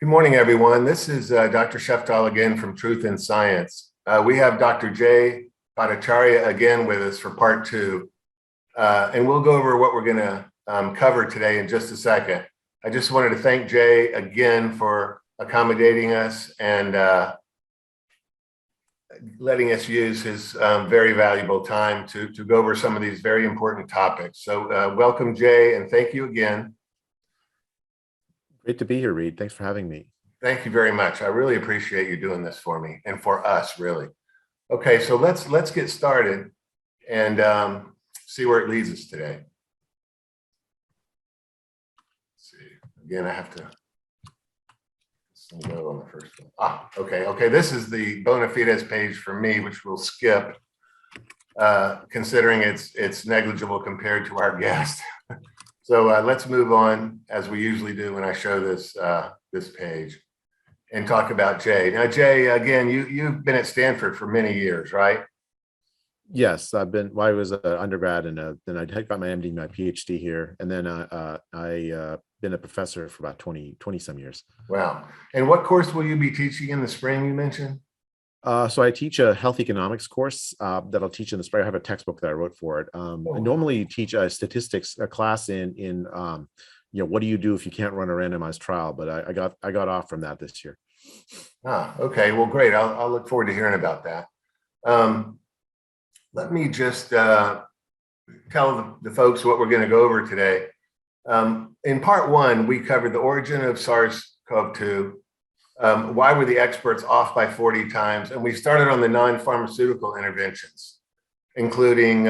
Good morning, everyone. This is Dr. Sheftall again from Truth in Science. We have Dr. Bhattacharya again with us for part two, and we'll go over what we're going to cover today in just a second. I just wanted to thank Jay again for accommodating us and letting us use his very valuable time to go over some of these very important topics. So welcome, Jay, and thank you again. Great to be here, Reid. Thanks for having me. Thank you very much. I really appreciate you doing this for me and for us, really. Okay, so let's get started and see where it leads us today. Let's see. Again, I have to go on the first one. Okay. This is the bona fides page for me, which we'll skip, considering it's negligible compared to our guest. So let's move on, as we usually do when I show this this page, and talk about Jay. Now, Jay, again, you've been at Stanford for many years, right? Yes, I was an undergrad, and then I got my MD, my PhD here, and then I been a professor for about 20 some years. Wow. And what course will you be teaching in the spring, you mentioned? So I teach a health economics course that I'll teach in the spring. I have a textbook that I wrote for it. I normally teach a statistics class in what do you do if you can't run a randomized trial? But I got off from that this year. Okay. Well, great. I'll look forward to hearing about that. Let me just tell the folks what we're going to go over today. In part one, we covered the origin of SARS-CoV-2. Why were the experts off by 40 times? And we started on the non-pharmaceutical interventions, including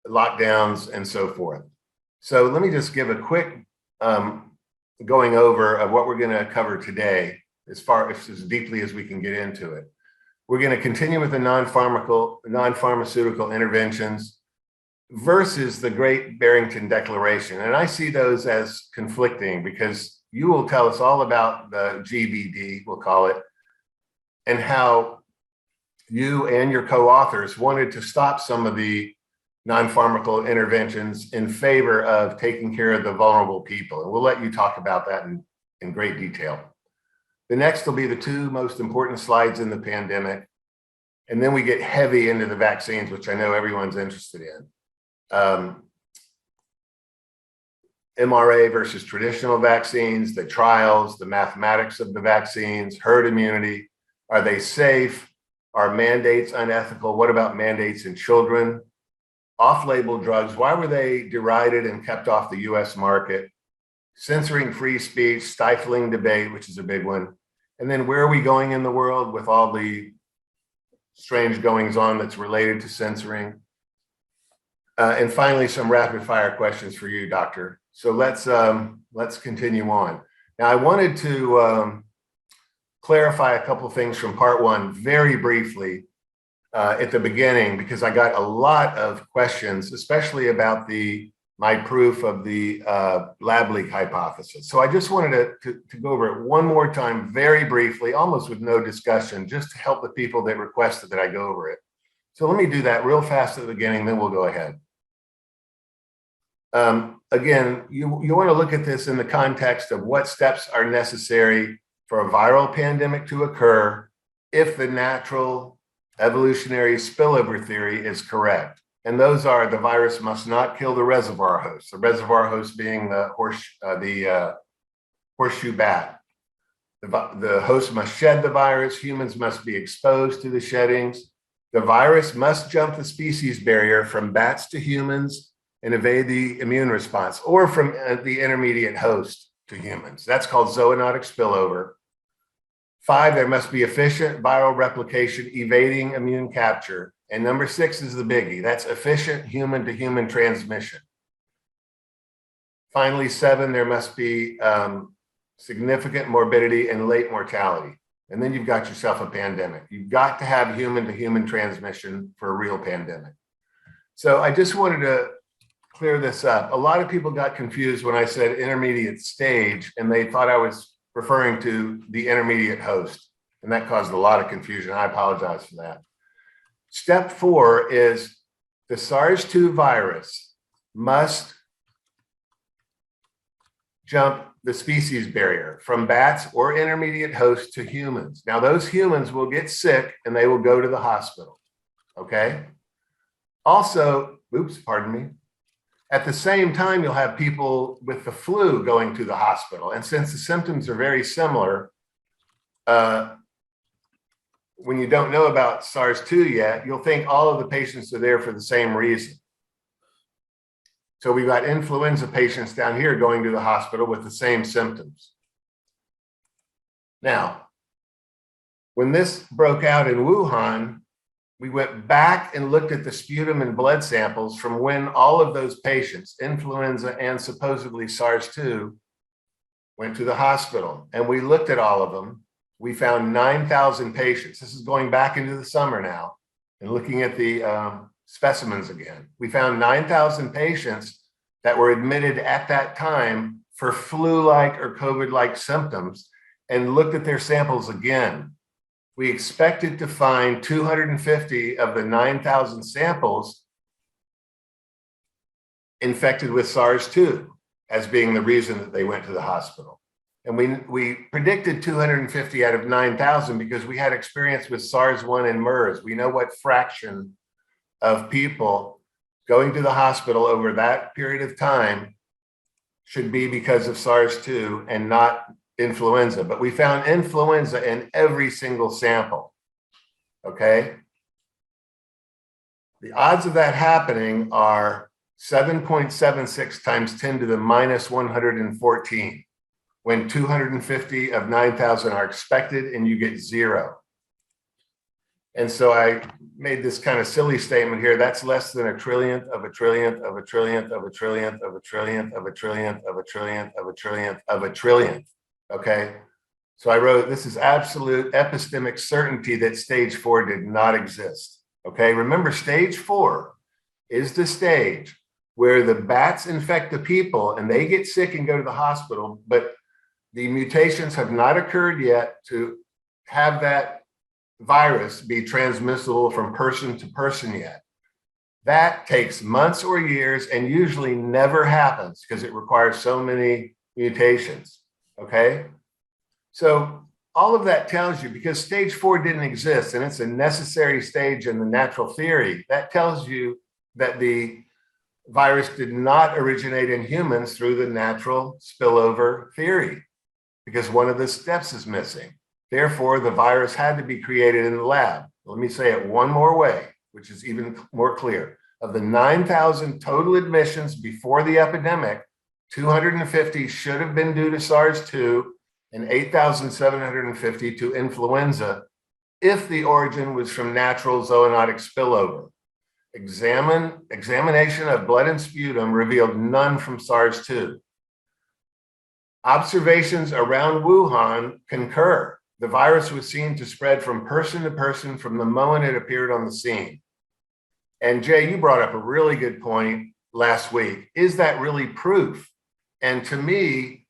lockdowns and so forth. So let me just give a quick going over of what we're going to cover today, as deeply as we can get into it. We're going to continue with the non-pharmaceutical interventions versus the Great Barrington Declaration. And I see those as conflicting because you will tell us all about the GBD, we'll call it, and how you and your co-authors wanted to stop some of the non-pharmaceutical interventions in favor of taking care of the vulnerable people. And we'll let you talk about that in great detail. The next will be the two most important slides in the pandemic. And then we get heavy into the vaccines, which I know everyone's interested in. mRNA versus traditional vaccines, the trials, the mathematics of the vaccines, herd immunity. Are they safe? Are mandates unethical? What about mandates in children? Off-label drugs, why were they derided and kept off the US market? Censoring free speech, stifling debate, which is a big one. And then where are we going in the world with all the strange goings on that's related to censoring? And finally, some rapid fire questions for you, Doctor. So let's continue on. Now, I wanted to clarify a couple of things from part one very briefly at the beginning, because I got a lot of questions, especially about my proof of the lab leak hypothesis. So I just wanted to go over it one more time very briefly, almost with no discussion, just to help the people that requested that I go over it. So let me do that real fast at the beginning, then we'll go ahead. Again, you want to look at this in the context of what steps are necessary for a viral pandemic to occur if the natural evolutionary spillover theory is correct. And those are: the virus must not kill the reservoir host being the horseshoe bat. The host must shed the virus. Humans must be exposed to the sheddings. The virus must jump the species barrier from bats to humans and evade the immune response, or from the intermediate host to humans. That's called zoonotic spillover. 5, there must be efficient viral replication, evading immune capture. And number 6 is the biggie. That's efficient human-to-human transmission. Finally, 7, there must be significant morbidity and late mortality. And then you've got yourself a pandemic. You've got to have human-to-human transmission for a real pandemic. So I just wanted to clear this up. A lot of people got confused when I said intermediate stage, and they thought I was referring to the intermediate host. And that caused a lot of confusion. I apologize for that. Step 4 is the SARS-2 virus must jump the species barrier from bats or intermediate hosts to humans. Now, those humans will get sick and they will go to the hospital, okay? Also, oops, pardon me. At the same time, you'll have people with the flu going to the hospital. And since the symptoms are very similar, when you don't know about SARS-2 yet, you'll think all of the patients are there for the same reason. So we've got influenza patients down here going to the hospital with the same symptoms. Now, when this broke out in Wuhan, we went back and looked at the sputum and blood samples from when all of those patients, influenza and supposedly SARS-2, went to the hospital. And we looked at all of them. We found 9,000 patients. This is going back into the summer now and looking at the specimens again. We found 9,000 patients that were admitted at that time for flu-like or COVID-like symptoms and looked at their samples again. We expected to find 250 of the 9,000 samples infected with SARS-2 as being the reason that they went to the hospital. And we predicted 250 out of 9,000 because we had experience with SARS-1 and MERS. We know what fraction of people going to the hospital over that period of time should be because of SARS-2 and not influenza. But we found influenza in every single sample, okay? The odds of that happening are 7.76 times 10 to the minus 114. When 250 of 9,000 are expected and you get 0. And so I made this kind of silly statement here. That's less than a trillionth of a trillionth of a trillionth of a trillionth of a trillionth of a trillionth of a trillionth of a trillionth of a trillionth. Okay. So I wrote, this is absolute epistemic certainty that stage 4 did not exist. Okay. Remember, stage 4 is the stage where the bats infect the people and they get sick and go to the hospital, but the mutations have not occurred yet to have that virus be transmissible from person to person yet. That takes months or years and usually never happens because it requires so many mutations, okay? So all of that tells you, because stage 4 didn't exist and it's a necessary stage in the natural theory, that tells you that the virus did not originate in humans through the natural spillover theory, because one of the steps is missing. Therefore, the virus had to be created in the lab. Let me say it one more way, which is even more clear. Of the 9,000 total admissions before the epidemic, 250 should have been due to SARS-2 and 8,750 to influenza if the origin was from natural zoonotic spillover. Examination of blood and sputum revealed none from SARS-2. Observations around Wuhan concur. The virus was seen to spread from person to person from the moment it appeared on the scene. And Jay, you brought up a really good point last week. Is that really proof? And to me,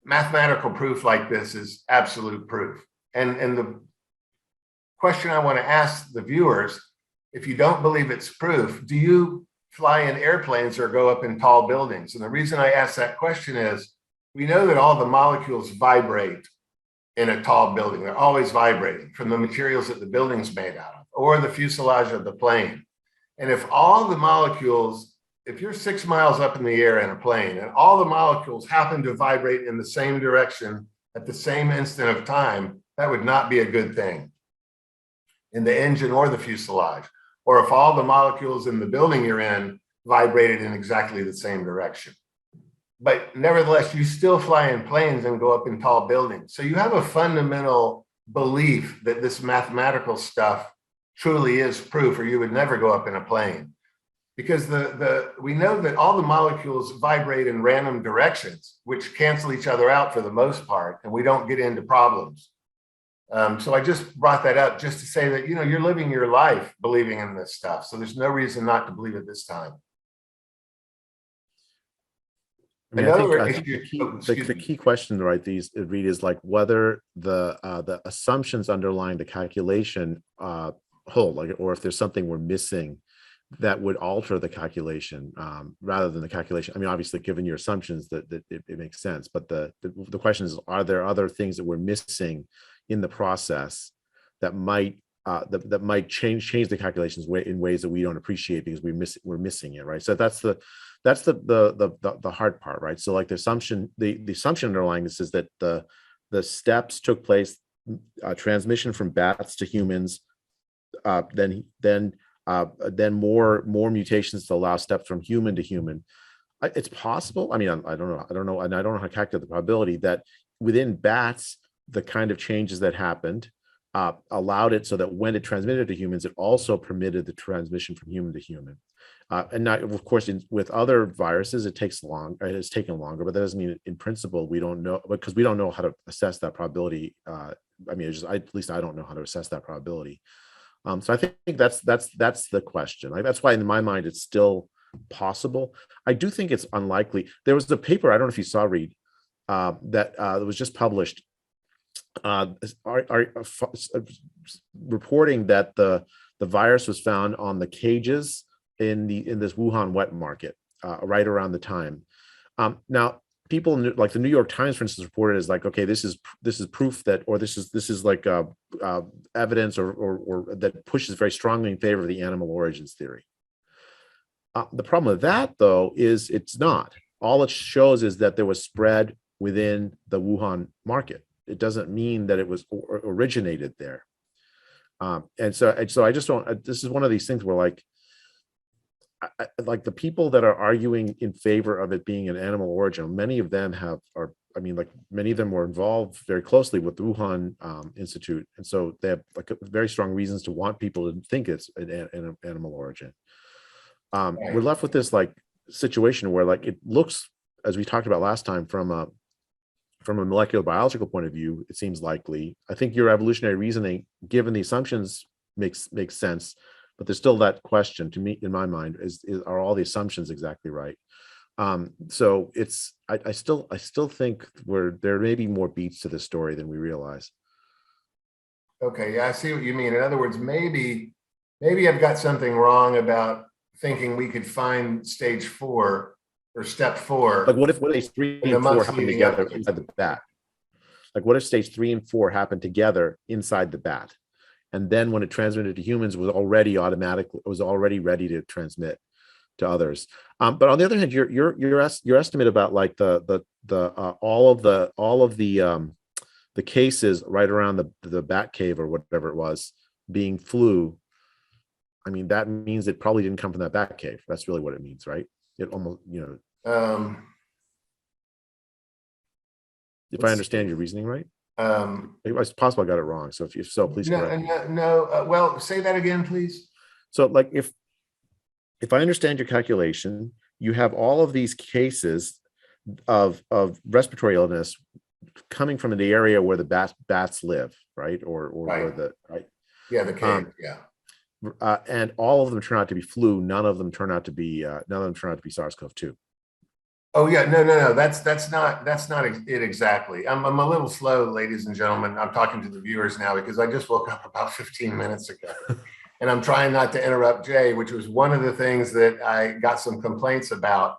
mathematical proof like this is absolute proof. And the question I want to ask the viewers, if you don't believe it's proof, do you fly in airplanes or go up in tall buildings? And the reason I ask that question is, we know that all the molecules vibrate in a tall building. They're always vibrating from the materials that the building's made out of, or the fuselage of the plane. And if all the molecules, if you're 6 miles up in the air in a plane and all the molecules happen to vibrate in the same direction at the same instant of time, that would not be a good thing in the engine or the fuselage. Or if all the molecules in the building you're in vibrated in exactly the same direction. But nevertheless, you still fly in planes and go up in tall buildings. So you have a fundamental belief that this mathematical stuff truly is proof, or you would never go up in a plane. Because we know that all the molecules vibrate in random directions, which cancel each other out for the most part, and we don't get into problems. So I just brought that up just to say that, you know, you're living your life believing in this stuff. So there's no reason not to believe it this time. I mean, I think the key question, right, Reid, is like whether the assumptions underlying the calculation hold, like, or if there's something we're missing that would alter the calculation rather than the calculation. I mean, obviously, given your assumptions, that it makes sense. But the question is, are there other things that we're missing in the process that might that might change the calculations in ways that we don't appreciate because we're missing it, right? So that's the hard part, right? So like the assumption underlying this is that the steps took place, transmission from bats to humans, then more mutations to allow steps from human to human. It's possible. I mean, I don't know, and I don't know how to calculate the probability that within bats, the kind of changes that happened allowed it so that when it transmitted to humans, it also permitted the transmission from human to human. And not, of course, with other viruses, it has taken longer, but that doesn't mean in principle we don't know, because we don't know how to assess that probability. I mean, at least I don't know how to assess that probability. So I think that's the question. Like, that's why in my mind it's still possible. I do think it's unlikely. There was a paper, I don't know if you saw, Reid, that was just published, reporting that the virus was found on the cages in this Wuhan wet market right around the time. Now, people like the New York Times, for instance, reported as like, okay, this is proof that, or this is like evidence or that pushes very strongly in favor of the animal origins theory. The problem with that, though, is it's not. All it shows is that there was spread within the Wuhan market. It doesn't mean that it was originated there. And so I just don't. This is one of these things where like the people that are arguing in favor of it being an animal origin, many of them many of them were involved very closely with the Wuhan Institute, and so they have like very strong reasons to want people to think it's an animal origin. We're left with this like situation where like it looks, as we talked about last time, from a molecular biological point of view, it seems likely. I think your evolutionary reasoning, given the assumptions, makes sense. But there's still that question to me, in my mind, are all the assumptions exactly right? So I still think there may be more beats to this story than we realize. Okay, yeah, I see what you mean. In other words, maybe I've got something wrong about thinking we could find stage 4 or step 4. Like, what if stage 3 and 4 happen together inside the bat? Like, what if stage 3 and 4 happen together inside the bat? And then when it transmitted to humans, was already ready to transmit to others. But on the other hand, your estimate about like all of the cases right around the bat cave or whatever it was being flu, I mean, that means it probably didn't come from that bat cave. That's really what it means, right? It almost, if I understand your reasoning right. It's possible I got it wrong. So if so, please correct me. Well, say that again, please. So like if I understand your calculation, you have all of these cases of respiratory illness coming from the area where the bats live, right? Or right. Where the right. Yeah, the cave. Yeah. And all of them turn out to be flu. None of them turn out to be SARS-CoV-2. Oh yeah, no. That's not it exactly. I'm a little slow, ladies and gentlemen. I'm talking to the viewers now because I just woke up about 15 minutes ago, and I'm trying not to interrupt Jay, which was one of the things that I got some complaints about.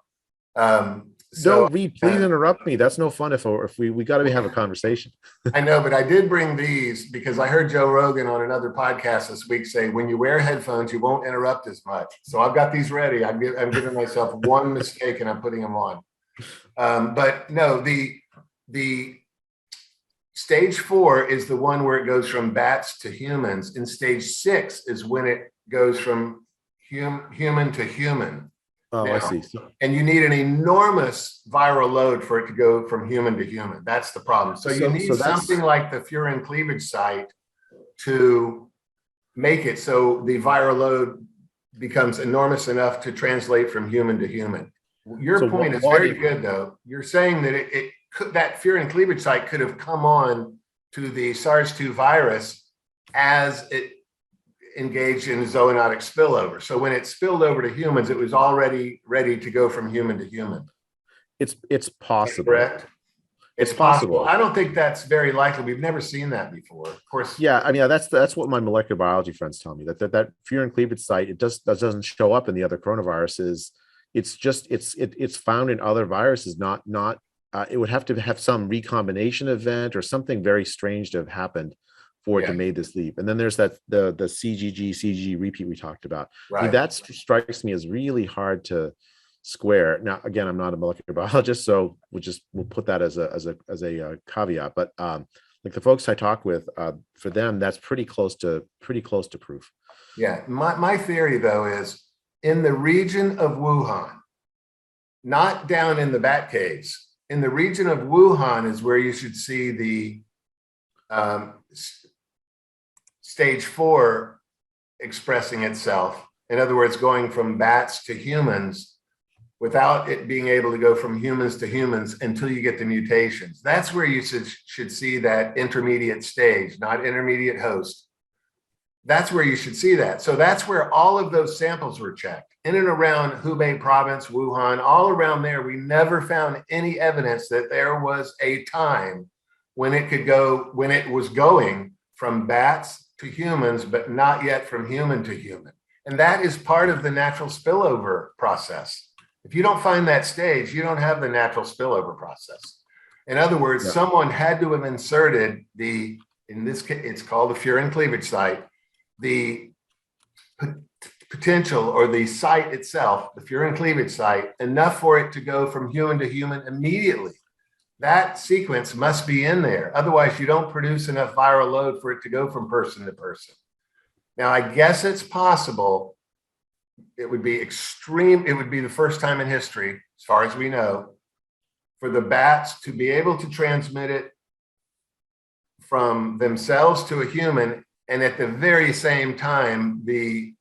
So Reid, please interrupt me. That's no fun if we got to have a conversation. I know, but I did bring these because I heard Joe Rogan on another podcast this week say, when you wear headphones, you won't interrupt as much. So I've got these ready. I'm giving myself one mistake and I'm putting them on. But no, the stage 4 is the one where it goes from bats to humans. And stage 6 is when it goes from human to human. Oh, now, I see. And you need an enormous viral load for it to go from human to human. That's the problem. So you need something like the furin cleavage site to make it so the viral load becomes enormous enough to translate from human to human. Your point is very good, though. You're saying that that furin cleavage site could have come on to the SARS-2 virus as it engaged in zoonotic spillover. So when it spilled over to humans, it was already ready to go from human to human. It's possible. Correct. It's possible. I don't think that's very likely. We've never seen that before. Of course. Yeah, I mean that's what my molecular biology friends tell me, that furin cleavage site, that doesn't show up in the other coronaviruses. It's just it's found in other viruses, not it would have to have some recombination event or something very strange to have happened for it to made this leap. And then there's the CG repeat we talked about. Right. I mean, that strikes me as really hard to square. Now, again, I'm not a molecular biologist, so we'll put that as a caveat. But like the folks I talk with, for them, that's pretty close to proof. Yeah, my theory though is in the region of Wuhan, not down in the bat caves. In the region of Wuhan is where you should see the stage 4 expressing itself. In other words, going from bats to humans without it being able to go from humans to humans until you get the mutations. That's where you should see that intermediate stage, not intermediate host. That's where you should see that. So that's where all of those samples were checked. In and around Hubei province, Wuhan, all around there, we never found any evidence that there was a time when it was going from bats to humans, but not yet from human to human. And that is part of the natural spillover process. If you don't find that stage, you don't have the natural spillover process. In other words, someone had to have inserted in this case, it's called the furin cleavage site, the potential or the site itself, the furin cleavage site, enough for it to go from human to human immediately. That sequence must be in there. Otherwise, you don't produce enough viral load for it to go from person to person. Now, I guess it's possible. It would be extreme. It would be the first time in history, as far as we know, for the bats to be able to transmit it from themselves to a human. And at the very same time, the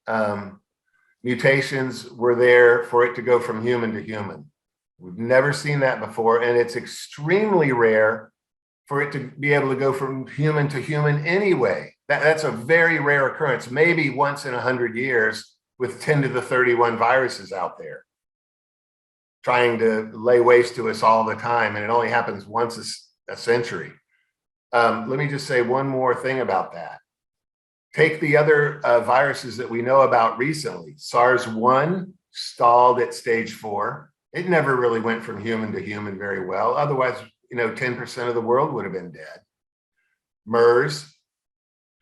mutations were there for it to go from human to human. We've never seen that before. And it's extremely rare for it to be able to go from human to human anyway. That's a very rare occurrence, maybe once in 100 years, with 10 to the 31 viruses out there trying to lay waste to us all the time. And it only happens once a century. Let me just say one more thing about that. Take the other viruses that we know about recently. SARS-1 stalled at stage 4. It never really went from human to human very well. Otherwise, 10% of the world would have been dead. MERS,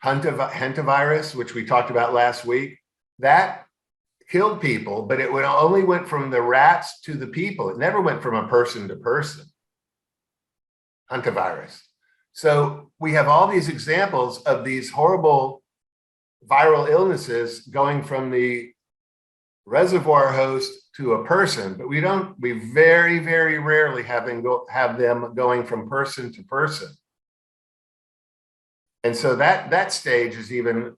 hantavirus, which we talked about last week, that killed people, but it only went from the rats to the people. It never went from a person to person. Hantavirus. So we have all these examples of these horrible viral illnesses going from the reservoir host to a person, but we very, very rarely have them going from person to person. And so that stage is even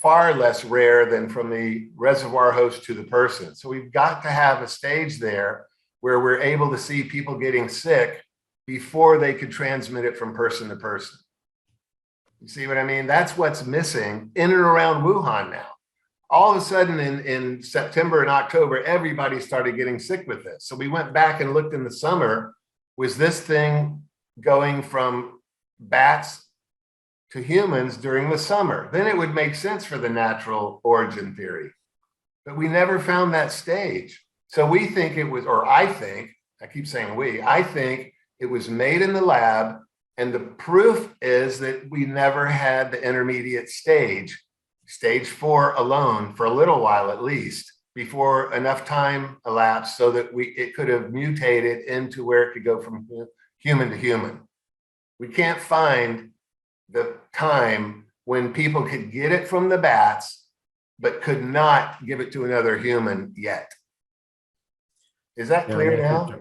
far less rare than from the reservoir host to the person. So we've got to have a stage there where we're able to see people getting sick before they could transmit it from person to person. You see what I mean? That's what's missing in and around Wuhan now. All of a sudden in September and October, everybody started getting sick with this. So we went back and looked in the summer. Was this thing going from bats to humans during the summer? Then it would make sense for the natural origin theory. But we never found that stage. So we think it was, or I keep saying I think it was made in the lab. And the proof is that we never had the intermediate stage 4 alone, for a little while at least, before enough time elapsed so that it could have mutated into where it could go from human to human. We can't find the time when people could get it from the bats, but could not give it to another human yet. Is that clear now?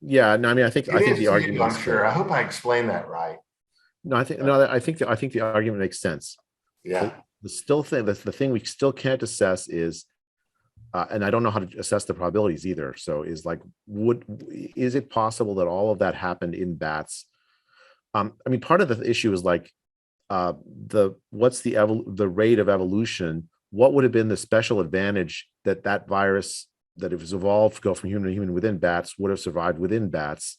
Yeah, no, I mean, I think the argument. I'm sure. I hope I explained that right. No, I think the argument makes sense. Yeah. The thing we still can't assess is, and I don't know how to assess the probabilities either. So is it possible that all of that happened in bats? I mean, part of the issue is like, what's the rate of evolution? What would have been the special advantage that virus, that it was evolved to go from human to human within bats, would have survived within bats?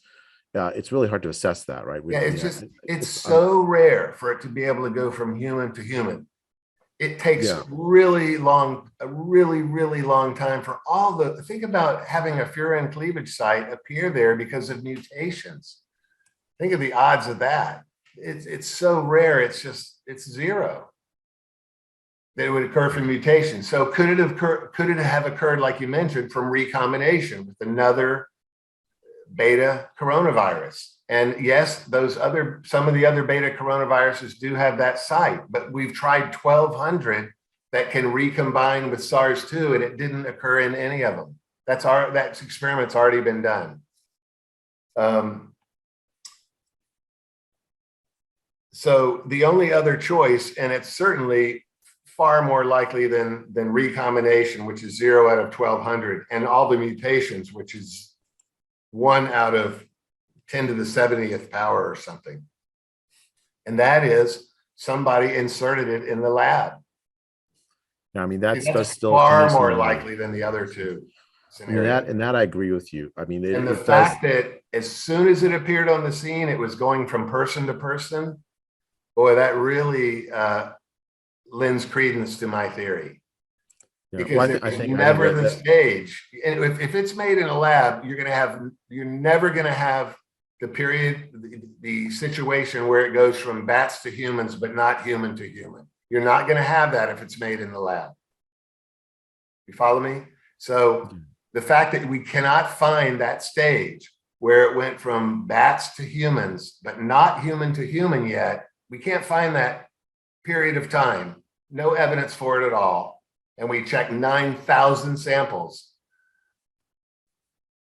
it's really hard to assess that, right? Yeah, it's so rare for it to be able to go from human to human. It takes yeah. a really long time for think about having a furin cleavage site appear there because of mutations. Think of the odds of that. It's so rare, it's zero that it would occur from mutation. So could it have occurred, like you mentioned, from recombination with another beta coronavirus? And yes, some of the other beta coronaviruses do have that site, but we've tried 1,200 that can recombine with SARS-2, and it didn't occur in any of them. That experiment's already been done. So the only other choice, and it's certainly far more likely than recombination, which is 0 out of 1,200, and all the mutations, which is 1 out of 10 to the 70th power or something. And that is somebody inserted it in the lab. I mean, that's still far more likely than the other two scenarios. And that I agree with you. I mean, and the fact that as soon as it appeared on the scene, it was going from person to person, boy, that really lends credence to my theory. Yeah, because I think never the stage. And if it's made in a lab, you're never going to have the situation where it goes from bats to humans, but not human to human. You're not going to have that if it's made in the lab. You follow me? So the fact that we cannot find that stage where it went from bats to humans, but not human to human yet, we can't find that period of time. No evidence for it at all. And we checked 9,000 samples,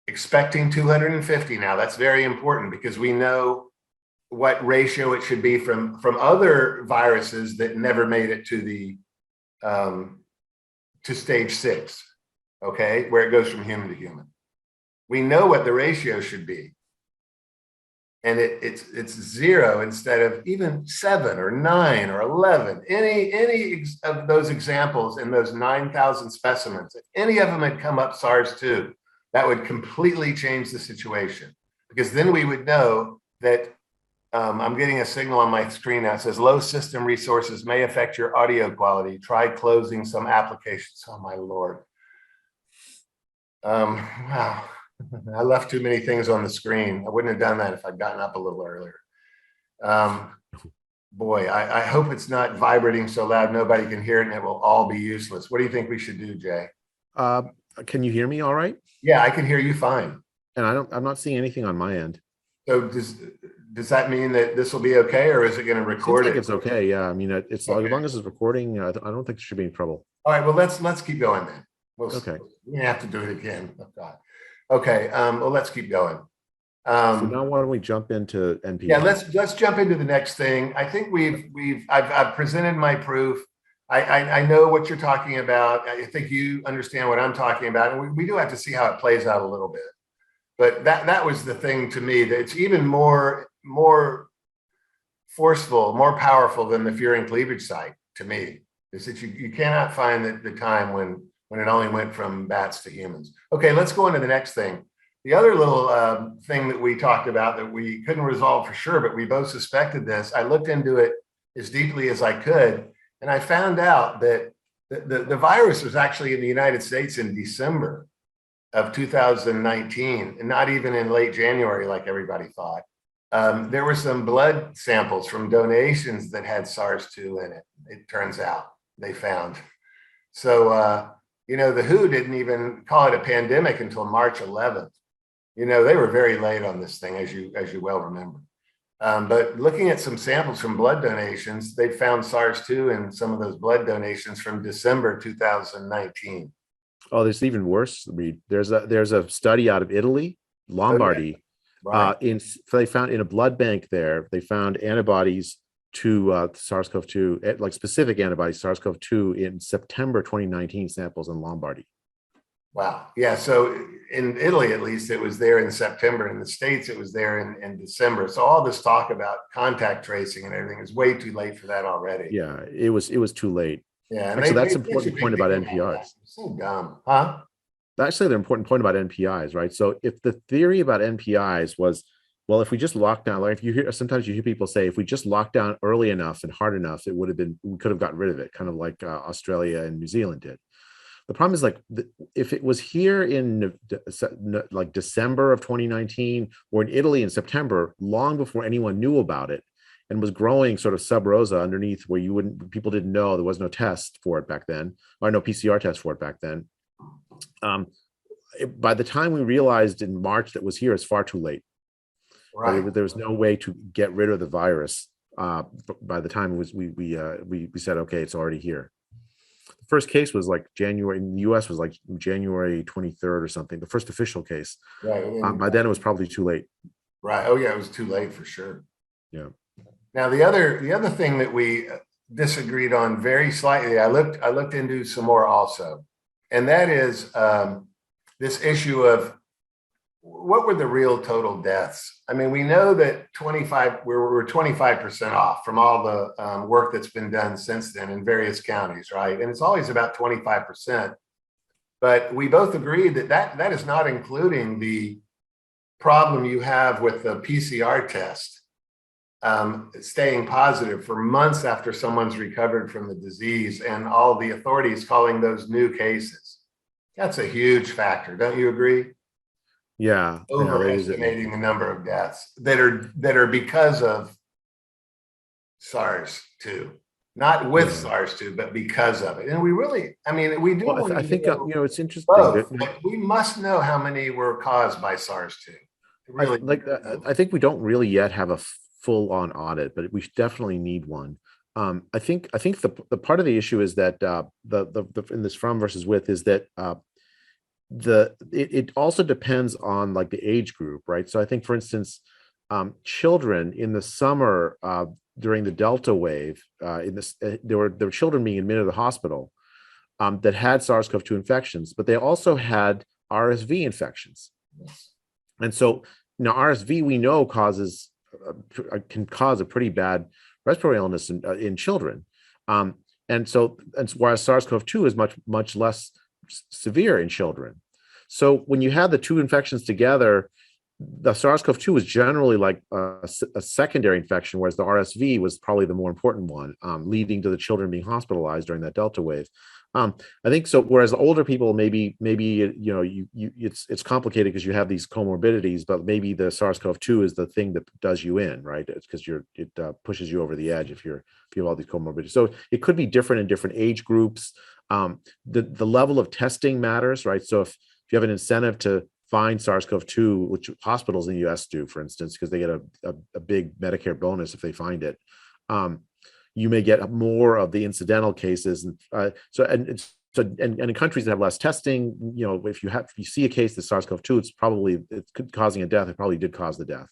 expecting 250 now. That's very important because we know what ratio it should be from other viruses that never made it to the to stage 6, okay, where it goes from human to human. We know what the ratio should be, and it's 0 instead of even 7 or 9 or 11. Any of those examples in those 9,000 specimens, if any of them had come up SARS-2, that would completely change the situation, because then we would know that I'm getting a signal on my screen now. It says low system resources may affect your audio quality. Try closing some applications. Oh my Lord. Wow. I left too many things on the screen. I wouldn't have done that if I'd gotten up a little earlier. Boy, I hope it's not vibrating so loud nobody can hear it and it will all be useless. What do you think we should do, Jay? Can you hear me all right? Yeah, I can hear you fine. And I'm not seeing anything on my end. So does that mean that this will be okay, or is it going to record it? It's okay. Yeah, I mean, it's okay. As long as it's recording, I don't think there should be any trouble. All right, well, let's keep going then. Okay. We have to do it again. Oh God. Okay. Well, let's keep going. So now why don't we jump into NPI? Yeah, let's jump into the next thing. I think I've presented my proof. I know what you're talking about. I think you understand what I'm talking about, and we do have to see how it plays out a little bit. But that was the thing to me, that it's even more forceful, more powerful than the furin cleavage site to me, is that you cannot find the time when it only went from bats to humans. Okay, let's go on to the next thing. The other little thing that we talked about that we couldn't resolve for sure, but we both suspected this. I looked into it as deeply as I could, and I found out that the virus was actually in the United States in December of 2019, and not even in late January like everybody thought. There were some blood samples from donations that had SARS-2 in it, it turns out, they found. So, the WHO didn't even call it a pandemic until March 11th. They were very late on this thing, as you well remember. But looking at some samples from blood donations, they found SARS-2 in some of those blood donations from December 2019. Oh, there's even worse, Reid. There's a study out of Italy, Lombardy. Right. They found in a blood bank there, they found antibodies to SARS-CoV-2, like specific antibodies, SARS-CoV-2 in September 2019 samples in Lombardy. Wow. Yeah. So in Italy, at least, it was there in September. In the States, it was there in December. So all this talk about contact tracing and everything is way too late for that already. Yeah, it was too late. Yeah. And so that's an important point about NPIs. So dumb, huh? Actually, the important point about NPIs, right? So if the theory about NPIs was Well, if we just lock down, like if you hear, sometimes you hear people say, if we just locked down early enough and hard enough, it would have been, we could have gotten rid of it, kind of like Australia and New Zealand did. The problem is, like, if it was here in like December of 2019 or in Italy in September, long before anyone knew about it, and was growing sort of sub rosa underneath, where you wouldn't, people didn't know, there was no test for it back then, or no PCR test for it back then. By the time we realized in March that was here, it's far too late. Right. There was no way to get rid of the virus by the time it was, we said, okay, it's already here. The first case was like January in the US, was like January 23rd or something, the first official case. Right. By then it was probably too late. Right. Oh yeah, it was too late for sure. Yeah. Now the other thing that we disagreed on very slightly, I looked into some more also, and that is this issue of what were the real total deaths. I mean, we know that we're 25% off from all the work that's been done since then in various counties, right? And it's always about 25%. But we both agreed that is not including the problem you have with the PCR test staying positive for months after someone's recovered from the disease, and all the authorities calling those new cases. That's a huge factor. Don't you agree? Yeah. Overestimating the number of deaths that are because of SARS-2, not with SARS-2, but because of it. And we really, I mean, we do. Well, I think it's interesting. Both, we must know how many were caused by SARS-2. Really, I think we don't really yet have a full-on audit, but we definitely need one. I think the part of the issue is that in this from versus with is that it also depends on like the age group, right? So I think, for instance, children in the summer during the Delta wave, there were children being admitted to the hospital that had SARS-CoV-2 infections, but they also had RSV infections. And so now RSV, we know can cause a pretty bad respiratory illness in children. And whereas SARS-CoV-2 is much less severe in children. So when you had the two infections together, the SARS-CoV-2 was generally like a secondary infection, whereas the RSV was probably the more important one, leading to the children being hospitalized during that Delta wave. I think so. Whereas older people, maybe it's complicated because you have these comorbidities, but maybe the SARS-CoV-2 is the thing that does you in, right? It's because it pushes you over the edge if you have all these comorbidities. So it could be different in different age groups. The level of testing matters, right? So if you have an incentive to find SARS-CoV-2, which hospitals in the US do, for instance, because they get a big Medicare bonus if they find it, you may get more of the incidental cases. And in countries that have less testing, if you see a case of SARS-CoV-2, it's causing a death. It probably did cause the death.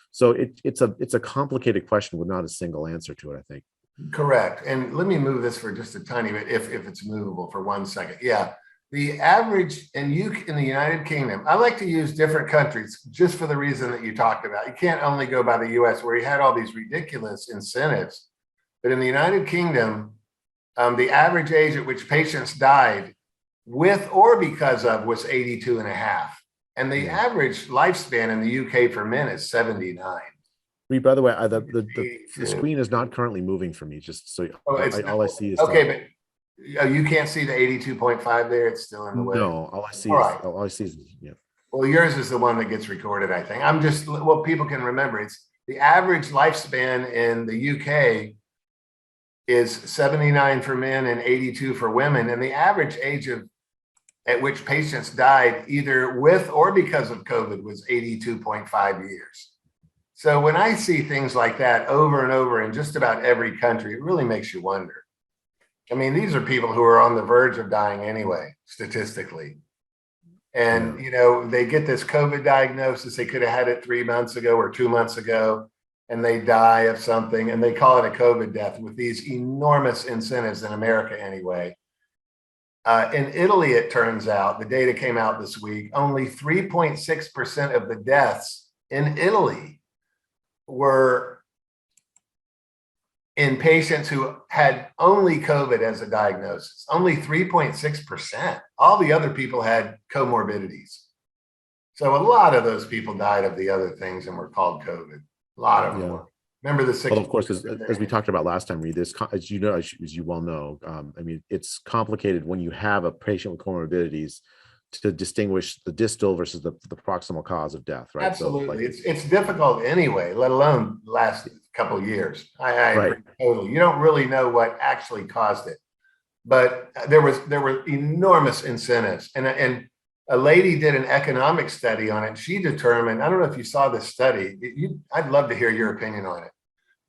So it's a complicated question with not a single answer to it, I think. Correct. And let me move this for just a tiny bit, if it's movable for 1 second. Yeah. The average in the United Kingdom, I like to use different countries just for the reason that you talked about. You can't only go by the US, where you had all these ridiculous incentives. But in the United Kingdom, the average age at which patients died with or because of was 82 and a half. And the average lifespan in the UK for men is 79. By the way, the screen is not currently moving for me, just so all I see is okay, but you can't see the 82.5 there. It's still in the way. No, all I see is yeah. Well, yours is the one that gets recorded, I think. People can remember. It's the average lifespan in the UK is 79 for men and 82 for women. And the average age at which patients died either with or because of COVID was 82.5 years. So when I see things like that over and over in just about every country, it really makes you wonder. I mean, these are people who are on the verge of dying anyway, statistically. And, they get this COVID diagnosis. They could have had it 3 months ago or 2 months ago, and they die of something, and they call it a COVID death with these enormous incentives in America anyway. In Italy, it turns out, the data came out this week, only 3.6% of the deaths in Italy were in patients who had only COVID as a diagnosis. Only 3.6%. All the other people had comorbidities. So a lot of those people died of the other things and were called COVID. A lot of them were. Remember the Well, 60. of course, as we talked about last time, Reid, this, as you know, as you well know, I mean, it's complicated when you have a patient with comorbidities to distinguish the distal versus the proximal cause of death, right? Absolutely. So, It's difficult anyway, let alone last couple of years. I right. agree totally. You don't really know what actually caused it. But there were enormous incentives. And a lady did an economic study on it. She determined, I don't know if you saw this study, I'd love to hear your opinion on it.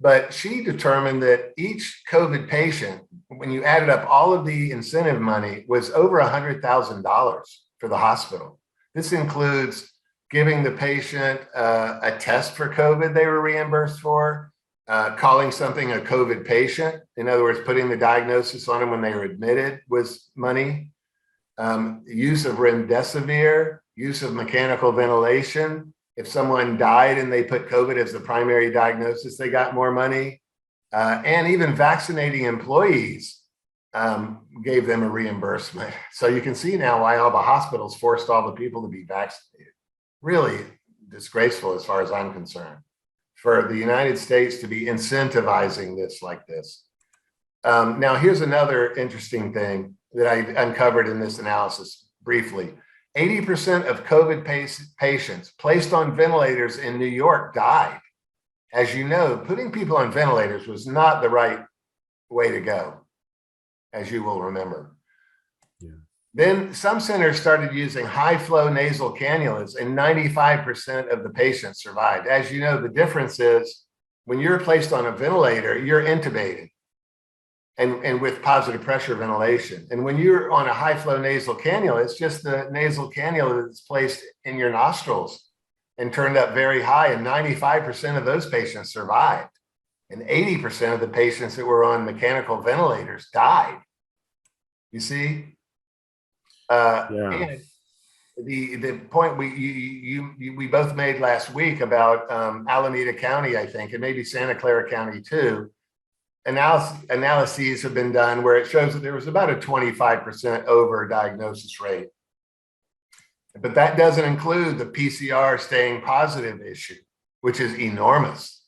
But she determined that each COVID patient, when you added up all of the incentive money, was over $100,000 for the hospital. This includes giving the patient a test for COVID they were reimbursed for, calling something a COVID patient. In other words, putting the diagnosis on them when they were admitted was money. Use of remdesivir, use of mechanical ventilation. If someone died and they put COVID as the primary diagnosis, they got more money. And even vaccinating employees gave them a reimbursement. So you can see now why all the hospitals forced all the people to be vaccinated. Really disgraceful as far as I'm concerned, for the United States to be incentivizing this like this. Now, here's another interesting thing that I uncovered in this analysis briefly. 80% of COVID patients placed on ventilators in New York died. As you know, putting people on ventilators was not the right way to go, as you will remember. Yeah. Then some centers started using high flow nasal cannulas, and 95% of the patients survived. As you know, the difference is when you're placed on a ventilator, you're intubated and with positive pressure ventilation. And when you're on a high flow nasal cannula, it's just the nasal cannula that's placed in your nostrils and turned up very high. And 95% of those patients survived. And 80% of the patients that were on mechanical ventilators died. You see? Yeah. And the point we both made last week about Alameda County, I think, and maybe Santa Clara County too, analyses have been done where it shows that there was about a 25% over-diagnosis rate. But that doesn't include the PCR staying positive issue, which is enormous.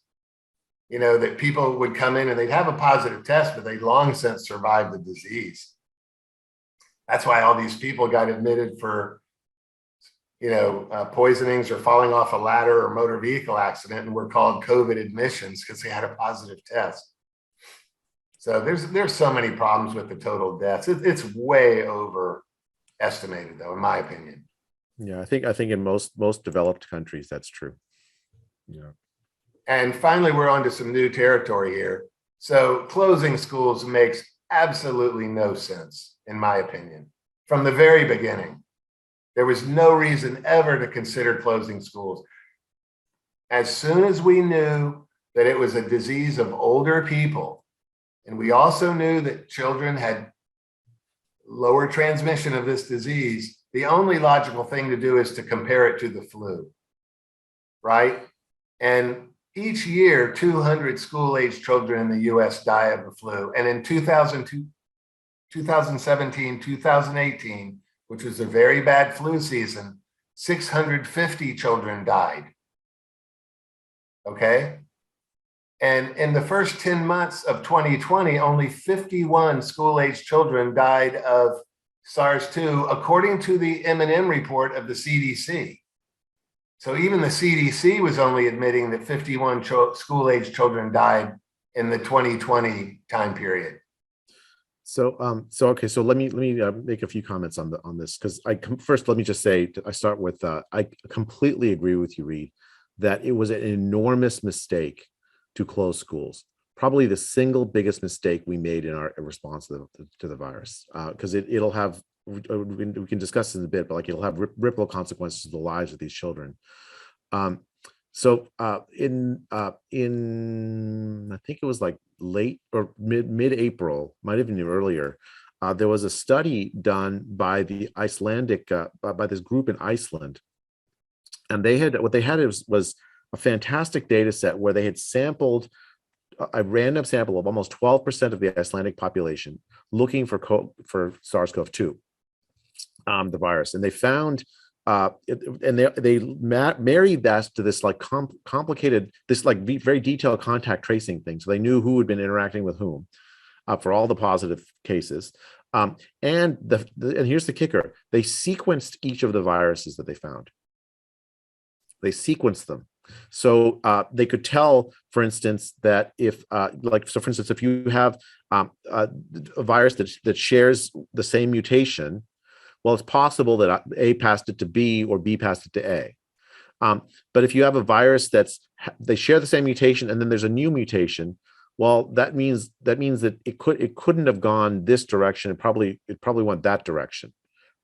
You know, that people would come in and they'd have a positive test, but they'd long since survived the disease. That's why all these people got admitted for, poisonings or falling off a ladder or motor vehicle accident and were called COVID admissions because they had a positive test. So there's so many problems with the total deaths. It's way overestimated, though, in my opinion. Yeah, I think in most developed countries that's true. Yeah. And finally, we're on to some new territory here. So closing schools makes absolutely no sense, in my opinion. From the very beginning, there was no reason ever to consider closing schools. As soon as we knew that it was a disease of older people, and we also knew that children had lower transmission of this disease, the only logical thing to do is to compare it to the flu, right? And each year, 200 school-aged children in the US die of the flu. And in 2017, 2018, which was a very bad flu season, 650 children died. Okay? And in the first 10 months of 2020, only 51 school-aged children died of SARS-2, according to the M&M report of the CDC. So even the CDC was only admitting that 51 school-aged children died in the 2020 time period. So okay. So let me make a few comments on this, because first let me just say, I start with I completely agree with you, Reid, that it was an enormous mistake to close schools. Probably the single biggest mistake we made in our response to the virus, because it'll have, we can discuss this in a bit, but like it'll have ripple consequences to the lives of these children. So in I think it was like late or mid-April, might have been earlier, there was a study done by the Icelandic by this group in Iceland, and what they had was a fantastic data set where they had sampled a random sample of almost 12% of the Icelandic population looking for SARS-CoV-2, the virus, and they found and they married that to this like complicated, this like very detailed contact tracing thing. So they knew who had been interacting with whom for all the positive cases. And here's the kicker: they sequenced each of the viruses that they found. They sequenced them. So they could tell, for instance, that if, for instance, if you have a virus that shares the same mutation, well, it's possible that A passed it to B or B passed it to A. But if you have a virus they share the same mutation and then there's a new mutation, well, that means that it couldn't have gone this direction. It probably went that direction,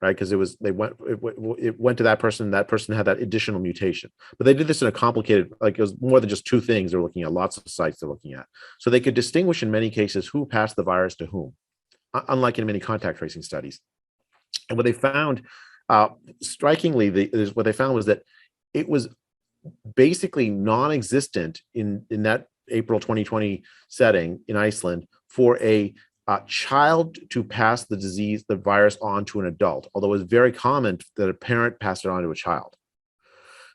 right? Because it went to that person. That person had that additional mutation. But they did this in a complicated, like it was more than just two things they're looking at, lots of sites they're looking at. So they could distinguish in many cases who passed the virus to whom, unlike in many contact tracing studies. And what they found, strikingly, what they found was that it was basically non-existent in that April 2020 setting in Iceland for a child to pass the virus on to an adult, although it was very common that a parent passed it on to a child.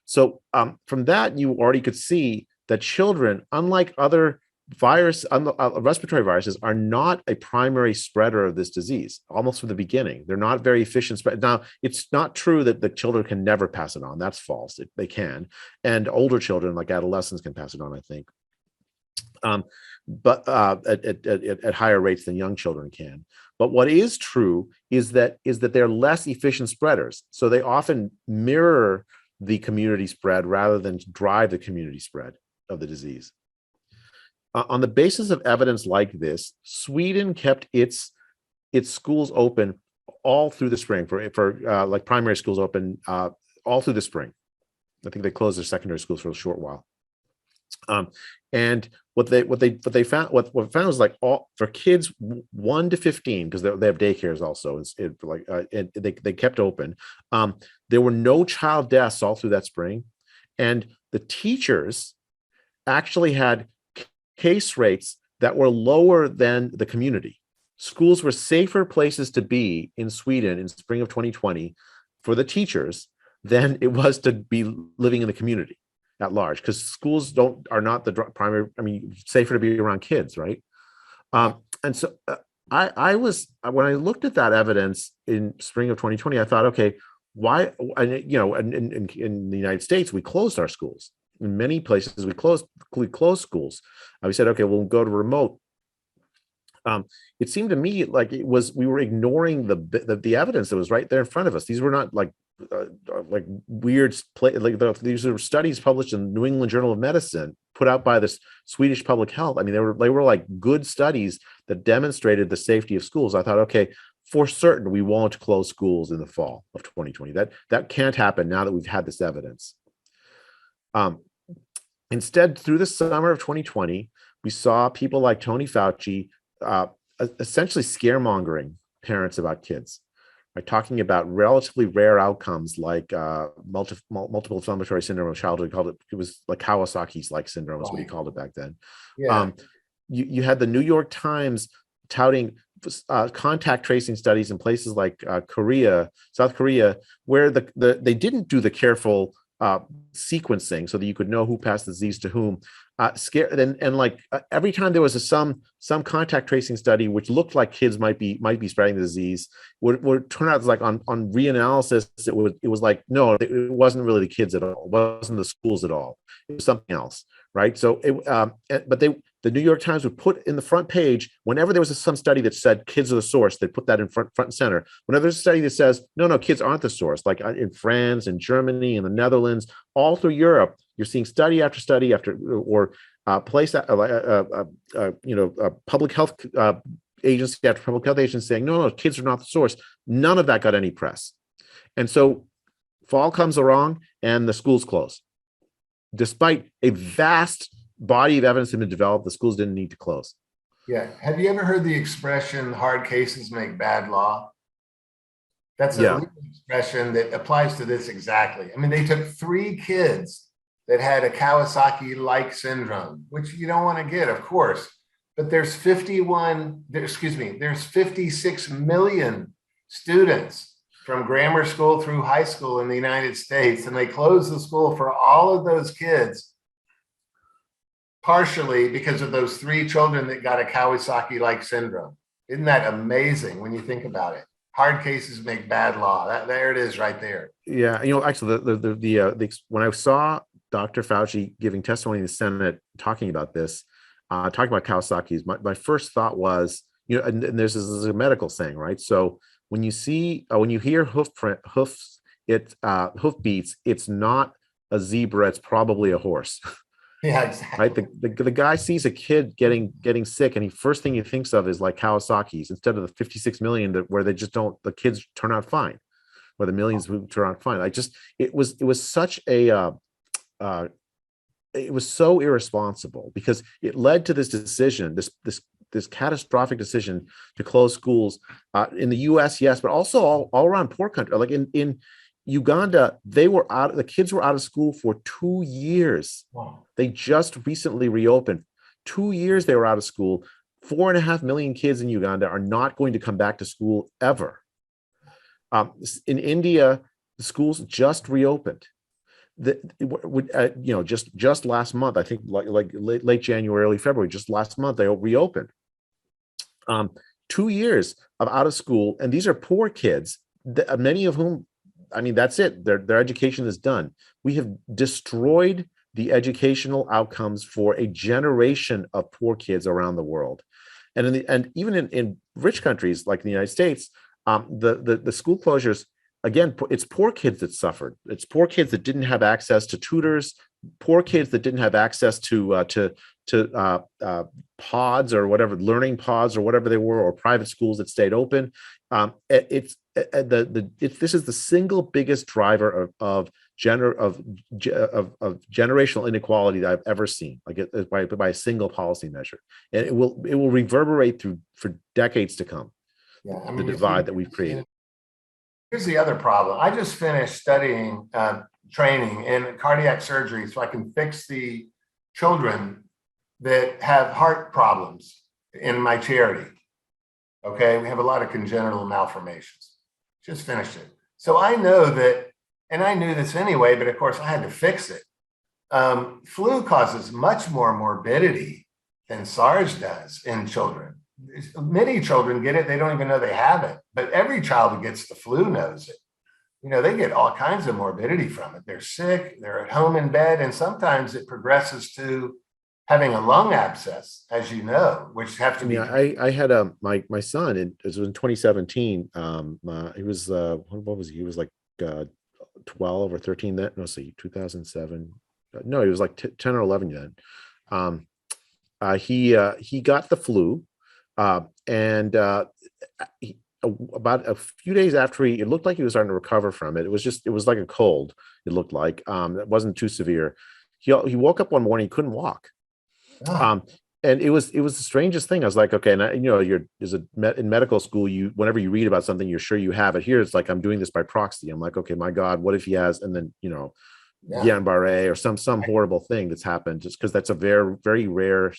So from that, you already could see that children, unlike other respiratory viruses, are not a primary spreader of this disease. Almost from the beginning, they're not very efficient spread. Now, it's not true that the children can never pass it on. That's false. They can, and older children, like adolescents, can pass it on, I think, but at higher rates than young children can. But what is true is that they're less efficient spreaders. So they often mirror the community spread rather than drive the community spread of the disease. On the basis of evidence like this, Sweden kept its schools open all through the spring for like primary schools open all through the spring. I think they closed their secondary schools for a short while. And what they found was like all for kids 1 to 15, because they have daycares also. And they kept open. There were no child deaths all through that spring, and the teachers actually had case rates that were lower than the community. Schools were safer places to be in Sweden in spring of 2020 for the teachers than it was to be living in the community at large, because schools are not the primary. I mean, safer to be around kids, right? And so I was, when I looked at that evidence in spring of 2020, I thought, okay, why? And in the United States, we closed our schools. In many places, we closed schools. We said, okay, we'll go to remote. It seemed to me like we were ignoring the evidence that was right there in front of us. These were not like weird these are studies published in the New England Journal of Medicine, put out by the Swedish Public Health. I mean, they were like good studies that demonstrated the safety of schools. I thought, okay, for certain, we won't close schools in the fall of 2020. That can't happen now that we've had this evidence. Instead, through the summer of 2020, we saw people like Tony Fauci essentially scaremongering parents about kids, by talking about relatively rare outcomes like multiple inflammatory syndrome of childhood. It was like Kawasaki's like syndrome is what he called it back then. Yeah. You had the New York Times touting contact tracing studies in places like South Korea, where they didn't do the careful sequencing so that you could know who passed the disease to whom. Every time there was some contact tracing study which looked like kids might be spreading the disease, would turn out like on reanalysis it was like, no, it wasn't really the kids at all, it wasn't the schools at all, it was something else, right? So the New York Times would put in the front page, whenever there was some study that said kids are the source, they put that in front and center. Whenever there's a study that says no, kids aren't the source, like in France and Germany and the Netherlands, all through Europe, you're seeing study after study or public health agency after public health agency saying no, kids are not the source. None of that got any press, and so fall comes along and the schools close, despite a vast body of evidence had been developed. The schools didn't need to close. Yeah. Have you ever heard the expression "hard cases make bad law"? That's a legal expression that applies to this exactly. I mean, they took 3 kids that had a Kawasaki-like syndrome, which you don't want to get, of course, but there's 56 million students from grammar school through high school in the United States, and they closed the school for all of those kids, partially because of those 3 children that got a Kawasaki-like syndrome. Isn't that amazing when you think about it? Hard cases make bad law. There it is right there. Yeah, actually, when I saw Dr. Fauci giving testimony in the Senate talking about this, talking about Kawasaki's, my first thought was, and this is a medical saying, right? So when you hear hoof beats, it's not a zebra, it's probably a horse. Yeah, exactly. Right. The guy sees a kid getting sick, and first thing he thinks of is like Kawasaki's instead of the 56 million where they just don't, the kids turn out fine, or the millions who turn out fine. It was such a it was so irresponsible, because it led to this decision, this catastrophic decision to close schools in the U.S. Yes, but also all around poor country, like in Uganda. The kids were out of school for 2 years. Wow. They just recently reopened. 2 years they were out of school. 4.5 million kids in Uganda are not going to come back to school ever. In India, the schools just reopened. Just last month, I think like late January, early February, just last month, they reopened. 2 years of out of school, and these are poor kids, many of whom, that's it. Their education is done. We have destroyed the educational outcomes for a generation of poor kids around the world, and even in rich countries like the United States, the school closures. Again, it's poor kids that suffered. It's poor kids that didn't have access to tutors, poor kids that didn't have access to pods or whatever, learning pods or whatever they were, or private schools that stayed open. This is the single biggest driver of generational inequality that I've ever seen, by a single policy measure, and it will reverberate for decades to come. Yeah, the divide that we've created. Here's the other problem. I just finished studying training in cardiac surgery so I can fix the children that have heart problems in my charity. Okay, we have a lot of congenital malformations. Just finished it. So I know that, and I knew this anyway, but of course I had to fix it. Flu causes much more morbidity than SARS does in children. Many children get it, they don't even know they have it, but every child who gets the flu knows it. They get all kinds of morbidity from it. They're sick, they're at home in bed, and sometimes it progresses to having a lung abscess, as you know, which have to be. I had my son, it was in 2017. He was what was he? He was like 12 or 13 then. No, see, 2007. No, he was like 10 or 11 then. He got the flu. About a few days after it looked like he was starting to recover from it. It was like a cold. It looked like it wasn't too severe. He woke up one morning, he couldn't walk. Oh. And it was the strangest thing. I was like, okay, and in medical school, whenever you read about something, you're sure you have it. Here, it's like I'm doing this by proxy. I'm like, okay, my God, what if he has? And then Guillain-Barré or some horrible thing that's happened, just because that's a very, very rare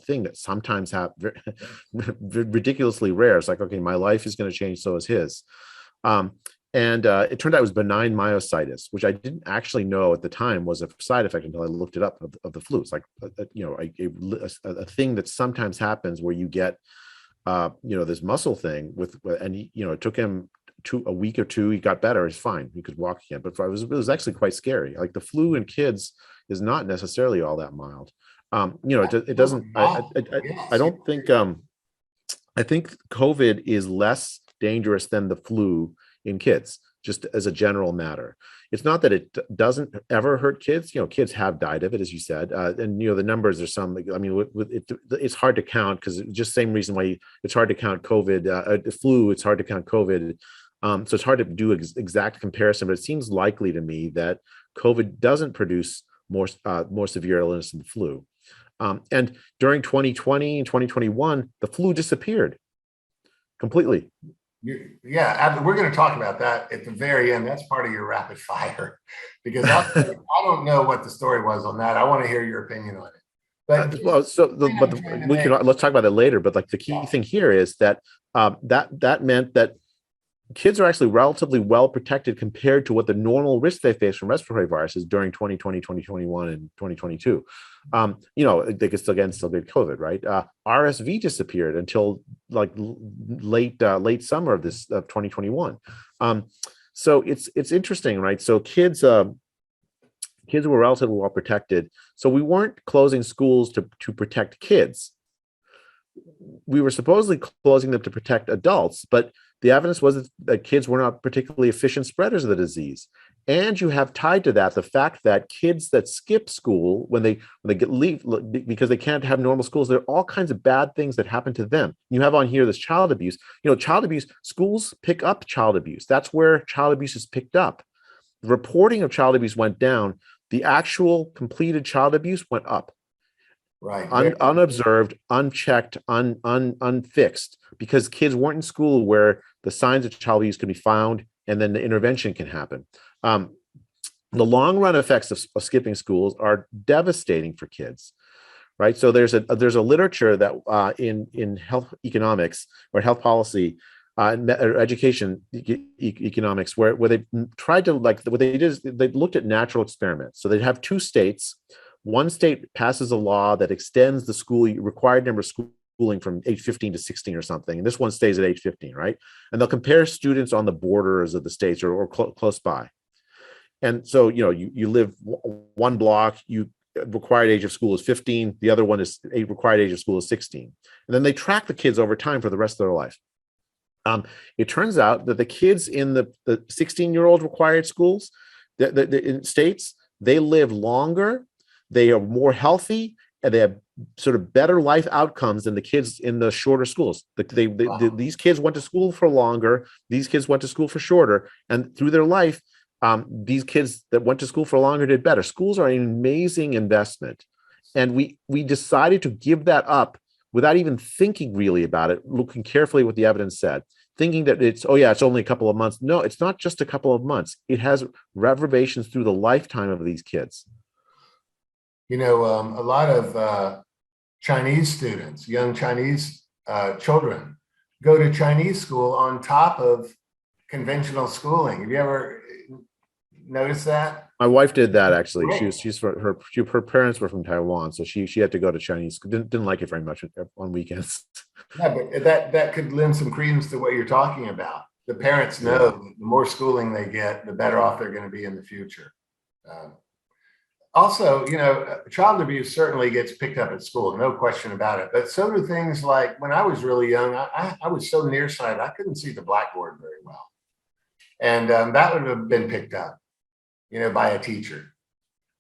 thing that sometimes happens, ridiculously rare. It's like, okay, my life is going to change, so is his. It turned out it was benign myositis, which I didn't actually know at the time was a side effect until I looked it up of the flu. It's like a thing that sometimes happens where you get this muscle thing it took him a week or two. He got better. He's fine. He could walk again. But it was actually quite scary. Like the flu in kids is not necessarily all that mild. It doesn't. I don't think. I think COVID is less dangerous than the flu in kids, just as a general matter. It's not that it doesn't ever hurt kids. Kids have died of it, as you said, and the numbers are some. I mean, it's hard to count because just same reason why it's hard to count COVID. Flu, it's hard to count COVID. So it's hard to do exact comparison, but it seems likely to me that COVID doesn't produce more severe illness than the flu. And during 2020 and 2021, the flu disappeared completely. Yeah, we're going to talk about that at the very end. That's part of your rapid fire, because I don't know what the story was on that. I want to hear your opinion on it. But let's talk about that later. But like the key thing here is that that meant that kids are actually relatively well protected compared to what the normal risk they face from respiratory viruses during 2020, 2021, and 2022. They could still get COVID, right? RSV disappeared until like late summer of 2021. So it's interesting, right? So kids were relatively well protected. So we weren't closing schools to protect kids. We were supposedly closing them to protect adults, but the evidence was that kids were not particularly efficient spreaders of the disease. And you have tied to that the fact that kids that skip school when they leave because they can't have normal schools, there are all kinds of bad things that happen to them. You have on here this child abuse. Child abuse, schools pick up child abuse. That's where child abuse is picked up. The reporting of child abuse went down. The actual completed child abuse went up. Right. Unobserved, unchecked, unfixed, because kids weren't in school where the signs of child abuse can be found and then the intervention can happen. The long run effects of skipping schools are devastating for kids, right? So there's a literature that in health economics or health policy, or education economics, where they tried to what they did is they looked at natural experiments. So they'd have two states. One state passes a law that extends the required number of schooling from age 15 to 16 or something. And this one stays at age 15, right? And they'll compare students on the borders of the states or close by. And so, you live one block, required age of school is 15. The other one is required age of school is 16. And then they track the kids over time for the rest of their life. It turns out that the kids in the 16-year-old required schools, in states, they live longer, they are more healthy, and they have sort of better life outcomes than the kids in the shorter schools. These kids went to school for longer. These kids went to school for shorter. And through their life, these kids that went to school for longer did better. Schools are an amazing investment. And we decided to give that up without even thinking really about it, looking carefully what the evidence said, thinking that it's only a couple of months. No, it's not just a couple of months. It has reverberations through the lifetime of these kids. A lot of Chinese students, young Chinese children, go to Chinese school on top of conventional schooling. Have you ever noticed that? My wife did that actually. Right. Her parents were from Taiwan, so she had to go to Chinese. Didn't like it very much on weekends. Yeah, but that could lend some credence to what you're talking about. The parents know that the more schooling they get, the better off they're going to be in the future. Also, child abuse certainly gets picked up at school, no question about it. But so do things like when I was really young, I was so nearsighted, I couldn't see the blackboard very well. And that would have been picked up, by a teacher.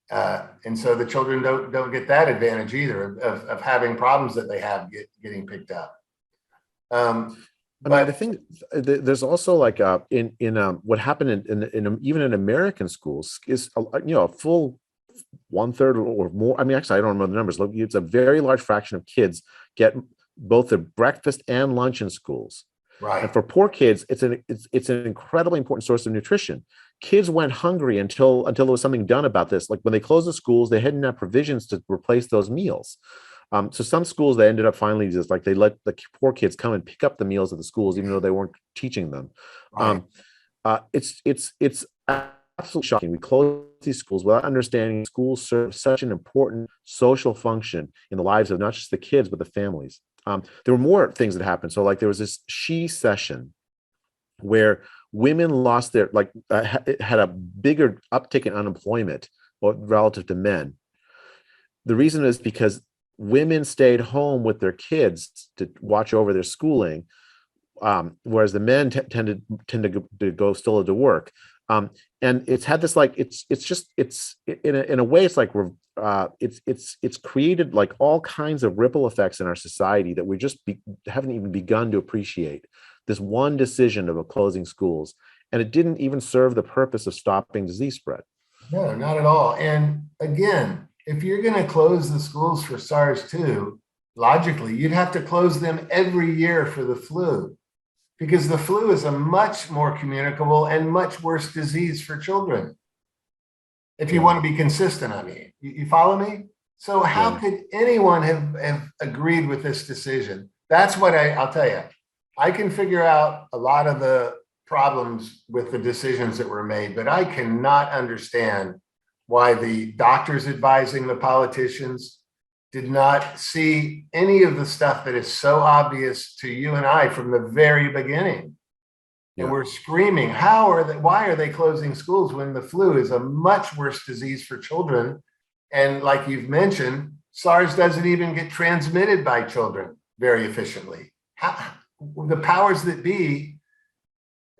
And so the children don't get that advantage either of having problems that they have getting picked up. But I think there's also like in what happened in even in American schools is a full 1/3 or more. I mean, actually, I don't remember the numbers. It's a very large fraction of kids get both their breakfast and lunch in schools. right. And for poor kids, it's an incredibly important source of nutrition. Kids went hungry until there was something done about this. Like when they closed the schools, they hadn't have provisions to replace those meals. So some schools, they ended up finally just like they let the poor kids come and pick up the meals at the schools, even though they weren't teaching them. Right. It's absolutely shocking. We close these schools without understanding schools serve such an important social function in the lives of not just the kids, but the families. There were more things that happened. So like there was this she session where women lost their, had a bigger uptick in unemployment relative to men. The reason is because women stayed home with their kids to watch over their schooling, whereas the men tend to go still to work. And it's had this it's in a way it's like it's created like all kinds of ripple effects in our society that we just haven't even begun to appreciate. This one decision of closing schools, and it didn't even serve the purpose of stopping disease spread. No, not at all. And again, if you're going to close the schools for SARS-2, logically, you'd have to close them every year for the flu, because the flu is a much more communicable and much worse disease for children. If you want to be consistent, I mean, you follow me? So how could anyone have agreed with this decision? That's what I'll tell you. I can figure out a lot of the problems with the decisions that were made, but I cannot understand why the doctors advising the politicians did not see any of the stuff that is so obvious to you and I from the very beginning. And we're screaming, why are they closing schools when the flu is a much worse disease for children? And like you've mentioned, SARS doesn't even get transmitted by children very efficiently. The powers that be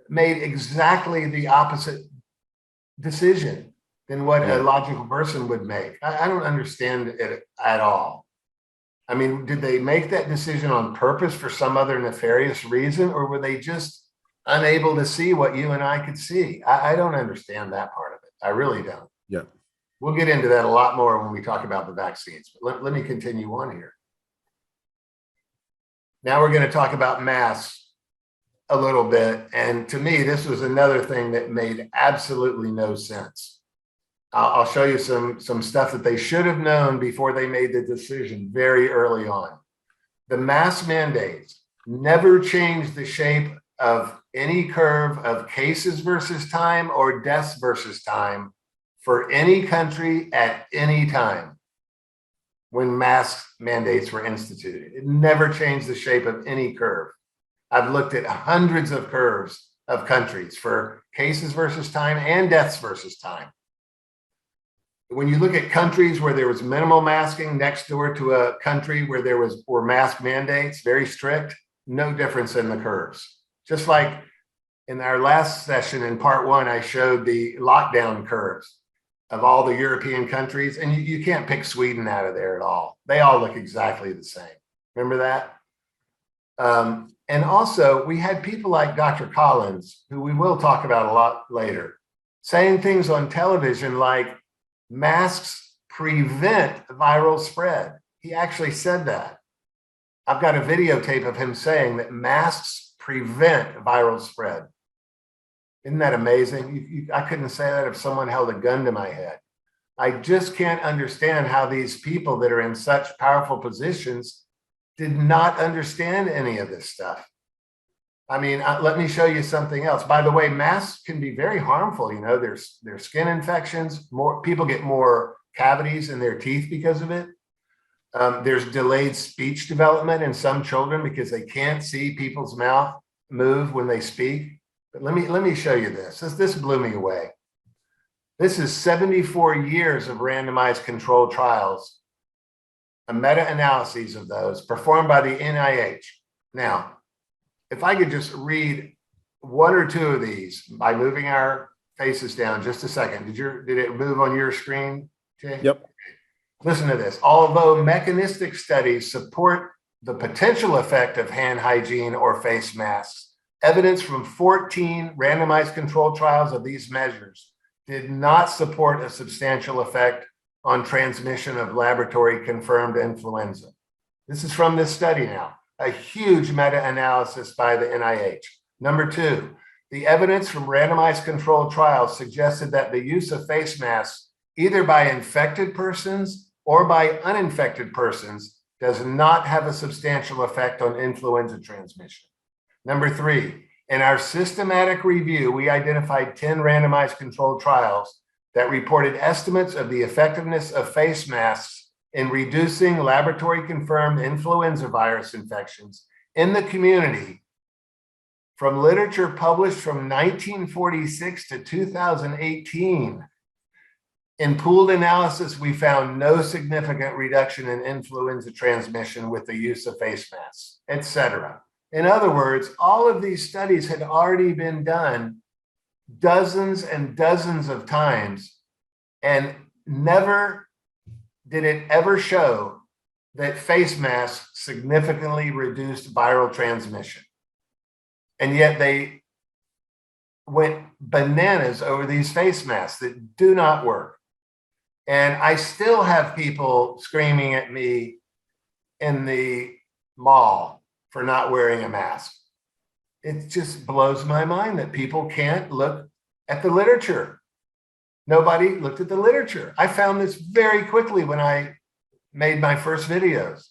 made exactly the opposite decision than what a logical person would make. I don't understand it at all. I mean, did they make that decision on purpose for some other nefarious reason, or were they just unable to see what you and I could see? I don't understand that part of it. I really don't. Yeah. We'll get into that a lot more when we talk about the vaccines, but let me continue on here. Now we're going to talk about masks a little bit. And to me, this was another thing that made absolutely no sense. I'll show you some stuff that they should have known before they made the decision very early on. The mask mandates never changed the shape of any curve of cases versus time or deaths versus time for any country at any time when mask mandates were instituted. It never changed the shape of any curve. I've looked at hundreds of curves of countries for cases versus time and deaths versus time. When you look at countries where there was minimal masking next door to a country where there were mask mandates, very strict, no difference in the curves. Just like in our last session in part one, I showed the lockdown curves of all the European countries, and you can't pick Sweden out of there at all. They all look exactly the same. Remember that? And also, we had people like Dr. Collins, who we will talk about a lot later, saying things on television like masks prevent viral spread. He actually said that. I've got a videotape of him saying that masks prevent viral spread. Isn't that amazing? I couldn't say that if someone held a gun to my head. I just can't understand how these people that are in such powerful positions did not understand any of this stuff. I mean, let me show you something else. By the way, masks can be very harmful. You know, there's skin infections. More people get more cavities in their teeth because of it. There's delayed speech development in some children because they can't see people's mouth move when they speak. But let me show you this. This blew me away. This is 74 years of randomized controlled trials, a meta-analyses of those performed by the NIH. Now, if I could just read one or two of these by moving our faces down just a second. Did it move on your screen, Jay? Yep. Listen to this. Although mechanistic studies support the potential effect of hand hygiene or face masks, evidence from 14 randomized controlled trials of these measures did not support a substantial effect on transmission of laboratory confirmed influenza. This is from this study now, a huge meta-analysis by the NIH. Number two, the evidence from randomized controlled trials suggested that the use of face masks, either by infected persons or by uninfected persons, does not have a substantial effect on influenza transmission. Number three, in our systematic review, we identified 10 randomized controlled trials that reported estimates of the effectiveness of face masks in reducing laboratory confirmed influenza virus infections in the community from literature published from 1946 to 2018. In pooled analysis, we found no significant reduction in influenza transmission with the use of face masks, etc. In other words, all of these studies had already been done dozens and dozens of times, and never did it ever show that face masks significantly reduced viral transmission. And yet they went bananas over these face masks that do not work. And I still have people screaming at me in the mall for not wearing a mask. It just blows my mind that people can't look at the literature. Nobody looked at the literature. I found this very quickly when I made my first videos.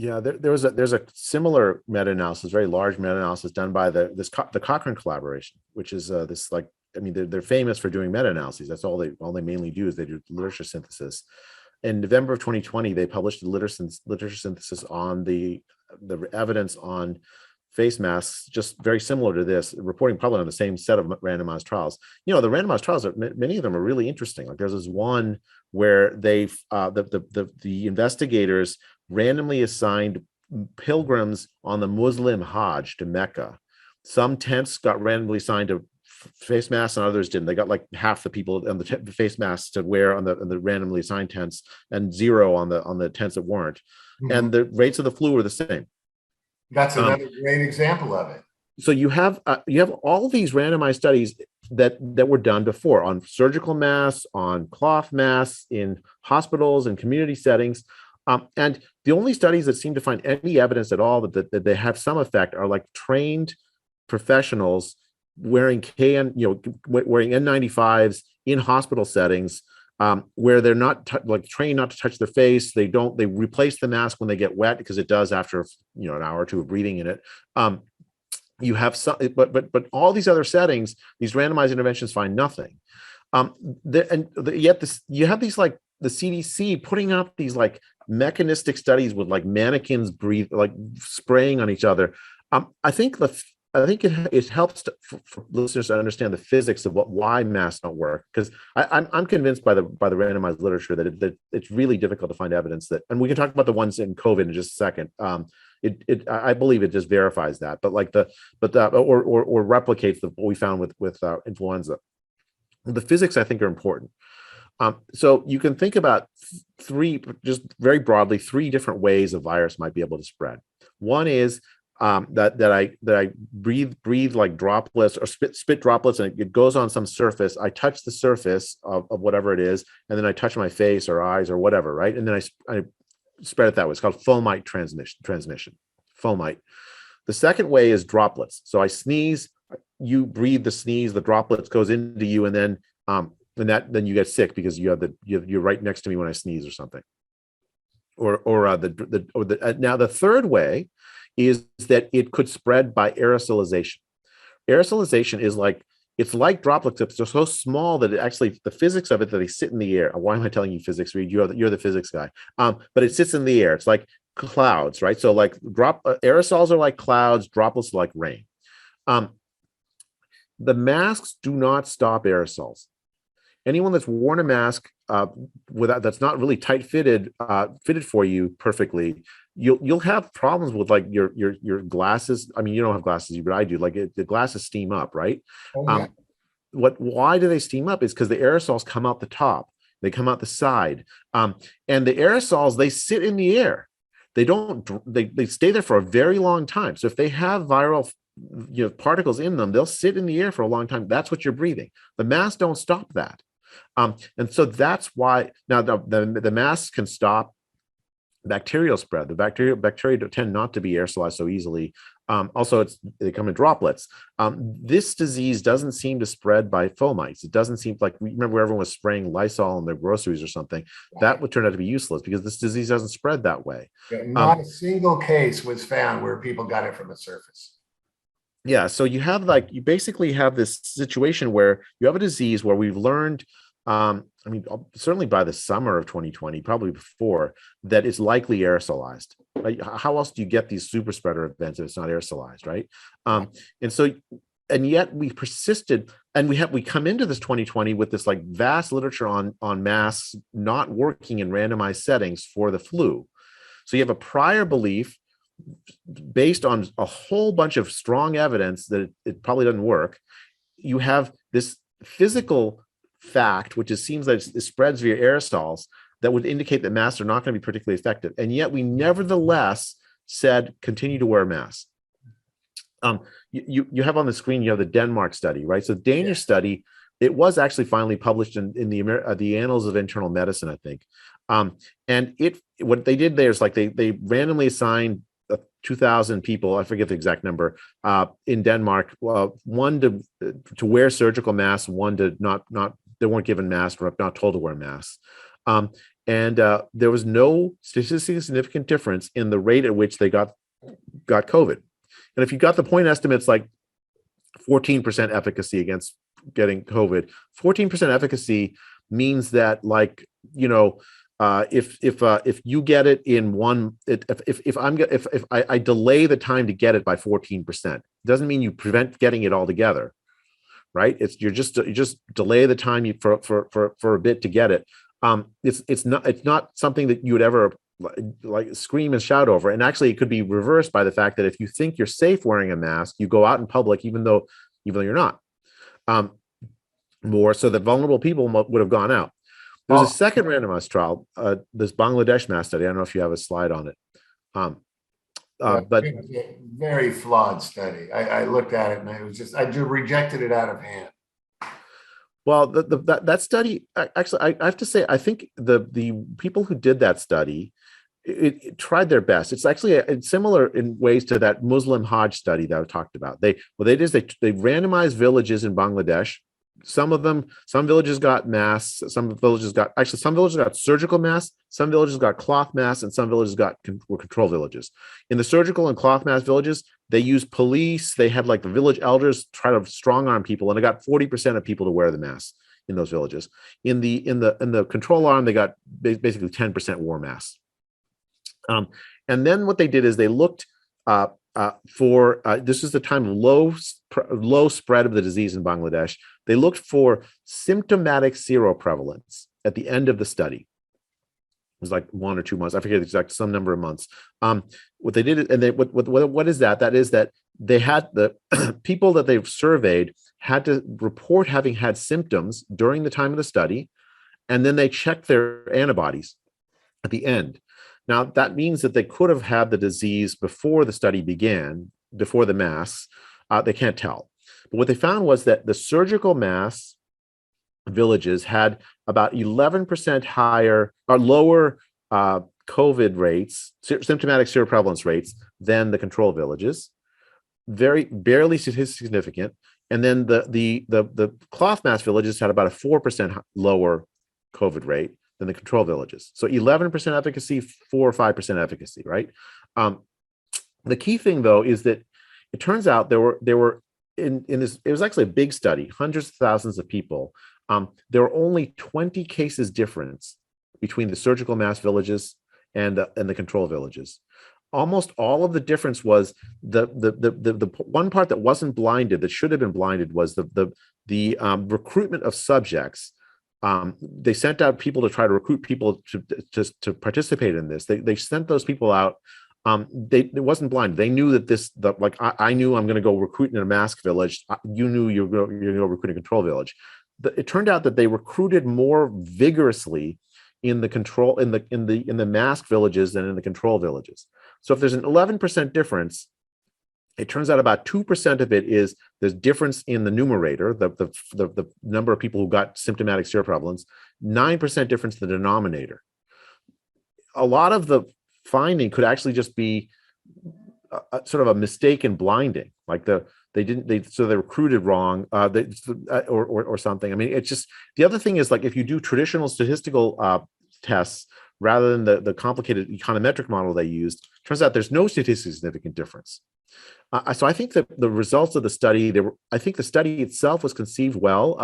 Yeah, there's a similar meta-analysis, very large meta-analysis done by the Cochrane collaboration, which is this like, I mean, they're famous for doing meta-analyses. That's all they mainly do is they do literature synthesis. In November of 2020, they published a literature synthesis on the evidence on face masks, just very similar to this, reporting probably on the same set of randomized trials. You know, the randomized trials, many of them are really interesting. Like there's this one where they've the investigators randomly assigned pilgrims on the Muslim Hajj to Mecca. Some tents got randomly assigned to face masks and others didn't. They got like half the people on the face masks to wear on the randomly assigned tents and zero on the tents that weren't. Mhm. And the rates of the flu were the same. That's another great example of it. So you have all these randomized studies that were done before on surgical masks, on cloth masks, in hospitals and community settings. And the only studies that seem to find any evidence at all that they have some effect are like trained professionals wearing wearing N95s in hospital settings, where they're not trained not to touch their face. They replace the mask when they get wet because it does after an hour or two of breathing in it. You have some, but all these other settings, these randomized interventions find nothing. Yet you have these like the CDC putting up these like mechanistic studies with like mannequins like spraying on each other. I think it helps for listeners to understand the physics of why masks don't work, because I'm convinced by the randomized literature that it's really difficult to find evidence that, and we can talk about the ones in COVID in just a second. I believe it just verifies that, or replicates what we found with influenza. The physics I think are important. So you can think about just very broadly, three different ways a virus might be able to spread. One is that I breathe like droplets or spit droplets, and it goes on some surface. I touch the surface of whatever it is, and then I touch my face or eyes or whatever, right? And then I spread it that way. It's called fomite transmission. Fomite. The second way is droplets. So I sneeze, you breathe the sneeze, the droplets goes into you, and then then you get sick because you're right next to me when I sneeze or something. Now the third way is that it could spread by aerosolization. Aerosolization is like, it's like droplets, they're so small that it actually, the physics of it, that they sit in the air. Why am I telling you physics, Reid? You're the physics guy. But it sits in the air. It's like clouds, right? So like aerosols are like clouds, droplets are like rain. The masks do not stop aerosols. Anyone that's worn a mask that's not really tight fitted for you perfectly, you'll have problems with like your glasses. I mean, you don't have glasses, but I do. Like the glasses steam up, right? Oh, yeah. Why do they steam up? Is because the aerosols come out the top, they come out the side, and the aerosols, they sit in the air. They stay there for a very long time. So if they have viral particles in them, they'll sit in the air for a long time. That's what you're breathing. The masks don't stop that. And so that's why now the masks can stop bacterial spread. The bacteria tend not to be aerosolized so easily. Also, they come in droplets. This disease doesn't seem to spread by fomites. It doesn't seem like, remember everyone was spraying Lysol in their groceries or something. Right. That would turn out to be useless because this disease doesn't spread that way. Yeah, not a single case was found where people got it from the surface. Yeah, so you basically have this situation where you have a disease where we've learned, certainly by the summer of 2020, probably before, that it's likely aerosolized. Right? How else do you get these super spreader events if it's not aerosolized, right? And yet we persisted, and we come into this 2020 with this like vast literature on masks not working in randomized settings for the flu. So you have a prior belief based on a whole bunch of strong evidence that it probably doesn't work. You have this physical fact, which seems like it spreads via aerosols, that would indicate that masks are not going to be particularly effective. And yet we nevertheless said, continue to wear masks. You have on the screen, you have the Denmark study, right? So the Danish study, it was actually finally published in the Annals of Internal Medicine, I think. And what they did there is like they randomly assigned 2,000 people, I forget the exact number, in Denmark, one to wear surgical masks, one to not they weren't given masks or not told to wear masks. And there was no statistically significant difference in the rate at which they got COVID. And if you got the point estimates like 14% efficacy against getting COVID, 14% efficacy means that, like, if you get it in one, if I delay the time to get it by 14%, doesn't mean you prevent getting it altogether, right? You just delay the time for a bit to get it. It's not something that you would ever like scream and shout over. And actually, it could be reversed by the fact that if you think you're safe wearing a mask, you go out in public even though you're not. More so that vulnerable people would have gone out. There was a second randomized trial, this Bangladesh mass study. I don't know if you have a slide on it. But it was a very flawed study. I looked at it and I just rejected it out of hand. Well, that study, actually, I have to say, I think the people who did that study, it tried their best. It's actually it's similar in ways to that Muslim Hajj study that I talked about. They randomized villages in Bangladesh. Some villages got masks. Some villages got surgical masks. Some villages got cloth masks, and some villages were control villages. In the surgical and cloth mask villages, they used police. They had like the village elders try to strong arm people, and they got 40% of people to wear the masks in those villages. In the control arm, they got basically 10% wore masks. And then what they did is they looked for this is the time of low spread of the disease in Bangladesh. They looked for symptomatic seroprevalence at the end of the study. It was like 1 or 2 months. I forget exact some number of months. What they did, and what is that? That is that they had the people that they've surveyed had to report having had symptoms during the time of the study, and then they checked their antibodies at the end. Now, that means that they could have had the disease before the study began, before the masks. They can't tell. But what they found was that the surgical mass villages had about 11% higher or lower COVID rates, symptomatic seroprevalence rates than the control villages, barely statistically significant. And then the cloth mask villages had about a 4% lower COVID rate than the control villages. So 11% efficacy, 4 or 5% efficacy, right? The key thing, though, is that it turns out there were in this, it was actually a big study, hundreds of thousands of people. There were only 20 cases difference between the surgical mass villages and the control villages. Almost all of the difference was the one part that wasn't blinded, that should have been blinded, was the recruitment of subjects. They sent out people to try to recruit people to participate in this. They sent those people out. It wasn't blind. They knew that I knew I'm going to go recruit in a mask village. You knew you're going to go recruit in a control village. It turned out that they recruited more vigorously in the mask villages than in the control villages. So if there's an 11% difference, it turns out about 2% of it is there's difference in the numerator, the number of people who got symptomatic seroprevalence, 9% difference in the denominator. A lot of the finding could actually just be sort of a mistake in blinding, like they recruited wrong, or something. I mean, it's just, the other thing is, like, if you do traditional statistical tests rather than the complicated econometric model they used, turns out there's no statistically significant difference. So I think that the results of the study, I think the study itself was conceived well.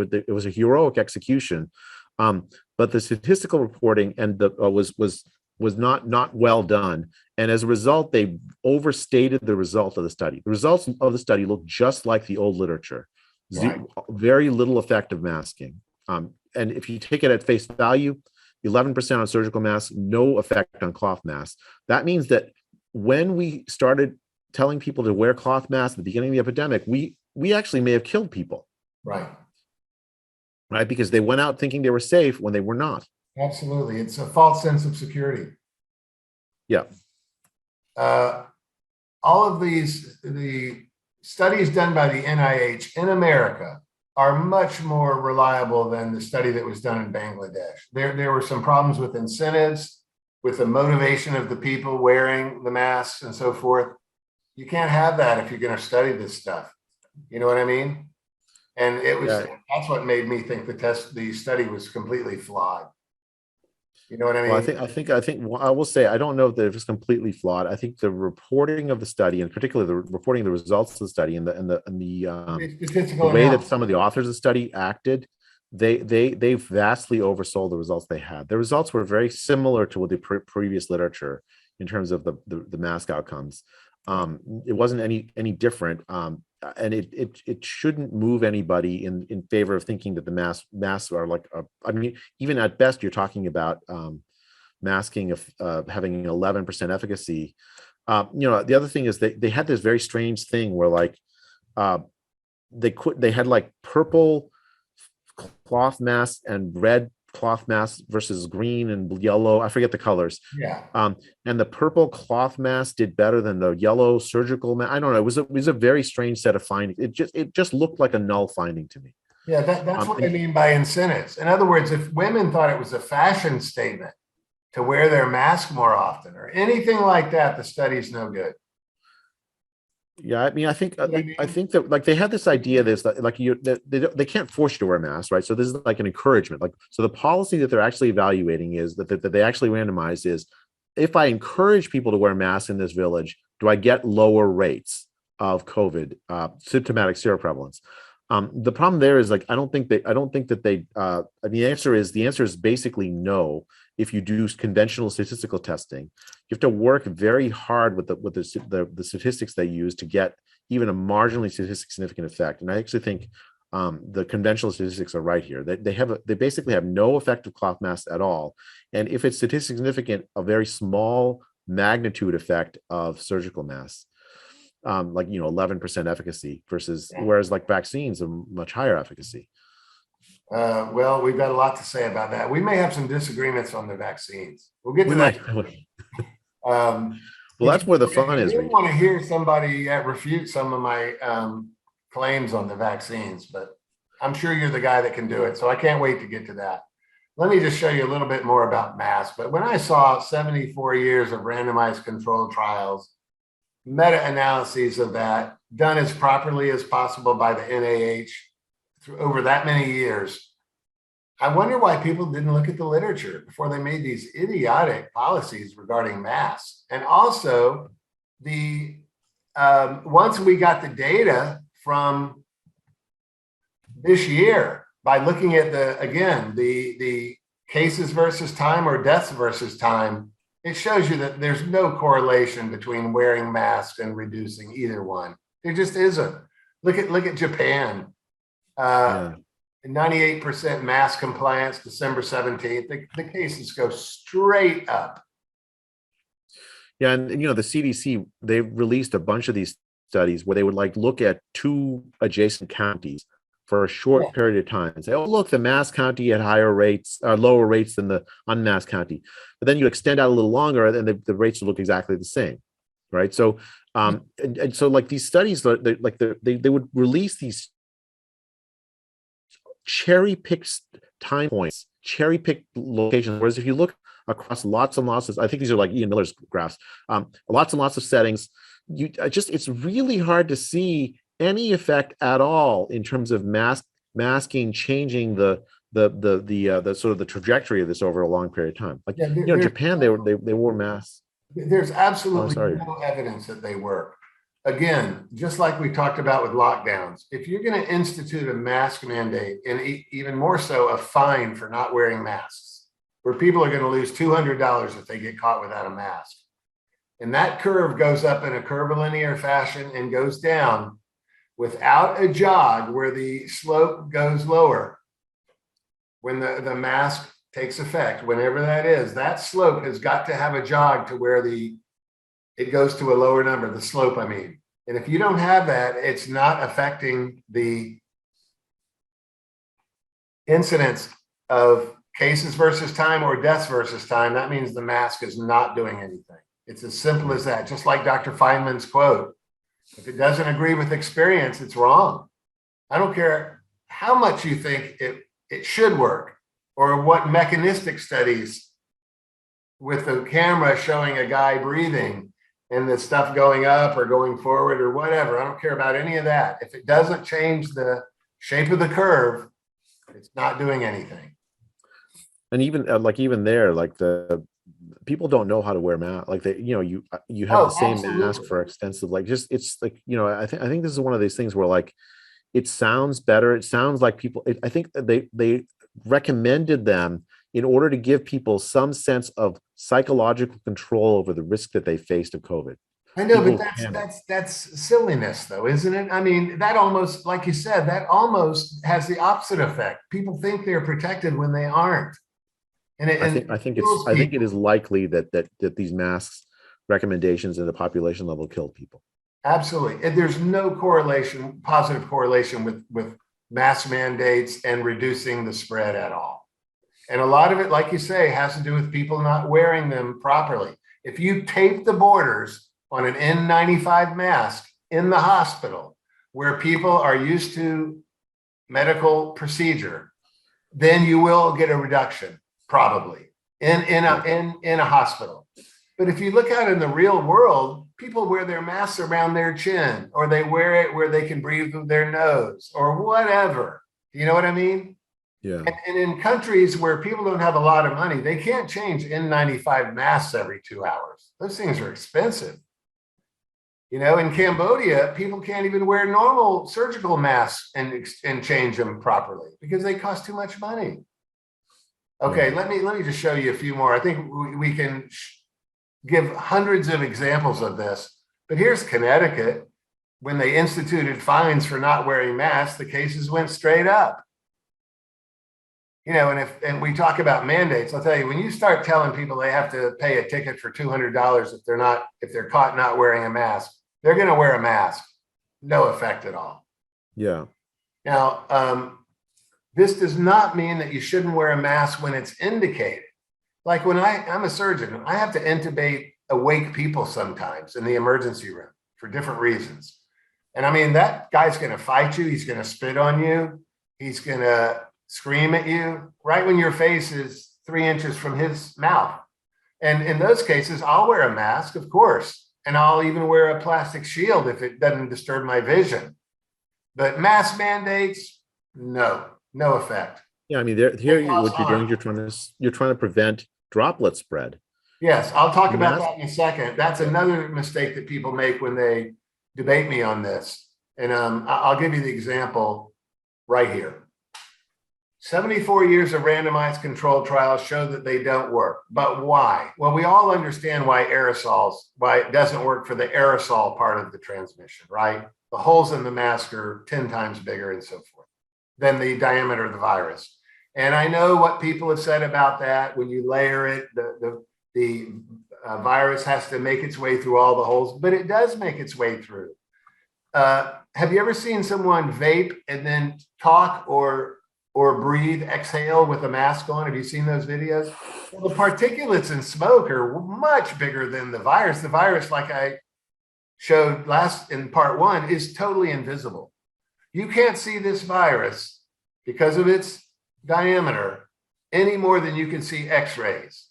It was a heroic execution, but the statistical reporting and was not well done. And as a result, they overstated the result of the study. The results of the study look just like the old literature. Right. Very little effect of masking. And if you take it at face value, 11% on surgical masks, no effect on cloth masks. That means that when we started telling people to wear cloth masks at the beginning of the epidemic, we actually may have killed people. Right, because they went out thinking they were safe when they were not. Absolutely. It's a false sense of security. Yeah. All of the studies done by the NIH in America are much more reliable than the study that was done in Bangladesh. There were some problems with incentives, with the motivation of the people wearing the masks and so forth. You can't have that if you're going to study this stuff. You know what I mean? And that's what made me think the study was completely flawed. You know what I Well, mean? well, I will say, I don't know that it's completely flawed. I think the reporting of the study, and particularly the reporting of the results of the study, and It's the statistical way that analysis. some of the authors of the study acted, they vastly oversold the results they had. The results were very similar to what the previous literature in terms of the mask outcomes. It wasn't any different, and it shouldn't move anybody in favor of thinking that the masks are like I mean, even at best, you're talking about masking of having 11% efficacy. The other thing is they had this very strange thing where like uh, they had like purple cloth masks and red cloth masks versus green and yellow. I forget the colors. Yeah. And the purple cloth mask did better than the yellow surgical mask. I don't know. It was a very strange set of findings. It just looked like a null finding to me. Yeah, that's what I And mean by incentives. In other words, if women thought it was a fashion statement to wear their mask more often or anything like that, the study's no good. yeah, I mean, You know what I I mean? think that like they had this idea this that like they can't force you to wear masks, right? So this is like an encouragement. Like so the policy that they're actually evaluating is that they actually randomize is if I encourage people to wear masks in this village, do I get lower rates of COVID, symptomatic seroprevalence? The problem there is like I don't think that they the answer is basically no if you do conventional statistical testing. You have to work very hard with the statistics they use to get even a marginally statistically significant effect. And I actually think the conventional statistics are right here. They basically have no effective cloth masks at all. And if it's statistically significant, a very small magnitude effect of surgical masks, like 11% efficacy versus whereas like vaccines are much higher efficacy. Well, we've got a lot to say about that. We may have some disagreements on the vaccines. We'll get We to that. might. Well, If that's where the you fun is, really Reid. want to hear somebody refute some of my claims on the vaccines, but I'm sure you're the guy that can do it. So I can't wait to get to that. Let me just show you a little bit more about masks. But when I saw 74 years of randomized controlled trials, meta-analyses of that done as properly as possible by the NIH over that many years, I wonder why people didn't look at the literature before they made these idiotic policies regarding masks. And also, the once we got the data from this year by looking at the cases versus time or deaths versus time, it shows you that there's no correlation between wearing masks and reducing either one. There just isn't. Look at Japan. Yeah. 98% mask compliance, December 17th. The cases go straight up. Yeah, and the CDC, they released a bunch of these studies where they would like look at two adjacent counties for a short period of time and say, oh, look, the masked county had higher rates, lower rates than the unmasked county. But then you extend out a little longer and the rates will look exactly the same, right? So, and so like these studies, they would release these cherry-picked time points, cherry-picked locations. Whereas if you look across lots and lots of, I think these are like Ian Miller's graphs, lots and lots of settings, it's really hard to see any effect at all in terms of masking changing the sort of the trajectory of this over a long period of time. Like Japan, they wore masks. There's absolutely sorry. no evidence that they work. Again, just like we talked about with lockdowns, if you're going to institute a mask mandate and even more so a fine for not wearing masks, where people are going to lose $200 if they get caught without a mask, and that curve goes up in a curvilinear fashion and goes down without a jog where the slope goes lower, when the mask takes effect, whenever that is, that slope has got to have a jog to where it goes to a lower number, the slope, I mean. And if you don't have that, it's not affecting the incidence of cases versus time or deaths versus time. That means the mask is not doing anything. It's as simple as that. Just like Dr. Feynman's quote, if it doesn't agree with experience, it's wrong. I don't care how much you think it should work or what mechanistic studies with the camera showing a guy breathing and the stuff going up or going forward or whatever. I don't care about any of that. If it doesn't change the shape of the curve, it's not doing anything. And even like even there, like the people don't know how to wear masks. Like they, you have the Oh, same mask absolutely. for extensive, like just it's like I think this is one of these things where like it sounds better. It sounds like people. I think that they recommended them in order to give people some sense of psychological control over the risk that they faced of COVID. I know, but People that's panic. that's that's silliness, though, isn't it? I mean, that almost, like you said, that almost has the opposite effect. People think they're protected when they aren't, and it, I and think I it think it's kills I think it people. is likely that these masks recommendations at the population level killed people. Absolutely, and there's no correlation, positive correlation with mask mandates and reducing the spread at all. And a lot of it, like you say, has to do with people not wearing them properly. If you tape the borders on an N95 mask in the hospital where people are used to medical procedure, then you will get a reduction, probably, Yeah. in a hospital. But if you look out in the real world, people wear their masks around their chin, or they wear it where they can breathe through their nose, or whatever. You know what I mean? Yeah. And in countries where people don't have a lot of money, they can't change N95 masks every 2 hours. Those things are expensive. In Cambodia, people can't even wear normal surgical masks and change them properly because they cost too much money. Okay, Yeah. let me just show you a few more. I think we can give hundreds of examples of this. But here's Connecticut. When they instituted fines for not wearing masks, the cases went straight up. And we talk about mandates, I'll tell you, when you start telling people they have to pay a ticket for $200 if they're caught not wearing a mask, they're going to wear a mask. No effect at all. Yeah. Now, this does not mean that you shouldn't wear a mask when it's indicated. Like when I'm a surgeon, I have to intubate awake people sometimes in the emergency room for different reasons. And I mean, that guy's going to fight you. He's going to spit on you. He's going to scream at you right when your face is 3 inches from his mouth. And in those cases, I'll wear a mask, of course, and I'll even wear a plastic shield if it doesn't disturb my vision. But mask mandates, no effect. Yeah. I mean, They here, cause what you're doing is harm. you're trying to prevent droplet spread. Yes, I'll talk about Mask. that in a second. That's Yeah. another mistake that people make when they debate me on this. And I'll give you the example right here. 74 years of randomized controlled trials show that they don't work. But why? Well, we all understand why it doesn't work for the aerosol part of the transmission, right? The holes in the mask are 10 times bigger and so forth than the diameter of the virus. And I know what people have said about that. When you layer it, the virus has to make its way through all the holes, but it does make its way through. Have you ever seen someone vape and then talk or breathe, exhale with a mask on? Have you seen those videos? Well, the particulates in smoke are much bigger than the virus. The virus, like I showed last in part one, is totally invisible. You can't see this virus because of its diameter any more than you can see X-rays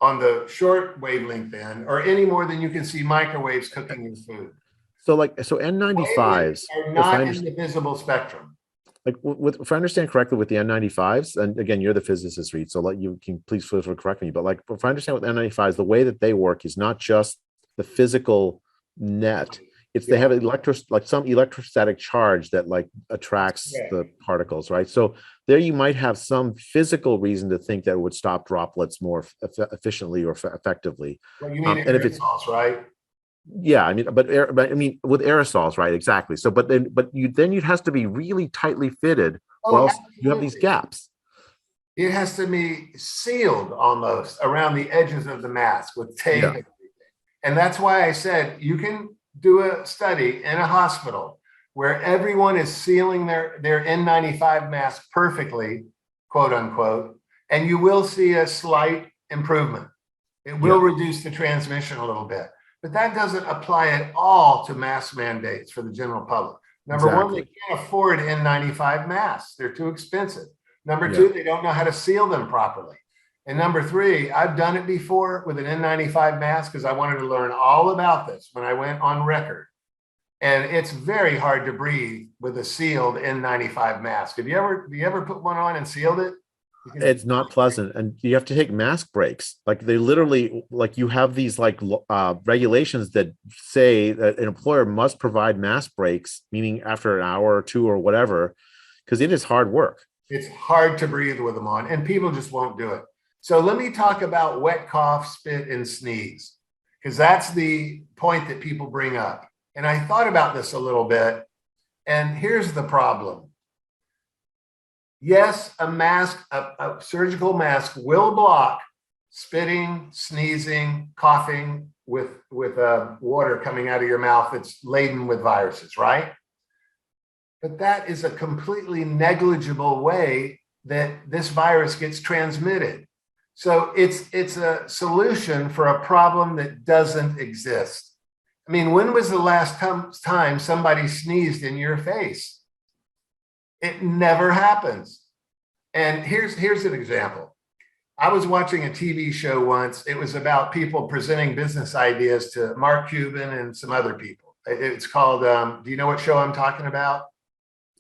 on the short wavelength end, or any more than you can see microwaves cooking your food. So Wavelengths N95s, are if I not in understand, the visible spectrum. like if I understand correctly with the N95s, and again, you're the physicist, Reid, so you can please feel free to correct me, but like if I understand with N95s, the way that they work is not just the physical net. It's they Yeah, have like some electrostatic charge that like attracts yeah. the particles, right? So there you might have some physical reason to think that it would stop droplets more efficiently or effectively. Well, you mean And if it's aerosols, right? Yeah, I mean, but I mean, with aerosols, right? Exactly. So, but it has to be really tightly fitted, or Oh, else you have these absolutely. gaps. It has to be sealed almost around the edges of the mask with tape. Yeah, And that's why I said you can do a study in a hospital where everyone is sealing their N95 mask perfectly, quote unquote, and you will see a slight improvement. It will yeah, reduce the transmission a little bit, but that doesn't apply at all to mask mandates for the general public. Number one, they exactly. can't afford N95 masks. They're too expensive. Number Yeah, two, they don't know how to seal them properly. And number three, I've done it before with an N95 mask because I wanted to learn all about this when I went on record. And it's very hard to breathe with a sealed N95 mask. Have you ever put one on and sealed it? It's not pleasant, and you have to take mask breaks. Like they literally, like you have these like regulations that say that an employer must provide mask breaks, meaning after an hour or two or whatever, because it is hard work. It's hard to breathe with them on, and people just won't do it. So let me talk about wet cough, spit, and sneeze, because that's the point that people bring up. And I thought about this a little bit, and here's the problem. Yes, a mask, a surgical mask will block spitting, sneezing, coughing with water coming out of your mouth that's laden with viruses, right? But that is a completely negligible way that this virus gets transmitted. So it's a solution for a problem that doesn't exist. I mean, when was the last time somebody sneezed in your face? It never happens. And here's an example. I was watching a TV show once. It was about people presenting business ideas to Mark Cuban and some other people. It's called, do you know what show I'm talking about?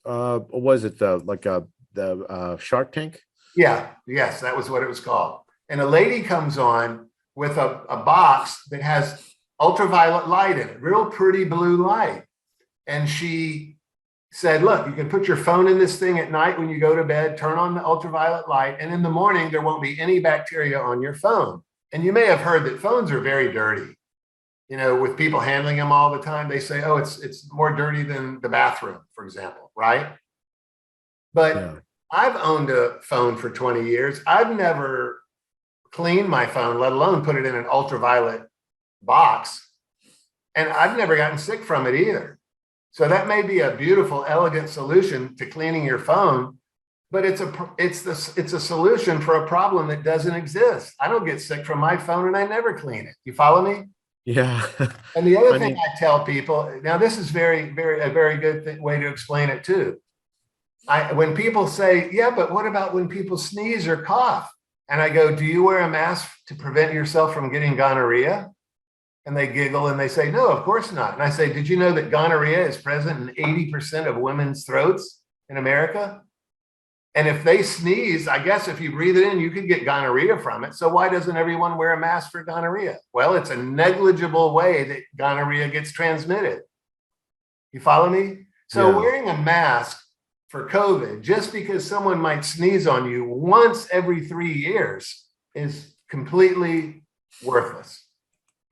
Was it the Shark Tank? Yeah, yes, that was what it was called. And a lady comes on with a box that has ultraviolet light in it, real pretty blue light. And she said, look, you can put your phone in this thing at night when you go to bed, turn on the ultraviolet light, and in the morning, there won't be any bacteria on your phone. And you may have heard that phones are very dirty. You know, with people handling them all the time, they say, oh, it's more dirty than the bathroom, for example, right? But yeah. I've owned a phone for 20 years. I've never cleaned my phone, let alone put it in an ultraviolet box. And I've never gotten sick from it either. So that may be a beautiful, elegant solution to cleaning your phone, but it's a solution for a problem that doesn't exist. I don't get sick from my phone and I never clean it. You follow me? Yeah. And the other thing I tell people, now this is a very good way to explain it too. When people say, yeah, but what about when people sneeze or cough? And I go, do you wear a mask to prevent yourself from getting gonorrhea? And they giggle and they say, no, of course not. And I say, did you know that gonorrhea is present in 80% of women's throats in America? And if they sneeze, I guess if you breathe it in, you could get gonorrhea from it. So why doesn't everyone wear a mask for gonorrhea? Well, it's a negligible way that gonorrhea gets transmitted. You follow me? So wearing a mask for COVID, just because someone might sneeze on you once every 3 years, is completely worthless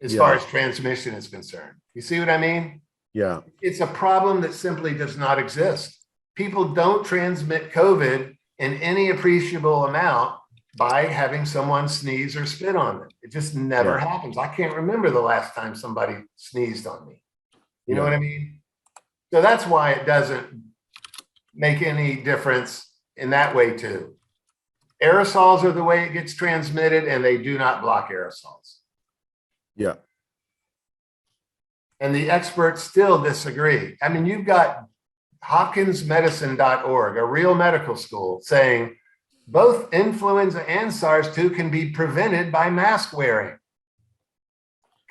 as far as transmission is concerned. You see what I mean? Yeah. It's a problem that simply does not exist. People don't transmit COVID in any appreciable amount by having someone sneeze or spit on them. It just never happens. I can't remember the last time somebody sneezed on me. You know what I mean? So that's why it doesn't make any difference in that way too. Aerosols are the way it gets transmitted, and they do not block aerosols. Yeah. And the experts still disagree. I mean, you've got hopkinsmedicine.org, a real medical school, saying both influenza and SARS-2 can be prevented by mask wearing.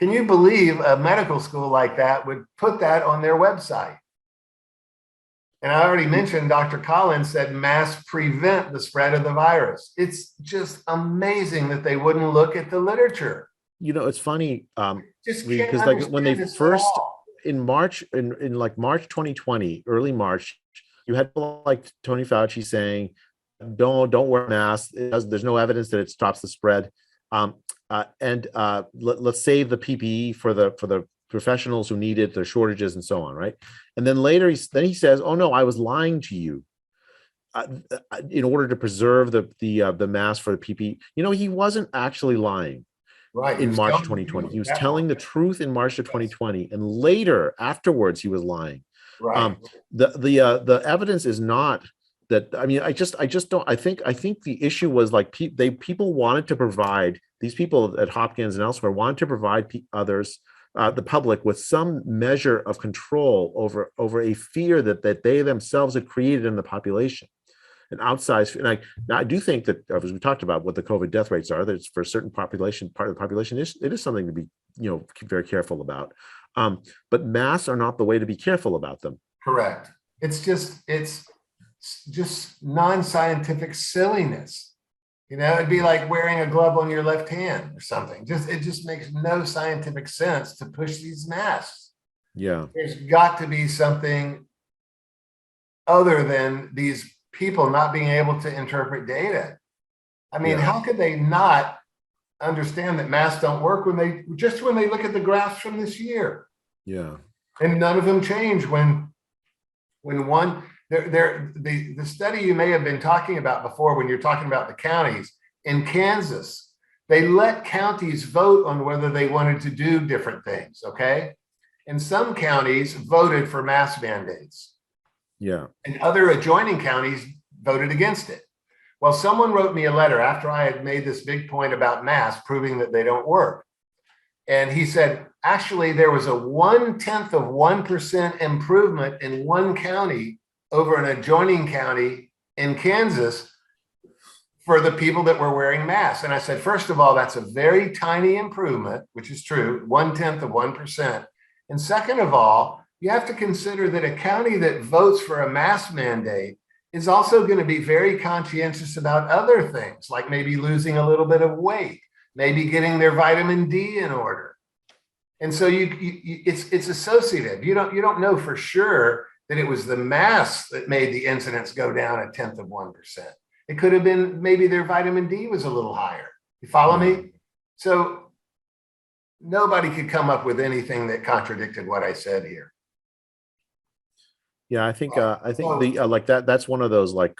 Can you believe a medical school like that would put that on their website? And I already mentioned Dr. Collins said masks prevent the spread of the virus. It's just amazing that they wouldn't look at the literature. You know, it's funny because like when they first in March, in like March 2020, early March, you had people like Tony Fauci saying, don't wear masks. There's no evidence that it stops the spread. Let's save the PPE for the professionals who need it, the shortages and so on, right? And then later he says, oh no, I was lying to you in order to preserve the mask for the PPE. You know, he wasn't actually lying. Right. In March 2020. He was telling the truth in March of 2020. And later, afterwards, he was lying. Right. The evidence is not that. I mean, I just don't. I think the issue was like people wanted to provide, these people at Hopkins and elsewhere wanted to provide others, the public, with some measure of control over a fear that they themselves had created in the population. An outsized, and I do think that, as we talked about what the COVID death rates are, that it's for a certain population, part of the population, it is something to be, very careful about. But masks are not the way to be careful about them. Correct. It's just non-scientific silliness. You know, it'd be like wearing a glove on your left hand or something. It just makes no scientific sense to push these masks. Yeah. There's got to be something other than these people not being able to interpret data. I mean, Yeah. how could they not understand that masks don't work when they look at the graphs from this year? Yeah. And none of them change when one the study you may have been talking about before, when you're talking about the counties in Kansas, they let counties vote on whether they wanted to do different things. Okay. And some counties voted for mask mandates. Yeah. And other adjoining counties voted against it. Well, someone wrote me a letter after I had made this big point about masks, proving that they don't work. And he said, actually, there was a 0.1% improvement in one county over an adjoining county in Kansas for the people that were wearing masks. And I said, first of all, that's a very tiny improvement, which is true, 0.1%. And second of all, you have to consider that a county that votes for a mask mandate is also going to be very conscientious about other things, like maybe losing a little bit of weight, maybe getting their vitamin D in order. And so it's associative. You don't know for sure that it was the masks that made the incidence go down 0.1%. It could have been maybe their vitamin D was a little higher. You follow me? So nobody could come up with anything that contradicted what I said here. Yeah, I think the like that's one of those like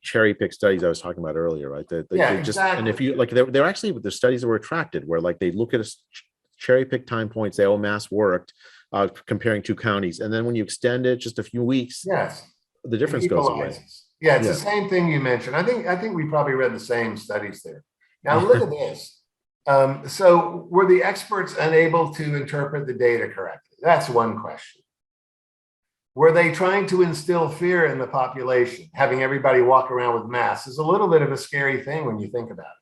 cherry pick studies I was talking about earlier, right? They just exactly. And if you like, they're actually the studies that were attracted where like they look at a cherry pick time points, say, oh, mass worked, comparing two counties, and then when you extend it just a few weeks, yes, the difference goes away. Yeah, it's the same thing you mentioned. I think we probably read the same studies there. Now look at this. So were the experts unable to interpret the data correctly? That's one question. Were they trying to instill fear in the population? Having everybody walk around with masks is a little bit of a scary thing when you think about it.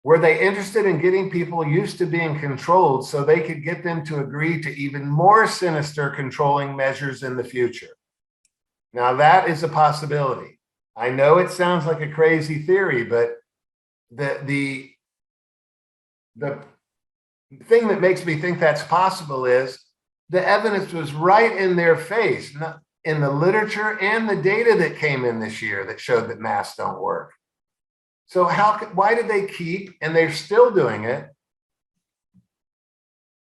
Were they interested in getting people used to being controlled so they could get them to agree to even more sinister controlling measures in the future? Now that is a possibility. I know it sounds like a crazy theory, but the thing that makes me think that's possible is the evidence was right in their face, in the literature and the data that came in this year that showed that masks don't work. So why did they keep, and they're still doing it,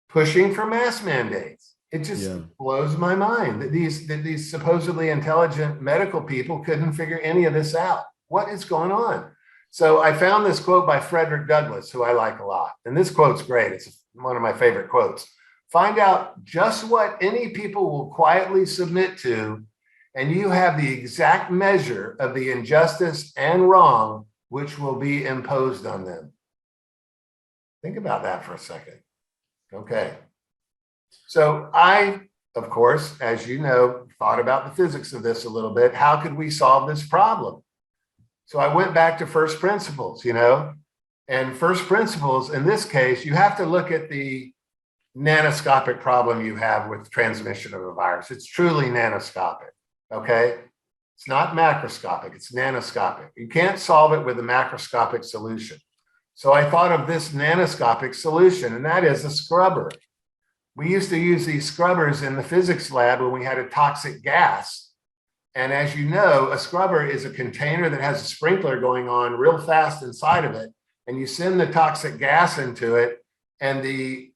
pushing for mask mandates? It just blows my mind that these supposedly intelligent medical people couldn't figure any of this out. What is going on? So I found this quote by Frederick Douglass, who I like a lot. And this quote's great. It's one of my favorite quotes. Find out just what any people will quietly submit to, and you have the exact measure of the injustice and wrong which will be imposed on them. Think about that for a second. Okay. So I, of course, as you know, thought about the physics of this a little bit. How could we solve this problem? So I went back to first principles, and first principles, in this case, you have to look at the nanoscopic problem you have with transmission of a virus. It's truly nanoscopic, okay? It's not macroscopic, it's nanoscopic. You can't solve it with a macroscopic solution. So I thought of this nanoscopic solution, and that is a scrubber. We used to use these scrubbers in the physics lab when we had a toxic gas. And as you know, a scrubber is a container that has a sprinkler going on real fast inside of it. And you send the toxic gas into it, and the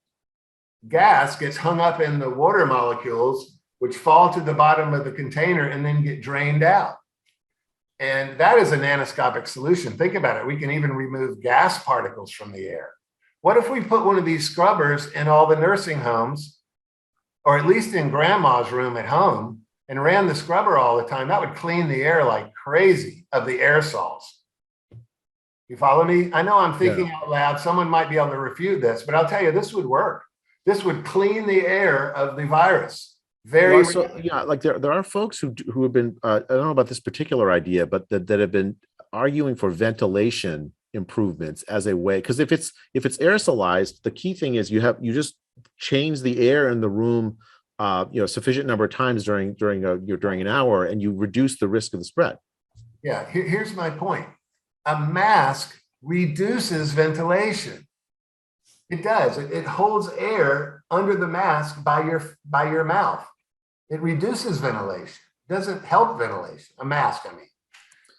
gas gets hung up in the water molecules, which fall to the bottom of the container and then get drained out. And that is a nanoscopic solution. Think about it. We can even remove gas particles from the air. What if we put one of these scrubbers in all the nursing homes, or at least in grandma's room at home, and ran the scrubber all the time? That would clean the air like crazy of the aerosols. You follow me? I know I'm thinking out loud. Someone might be able to refute this, but I'll tell you, this would work. This would clean the air of the virus. Like there are folks who have been I don't know about this particular idea, but that have been arguing for ventilation improvements as a way, because if it's aerosolized, the key thing is you just change the air in the room sufficient number of times during an hour, and you reduce the risk of the spread. Yeah, here's my point. a mask reduces ventilation. It does. It holds air under the mask by your mouth. It reduces ventilation. It doesn't help ventilation. A mask, I mean.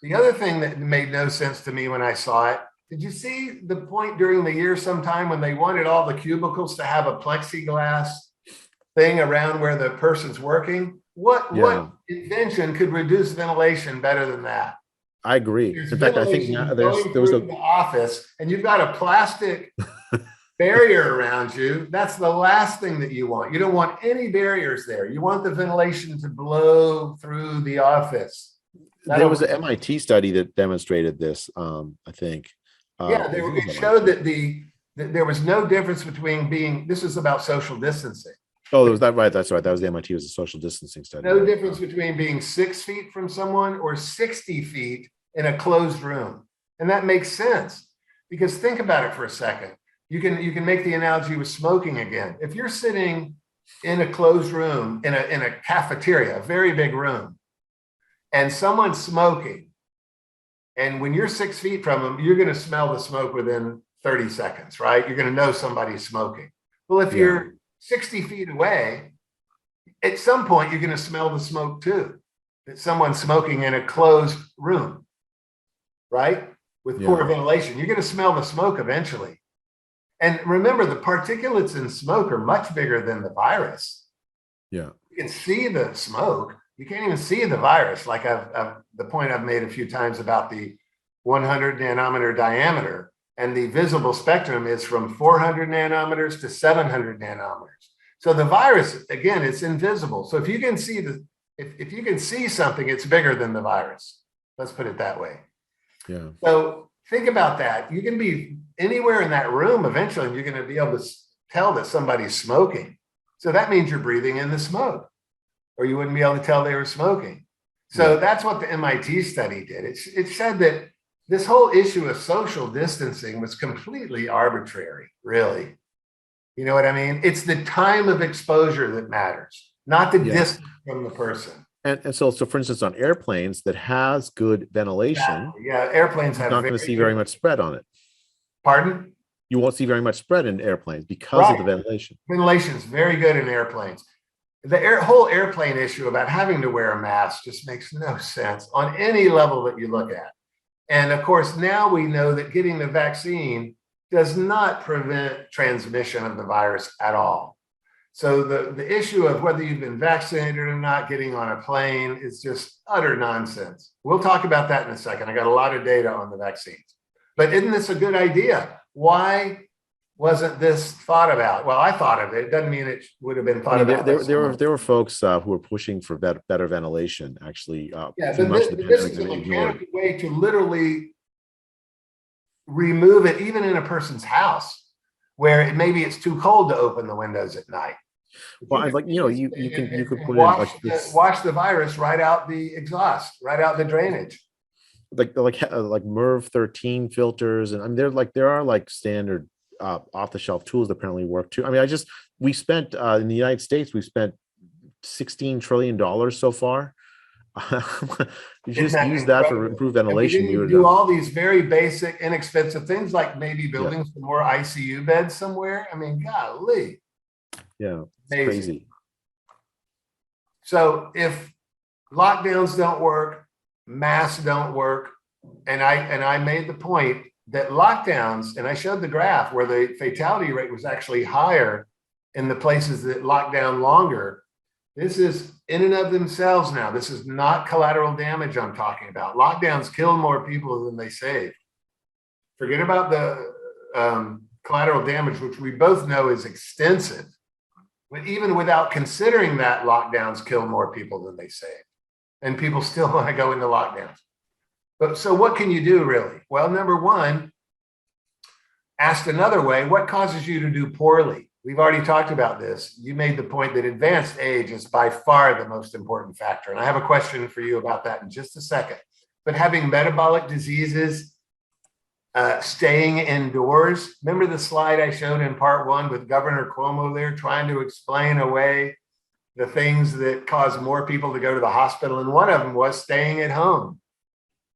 The other thing that made no sense to me when I saw it, did you see the point during the year sometime when they wanted all the cubicles to have a plexiglass thing around where the person's working? What invention could reduce ventilation better than that? I agree. There's In fact, I think ventilation now going through the office, and you've got a plastic barrier around you. That's the last thing that you want. You don't want any barriers there. You want the ventilation to blow through the office. There was an MIT study that demonstrated this, I think. Yeah, it showed that there was no difference between this is about social distancing. Oh, was that right? That's right. That was the MIT, was a social distancing study. No difference between being 6 feet from someone or 60 feet in a closed room. And that makes sense, because think about it for a second. You can make the analogy with smoking again. If you're sitting in a closed room, in a cafeteria, a very big room, and someone's smoking, and when you're 6 feet from them, you're going to smell the smoke within 30 seconds, right? You're going to know somebody's smoking. Well, if you're 60 feet away, at some point, you're going to smell the smoke too. That someone's smoking in a closed room, right? With poor ventilation. You're going to smell the smoke eventually. And remember, the particulates in smoke are much bigger than the virus. Yeah. You can see the smoke. You can't even see the virus. Like the point I've made a few times about the 100 nanometer diameter, and the visible spectrum is from 400 nanometers to 700 nanometers. So the virus, again, it's invisible. So if you can see if you can see something, it's bigger than the virus. Let's put it that way. Yeah. So think about that. You can be anywhere in that room eventually, and you're going to be able to tell that somebody's smoking. So that means you're breathing in the smoke, or you wouldn't be able to tell they were smoking. So that's what the MIT study did. It said that this whole issue of social distancing was completely arbitrary, really. You know what I mean? It's the time of exposure that matters, not the distance from the person. And so for instance, on airplanes that has good ventilation, airplanes you're have not going to see very much spread on it. Pardon? You won't see very much spread in airplanes because of the ventilation. Ventilation is very good in airplanes. The whole airplane issue about having to wear a mask just makes no sense on any level that you look at. And of course, now we know that getting the vaccine does not prevent transmission of the virus at all. So the issue of whether you've been vaccinated or not getting on a plane is just utter nonsense. We'll talk about that in a second. I got a lot of data on the vaccines. But isn't this a good idea? Why wasn't this thought about? Well, I thought of it. It doesn't mean it would have been thought about. There were folks who were pushing for better ventilation, actually. But this is a mechanical way to literally remove it, even in a person's house, where maybe it's too cold to open the windows at night. Well, you could put wash the virus right out the exhaust, right out the drainage. Like MERV 13 filters, and I mean there are standard off-the-shelf tools that apparently work too. I mean, we spent in the United States, we spent $16 trillion so far. You just use that for improved ventilation. You do all these very basic, inexpensive things, like maybe building some more ICU beds somewhere. I mean, golly. Yeah, it's crazy. So if lockdowns don't work, masks don't work, and I made the point that lockdowns, and I showed the graph where the fatality rate was actually higher in the places that locked down longer. This is in and of themselves now. This is not collateral damage I'm talking about. Lockdowns kill more people than they save. Forget about the collateral damage, which we both know is extensive. But even without considering that, lockdowns kill more people than they save. And people still want to go into lockdowns. But so what can you do really? Well, number one, asked another way, what causes you to do poorly? We've already talked about this. You made the point that advanced age is by far the most important factor. And I have a question for you about that in just a second. But having metabolic diseases, staying indoors. Remember the slide I showed in part one with Governor Cuomo there trying to explain away the things that cause more people to go to the hospital? And one of them was staying at home.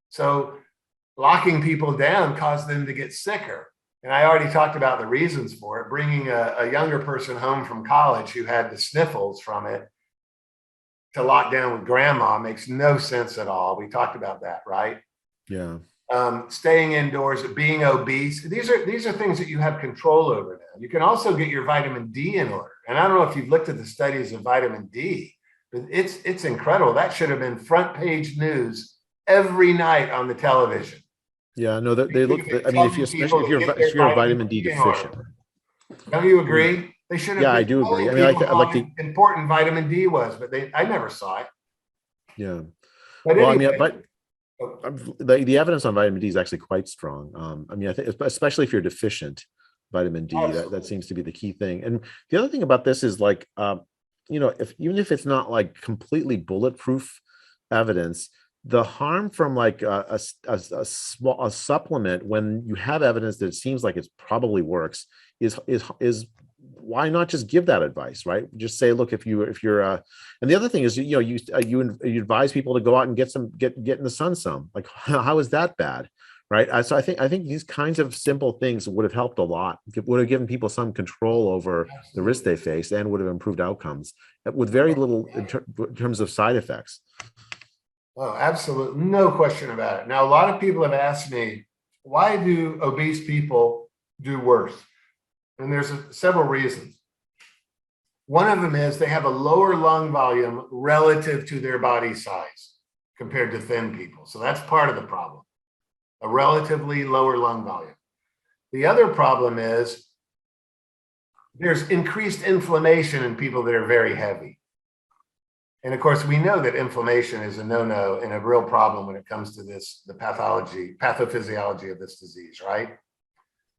So locking people down caused them to get sicker. And I already talked about the reasons for it. Bringing a younger person home from college who had the sniffles from it to lock down with grandma makes no sense at all. We talked about that, right? Yeah. Staying indoors, being obese. These are things that you have control over now. You can also get your vitamin D in order. And I don't know if you've looked at the studies of vitamin D, but it's incredible. That should have been front page news every night on the television. Yeah, no, they look. I mean, especially if you're a vitamin D deficient. Don't you agree? They should have. Yeah, I do agree. I mean, like the important vitamin D was, but I never saw it. Yeah. But well, anyway, I mean, the evidence on vitamin D is actually quite strong. I mean, I think especially if you're deficient vitamin D, that seems to be the key thing. And the other thing about this is like, even if it's not like completely bulletproof evidence, the harm from like a supplement when you have evidence that it seems like it probably works is why not just give that advice, right? Just say, look, if you're and the other thing is, you advise people to go out and get in the sun some. Like, how is that bad, right? So I think these kinds of simple things would have helped a lot. It would have given people some control over the risk they face and would have improved outcomes with very little in terms of side effects. Oh, absolutely. No question about it. Now, a lot of people have asked me, why do obese people do worse? And there's several reasons. One of them is they have a lower lung volume relative to their body size compared to thin people. So that's part of the problem, a relatively lower lung volume. The other problem is there's increased inflammation in people that are very heavy. And of course, we know that inflammation is a no-no and a real problem when it comes to the pathophysiology of this disease, right?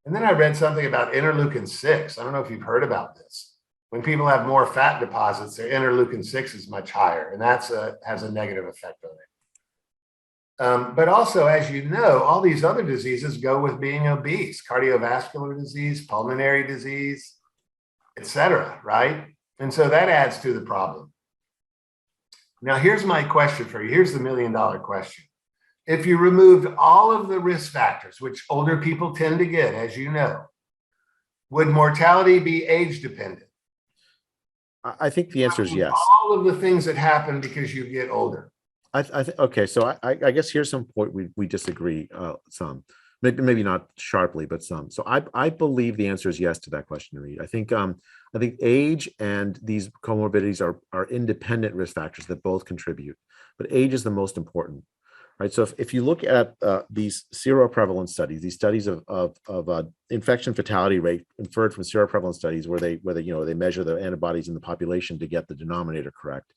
And then I read something about interleukin-6. I don't know if you've heard about this. When people have more fat deposits, their interleukin-6 is much higher, and that has a negative effect on it. But also, as you know, all these other diseases go with being obese: cardiovascular disease, pulmonary disease, et cetera, right? And so that adds to the problem. Now, here's my question for you. Here's the million-dollar question. If you removed all of the risk factors, which older people tend to get, as you know, would mortality be age dependent? I think the answer is yes. All of the things that happen because you get older. Okay, so I guess here's some point we disagree some, maybe not sharply, but some. So I believe the answer is yes to that question, Reid. I think age and these comorbidities are independent risk factors that both contribute, but age is the most important. Right. So if you look at these seroprevalence studies, these studies of infection fatality rate inferred from seroprevalence studies, where they measure the antibodies in the population to get the denominator correct,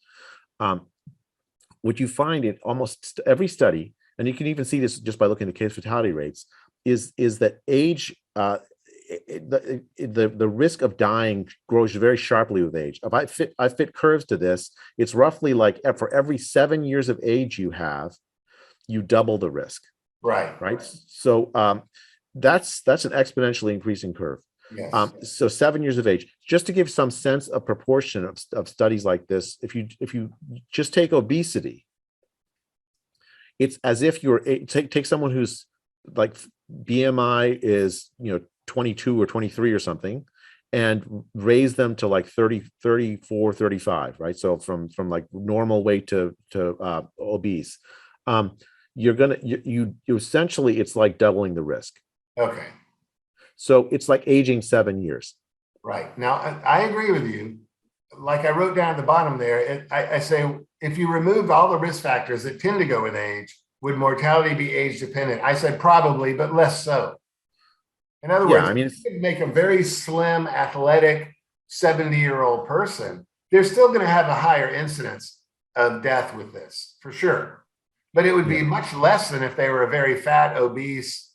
what you find in almost every study, and you can even see this just by looking at case fatality rates, is that age, the risk of dying grows very sharply with age. If I fit curves to this, it's roughly like for every 7 years of age you have, you double the risk. Right. So that's an exponentially increasing curve. Yes. So 7 years of age, just to give some sense of proportion of studies like this, if you just take obesity, it's as if take someone who's like BMI is 22 or 23 or something, and raise them to like 30, 34, 35, right? So from like normal weight to obese. You essentially, it's like doubling the risk. Okay. So it's like aging 7 years. Right. Now, I agree with you. Like I wrote down at the bottom there, I say, if you removed all the risk factors that tend to go with age, would mortality be age dependent? I said probably, but less so. In other words, I mean, if you could make a very slim, athletic 70-year-old person, they're still going to have a higher incidence of death with this, for sure. But it would be much less than if they were a very fat, obese,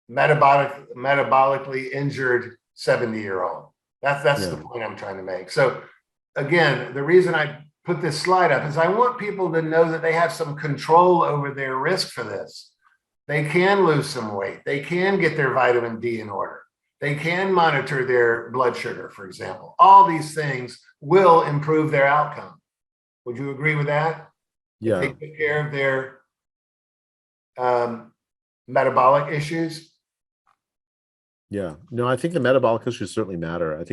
metabolically injured 70-year-old. That's the point I'm trying to make. So again, the reason I put this slide up is I want people to know that they have some control over their risk for this. They can lose some weight. They can get their vitamin D in order. They can monitor their blood sugar, for example. All these things will improve their outcome. Would you agree with that? Yeah. They take care of their metabolic issues? Yeah, no, I think the metabolic issues certainly matter. I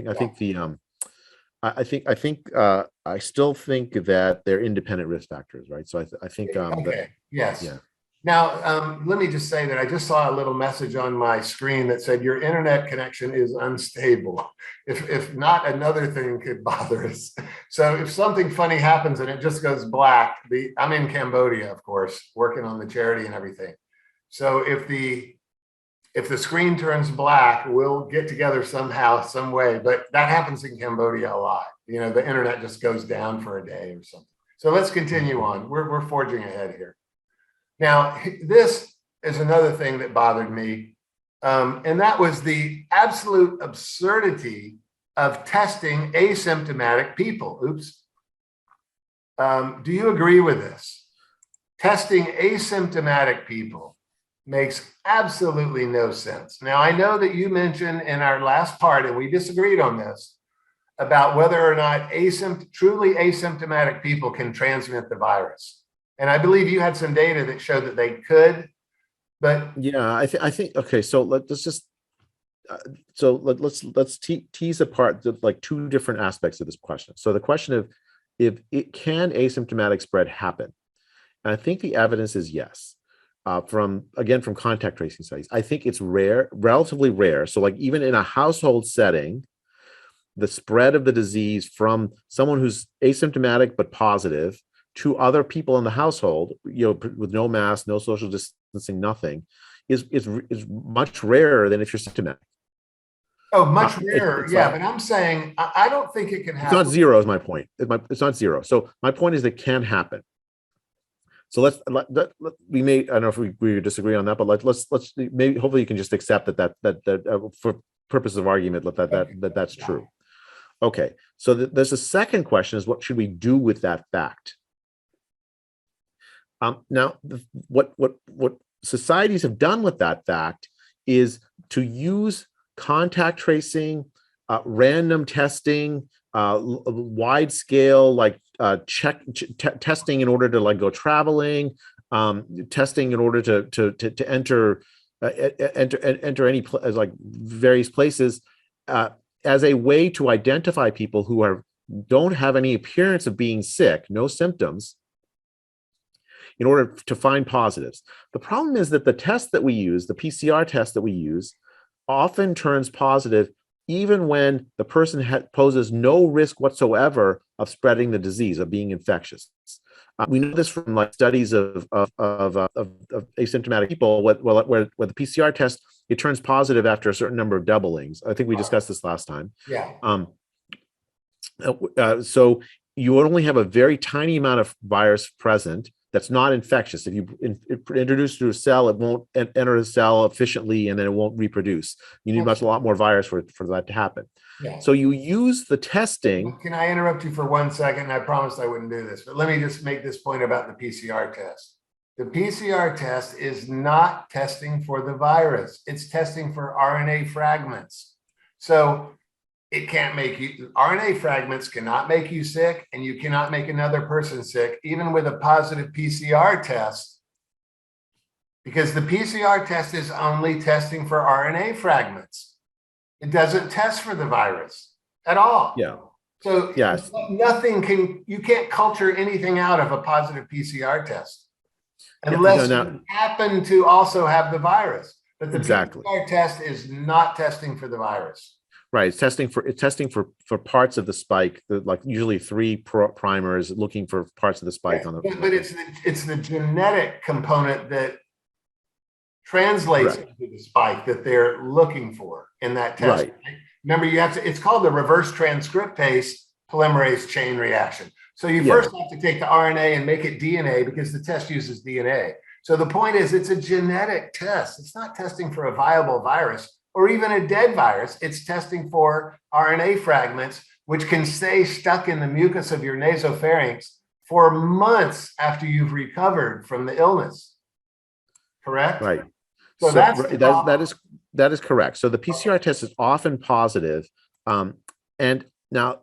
still think that they're independent risk factors, right? So I think that, Okay, yes. yeah. Now, let me just say that I just saw a little message on my screen that said your internet connection is unstable. If not, another thing could bother us. So if something funny happens and it just goes black, I'm in Cambodia, of course, working on the charity and everything. So if the screen turns black, we'll get together somehow, some way. But that happens in Cambodia a lot. You know, the internet just goes down for a day or something. So let's continue on. We're forging ahead here. Now, this is another thing that bothered me, and that was the absolute absurdity of testing asymptomatic people. Oops. Do you agree with this? Testing asymptomatic people makes absolutely no sense. Now, I know that you mentioned in our last part, and we disagreed on this, about whether or not truly asymptomatic people can transmit the virus. And I believe you had some data that showed that they could, but Yeah, I think okay. So let's just let's tease apart like two different aspects of this question. So the question of if it can asymptomatic spread happen, and I think the evidence is yes. From contact tracing studies, I think it's rare, relatively rare. So like even in a household setting, the spread of the disease from someone who's asymptomatic but positive to other people in the household, with no mask, no social distancing, nothing, is much rarer than if you're symptomatic. oh, much rarer. Yeah, but I'm saying I don't think it can happen. It's not zero, is my point. It's not zero. So my point is it can happen. So we may, I don't know if we disagree on that, but let's maybe hopefully you can just accept that for purposes of argument that's true. Okay, so there's a second question: is what should we do with that fact? Now, what societies have done with that fact is to use contact tracing, random testing, wide scale, like testing in order to like go traveling, testing in order to enter any like various places, as a way to identify people who don't have any appearance of being sick, no symptoms, in order to find positives. The problem is that the test that we use, the PCR test that we use, often turns positive even when the person poses no risk whatsoever of spreading the disease, of being infectious. We know this from like studies of asymptomatic people, where the PCR test, it turns positive after a certain number of doublings. I think we discussed this last time. Yeah. So you only have a very tiny amount of virus present that's not infectious. If you introduce it to a cell, it won't enter the cell efficiently, and then it won't reproduce. You need a lot more virus for that to happen. Yeah. So you use the testing. Can I interrupt you for 1 second? I promised I wouldn't do this, but let me just make this point about the PCR test. The PCR test is not testing for the virus. It's testing for RNA fragments. So it can't make you, RNA fragments cannot make you sick, and you cannot make another person sick, even with a positive PCR test, because the PCR test is only testing for RNA fragments. It doesn't test for the virus at all. Yeah. So yes, you can't culture anything out of a positive PCR test unless you happen to also have the virus. But the PCR test is not testing for the virus. Right, it's testing for parts of the spike, like usually 3 primers, looking for parts of the spike on the. But it's the genetic component that translates into the spike that they're looking for in that test. Right. Remember, it's called the reverse transcriptase polymerase chain reaction. So you first have to take the RNA and make it DNA, because the test uses DNA. So the point is, it's a genetic test. It's not testing for a viable virus or even a dead virus. It's testing for RNA fragments, which can stay stuck in the mucus of your nasopharynx for months after you've recovered from the illness. Correct? Right. So that is correct. So the PCR test is often positive, and now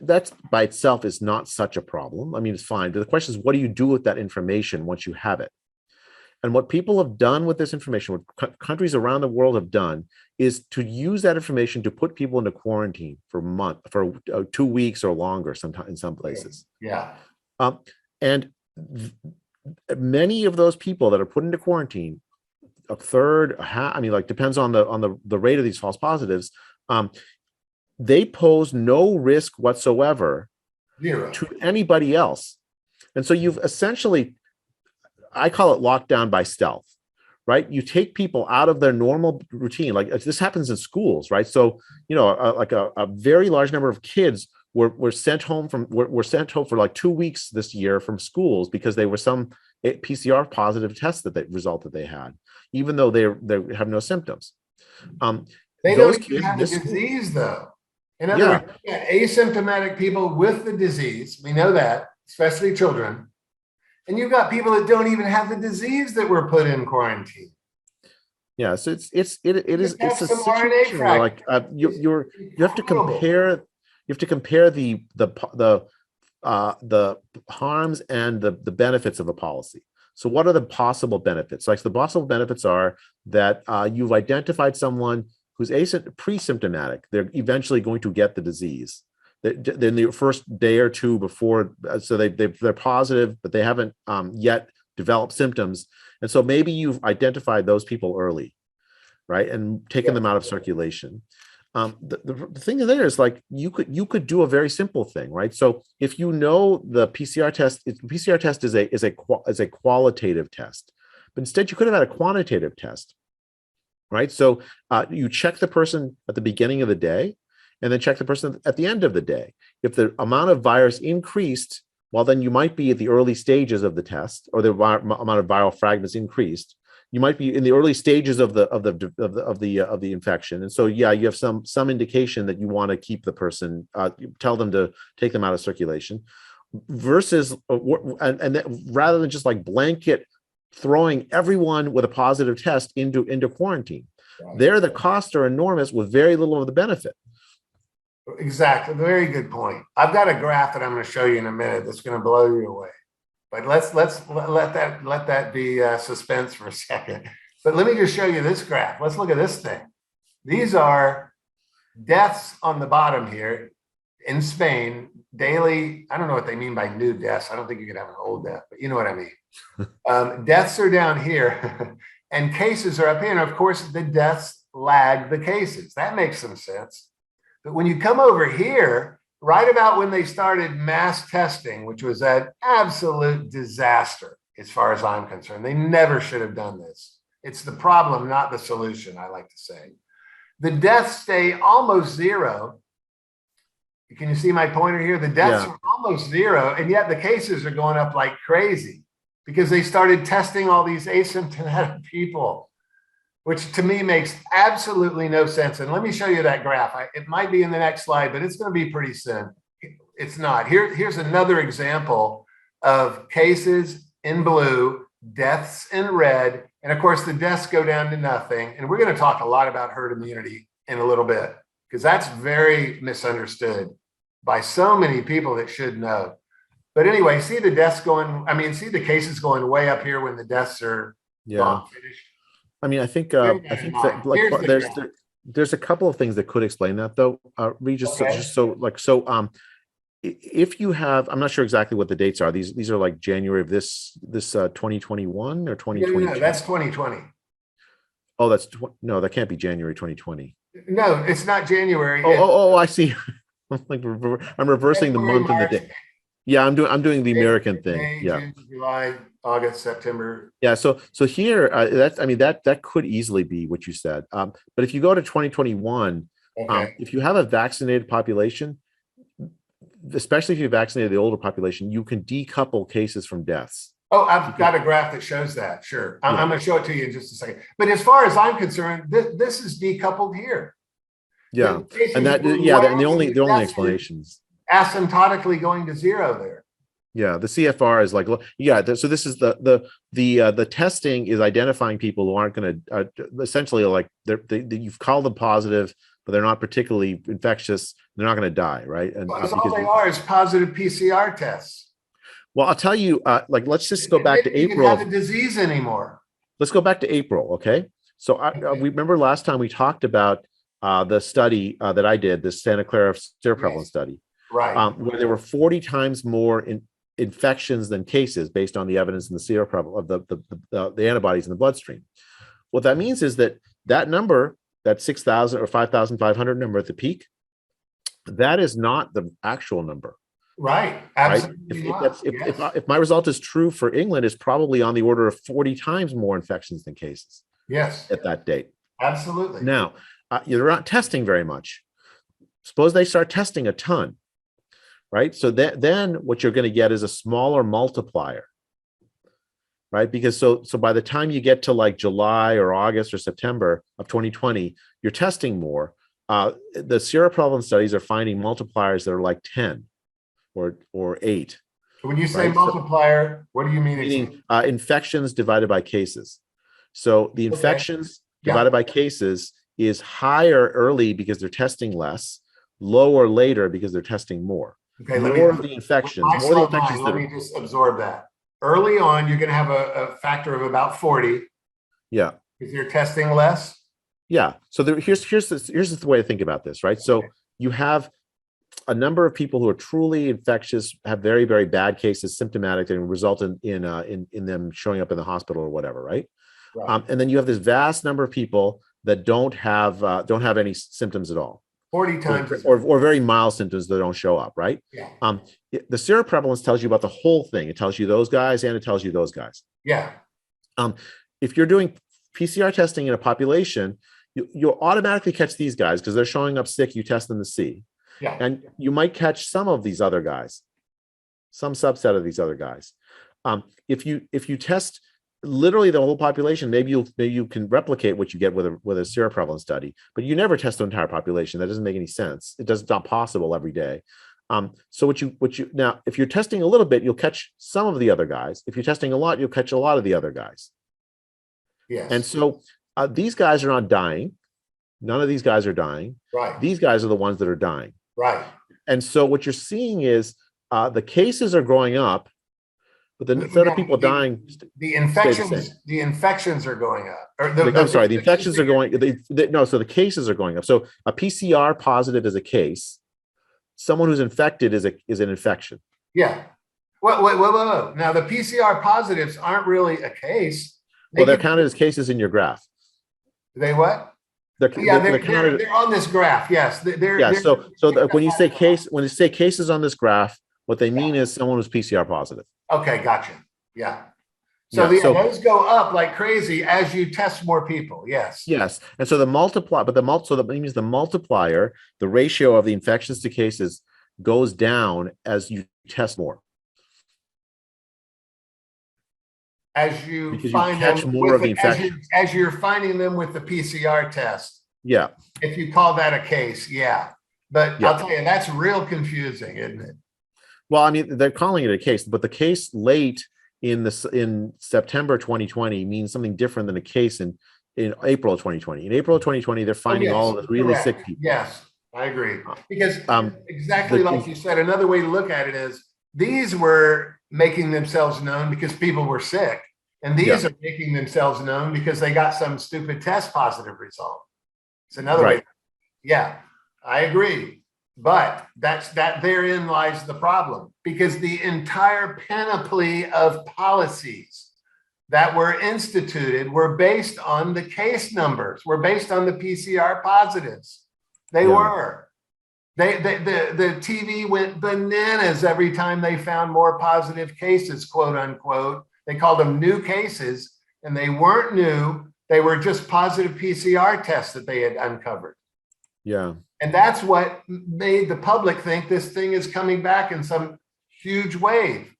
that's by itself is not such a problem. I mean, it's fine. But the question is, what do you do with that information once you have it? And what people have done with this information, what countries around the world have done, is to use that information to put people into quarantine for 2 weeks or longer, sometimes in some places. Yeah. And many of those people that are put into quarantine, a third, I mean, like, depends on the rate of these false positives. They pose no risk whatsoever Zero. to anybody else. And so you've essentially, I call it lockdown by stealth, right? You take people out of their normal routine. Like, this happens in schools, right? So, like a very large number of kids were sent home for like 2 weeks this year from schools because they were some PCR positive test result that they had, even though they have no symptoms. They don't even have the disease, though. In other words, you got asymptomatic people with the disease. We know that, especially children. And you've got people that don't even have the disease that were put in quarantine. Yeah, so it is a situation where, like, you have to compare the harms and the benefits of a policy. So what are the possible benefits? Like, the possible benefits are that you've identified someone who's pre-symptomatic. They're eventually going to get the disease. Then the first day or two before, so they're positive, but they haven't yet developed symptoms. And so maybe you've identified those people early, right, and taken them out of circulation. The thing there is, like, you could do a very simple thing, right? So if the PCR test is a qualitative test, but instead you could have had a quantitative test, right? So you check the person at the beginning of the day, and then check the person at the end of the day. If the amount of virus increased, well, then you might be at the early stages of the test, or the amount of viral fragments increased. You might be in the early stages of the infection, and so you have some indication that you want to keep the person, tell them to take them out of circulation, versus rather than just like blanket throwing everyone with a positive test into quarantine. Right. There, the costs are enormous with very little of the benefit. Exactly, very good point. I've got a graph that I'm going to show you in a minute that's going to blow you away. But let's let that be suspense for a second. But let me just show you this graph. Let's look at this thing. These are deaths on the bottom here in Spain daily. I don't know what they mean by new deaths. I don't think you could have an old death, but you know what I mean. Deaths are down here, and cases are up here. And of course, the deaths lag the cases. That makes some sense. But when you come over here, right about when they started mass testing, which was an absolute disaster, as far as I'm concerned, they never should have done this. It's the problem, not the solution, I like to say. The deaths stay almost zero. Can you see my pointer here? The deaths are almost zero, and yet the cases are going up like crazy because they started testing all these asymptomatic people, which to me makes absolutely no sense. And let me show you that graph. It might be in the next slide, but it's going to be pretty soon. It's not. Here's another example of cases in blue, deaths in red. And of course, the deaths go down to nothing. And we're going to talk a lot about herd immunity in a little bit, because that's very misunderstood by so many people that should know. But anyway, see the deaths see the cases going way up here when the deaths are gone, finished. I mean, I think that, like, there's a couple of things that could explain that, though. Reid, if you have, I'm not sure exactly what the dates are. These are like January of this 2021 or 2022. No, that's 2020. Oh, no, that can't be January 2020. No, it's not January. Oh, I see. I'm reversing the month and the day. Yeah, I'm doing the American thing. May, yeah, June, July, August, September. Yeah, so here that could easily be what you said. But if you go to 2021, if you have a vaccinated population, especially if you vaccinated the older population, you can decouple cases from deaths. Oh, I've got a graph that shows that. Sure, I'm going to show it to you in just a second. But as far as I'm concerned, this is decoupled here. Yeah, and the only explanations. Asymptotically going to zero there. Yeah, the CFR is like, so this is the testing is identifying people who aren't going to essentially, like, you've called them positive, but they're not particularly infectious. They're not going to die, right? And all they are is positive PCR tests. Well, I'll tell you, let's just go back to April. They don't have the disease anymore. let's go back to April, okay? So we remember last time we talked about the study that I did, the Santa Clara seroprevalence study, Right. where there were 40 times more infections than cases based on the evidence in the seroprevalence of the antibodies in the bloodstream. What that means is that number, that 6,000 or 5,500 number at the peak, that is not the actual number. Right. Absolutely. Right? If my result is true for England, it's probably on the order of 40 times more infections than cases. Yes. At that date. Absolutely. Now, you're not testing very much. Suppose they start testing a ton, right? So then what you're going to get is a smaller multiplier, right? Because so by the time you get to like July or August or September of 2020, you're testing more. The seroprevalence studies are finding multipliers that are like 10 or 8. When you say multiplier, what do you mean? Meaning infections divided by cases. So the infections divided by cases is higher early because they're testing less, lower later because they're testing more. Okay, Let me just absorb that. Early on, you're going to have a factor of about 40. Yeah. Because you're testing less. Yeah. So here's the way to think about this, right? So you have a number of people who are truly infectious, have very, very bad cases, symptomatic, and result in them showing up in the hospital or whatever, right? Right. And then you have this vast number of people that don't have any symptoms at all. 40 times. Or very mild symptoms that don't show up, right? Yeah. The seroprevalence tells you about the whole thing. It tells you those guys and it tells you those guys. Yeah. If you're doing PCR testing in a population, you'll automatically catch these guys because they're showing up sick. You test them to see. Yeah. And you might catch some of these other guys, some subset of these other guys. If you test literally the whole population, maybe you can replicate what you get with a seroprevalence study, but you never test the entire population. That doesn't make any sense. It's not possible every day. So now, if you're testing a little bit, you'll catch some of the other guys. If you're testing a lot, you'll catch a lot of the other guys. Yes. And so these guys are not dying. None of these guys are dying. Right. These guys are the ones that are dying. Right. And so what you're seeing is the cases are going up, but the instead of people dying, the infections are going up. The infections are going. So the cases are going up. So a PCR positive is a case. Someone who's infected is an infection. Yeah. Whoa. Now the PCR positives aren't really a case. They're counted as cases in your graph. They what? They're on this graph. Yes. When you say cases on this graph, what they mean is someone who's PCR positive. Okay, gotcha. Yeah. So those go up like crazy as you test more people. Yes. Yes. And so that means the multiplier, the ratio of the infections to cases goes down as you test more. As you catch more of the infection. As you're finding them with the PCR test. Yeah. If you call that a case, yeah. But I'll tell you, that's real confusing, isn't it? Well, I mean, they're calling it a case, but the case late in September 2020 means something different than a case in April of 2020. In April of 2020, they're finding all of the really sick people. Yes, I agree. Because exactly like you said, another way to look at it is these were making themselves known because people were sick. And these are making themselves known because they got some stupid test positive result. It's another way. Yeah, I agree. But therein lies the problem, because the entire panoply of policies that were instituted were based on the case numbers, were based on the PCR positives. They were. The TV went bananas every time they found more positive cases, quote unquote. They called them new cases, and they weren't new. They were just positive PCR tests that they had uncovered. Yeah. And that's what made the public think this thing is coming back in some huge wave.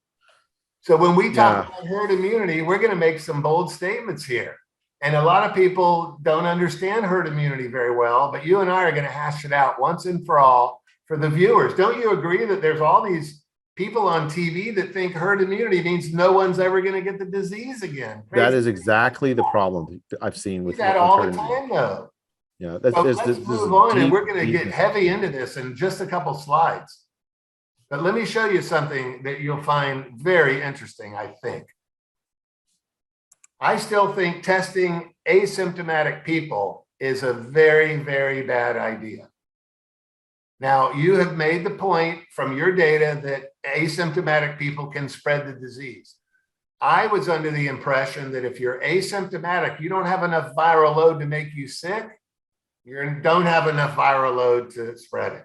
So when we talk about herd immunity, we're going to make some bold statements here. And a lot of people don't understand herd immunity very well, but you and I are going to hash it out once and for all for the viewers. Don't you agree that there's all these people on TV that think herd immunity means no one's ever going to get the disease again? Crazy. That is exactly the problem I've seen with that all the time, though. Yeah, let's move on, and we're going to get heavy into this in just a couple slides. But let me show you something that you'll find very interesting, I think. I still think testing asymptomatic people is a very, very bad idea. Now, you have made the point from your data that asymptomatic people can spread the disease. I was under the impression that if you're asymptomatic, you don't have enough viral load to make you sick. You don't have enough viral load to spread it,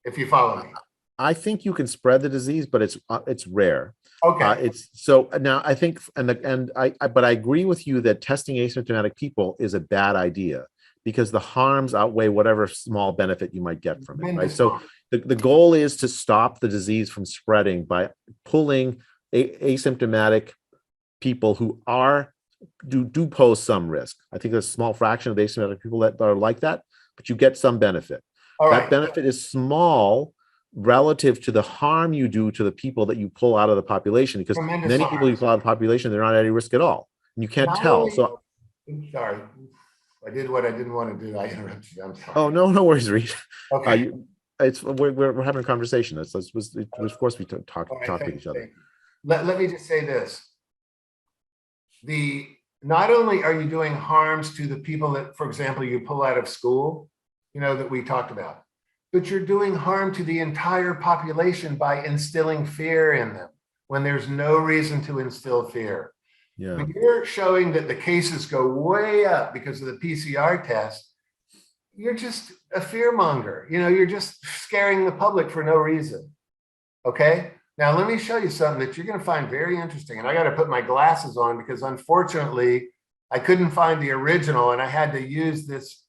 if you follow me. I think you can spread the disease, but it's rare. Okay. It's so now I think, but I agree with you that testing asymptomatic people is a bad idea because the harms outweigh whatever small benefit you might get from it, right? So the goal is to stop the disease from spreading by pulling asymptomatic people who do pose some risk. I think there's a small fraction of asymptomatic people that are like that, but you get some benefit. All right. That benefit is small relative to the harm you do to the people that you pull out of the population, because many people you pull out of the population, they're not at any risk at all. And you can't tell. So I'm sorry. I did what I didn't want to do. I interrupted you. I'm sorry. Oh, no worries, Reid. Okay. We're having a conversation. It was forced me to talk to each other. Let me just say this. Not only are you doing harms to the people that, for example, you pull out of school, that we talked about, but you're doing harm to the entire population by instilling fear in them when there's no reason to instill fear. Yeah. When you're showing that the cases go way up because of the PCR test, you're just a fear monger. You're just scaring the public for no reason. Okay. Now, let me show you something that you're going to find very interesting. And I got to put my glasses on because unfortunately, I couldn't find the original and I had to use this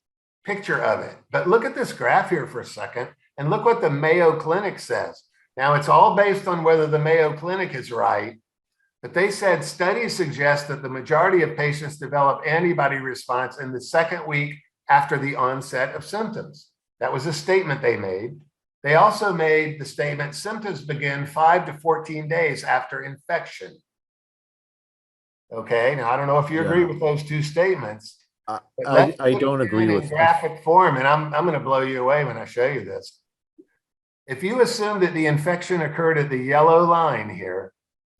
picture of it. But look at this graph here for a second and look what the Mayo Clinic says. Now, it's all based on whether the Mayo Clinic is right, but they said studies suggest that the majority of patients develop antibody response in the second week after the onset of symptoms. That was a statement they made. They also made the statement symptoms begin 5 to 14 days after infection. Okay, now I don't know if you agree with those two statements. I don't agree with graphic form, and I'm going to blow you away when I show you this. If you assume that the infection occurred at the yellow line here,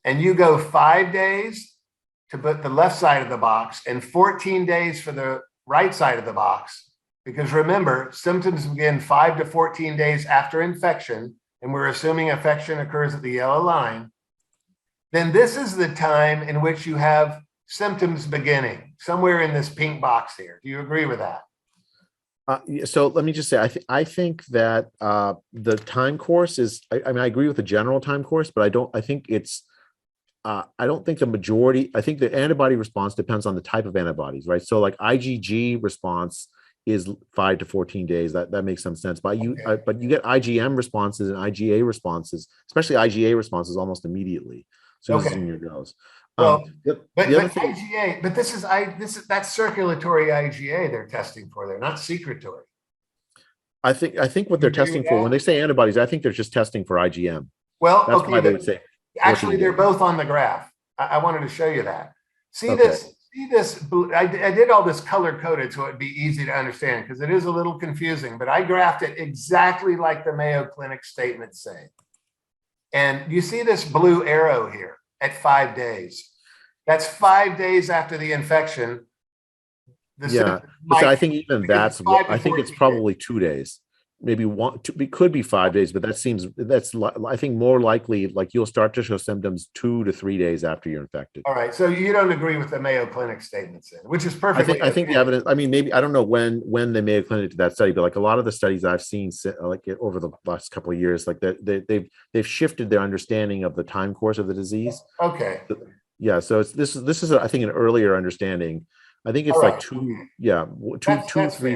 and you go 5 days to put the left side of the box and 14 days for the right side of the box, because remember, symptoms begin 5 to 14 days after infection, and we're assuming infection occurs at the yellow line, then this is the time in which you have symptoms beginning, somewhere in this pink box here. Do you agree with that? So let me just say, I think that the time course is, I mean, I agree with the general time course, but I think the majority, I think the antibody response depends on the type of antibodies, right? So like IgG response is 5 to 14 days. That makes some sense. But you get IgM responses and IgA responses, especially IgA responses almost immediately. So as soon as it goes. Well, IgA, but that's circulatory IgA they're testing for. They're not secretory. I think what they're testing for when they say antibodies, I think they're just testing for IgM. Well, that's why they would say. Actually, they're both on the graph. I wanted to show you that. See this? I did all this color coded so it'd be easy to understand because it is a little confusing, but I graphed it exactly like the Mayo Clinic statements say. And you see this blue arrow here at 5 days. That's 5 days after the infection. I think even that's, I think it's probably 2 days. Maybe it could be 5 days, but I think more likely, like you'll start to show symptoms 2 to 3 days after you're infected. All right. So you don't agree with the Mayo Clinic statements then, which is perfect. I think the evidence, I mean, maybe, I don't know when the Mayo Clinic did that study, but like a lot of the studies I've seen like over the last couple of years, like they've shifted their understanding of the time course of the disease. Okay. Yeah. So this is I think an earlier understanding. I think it's like 3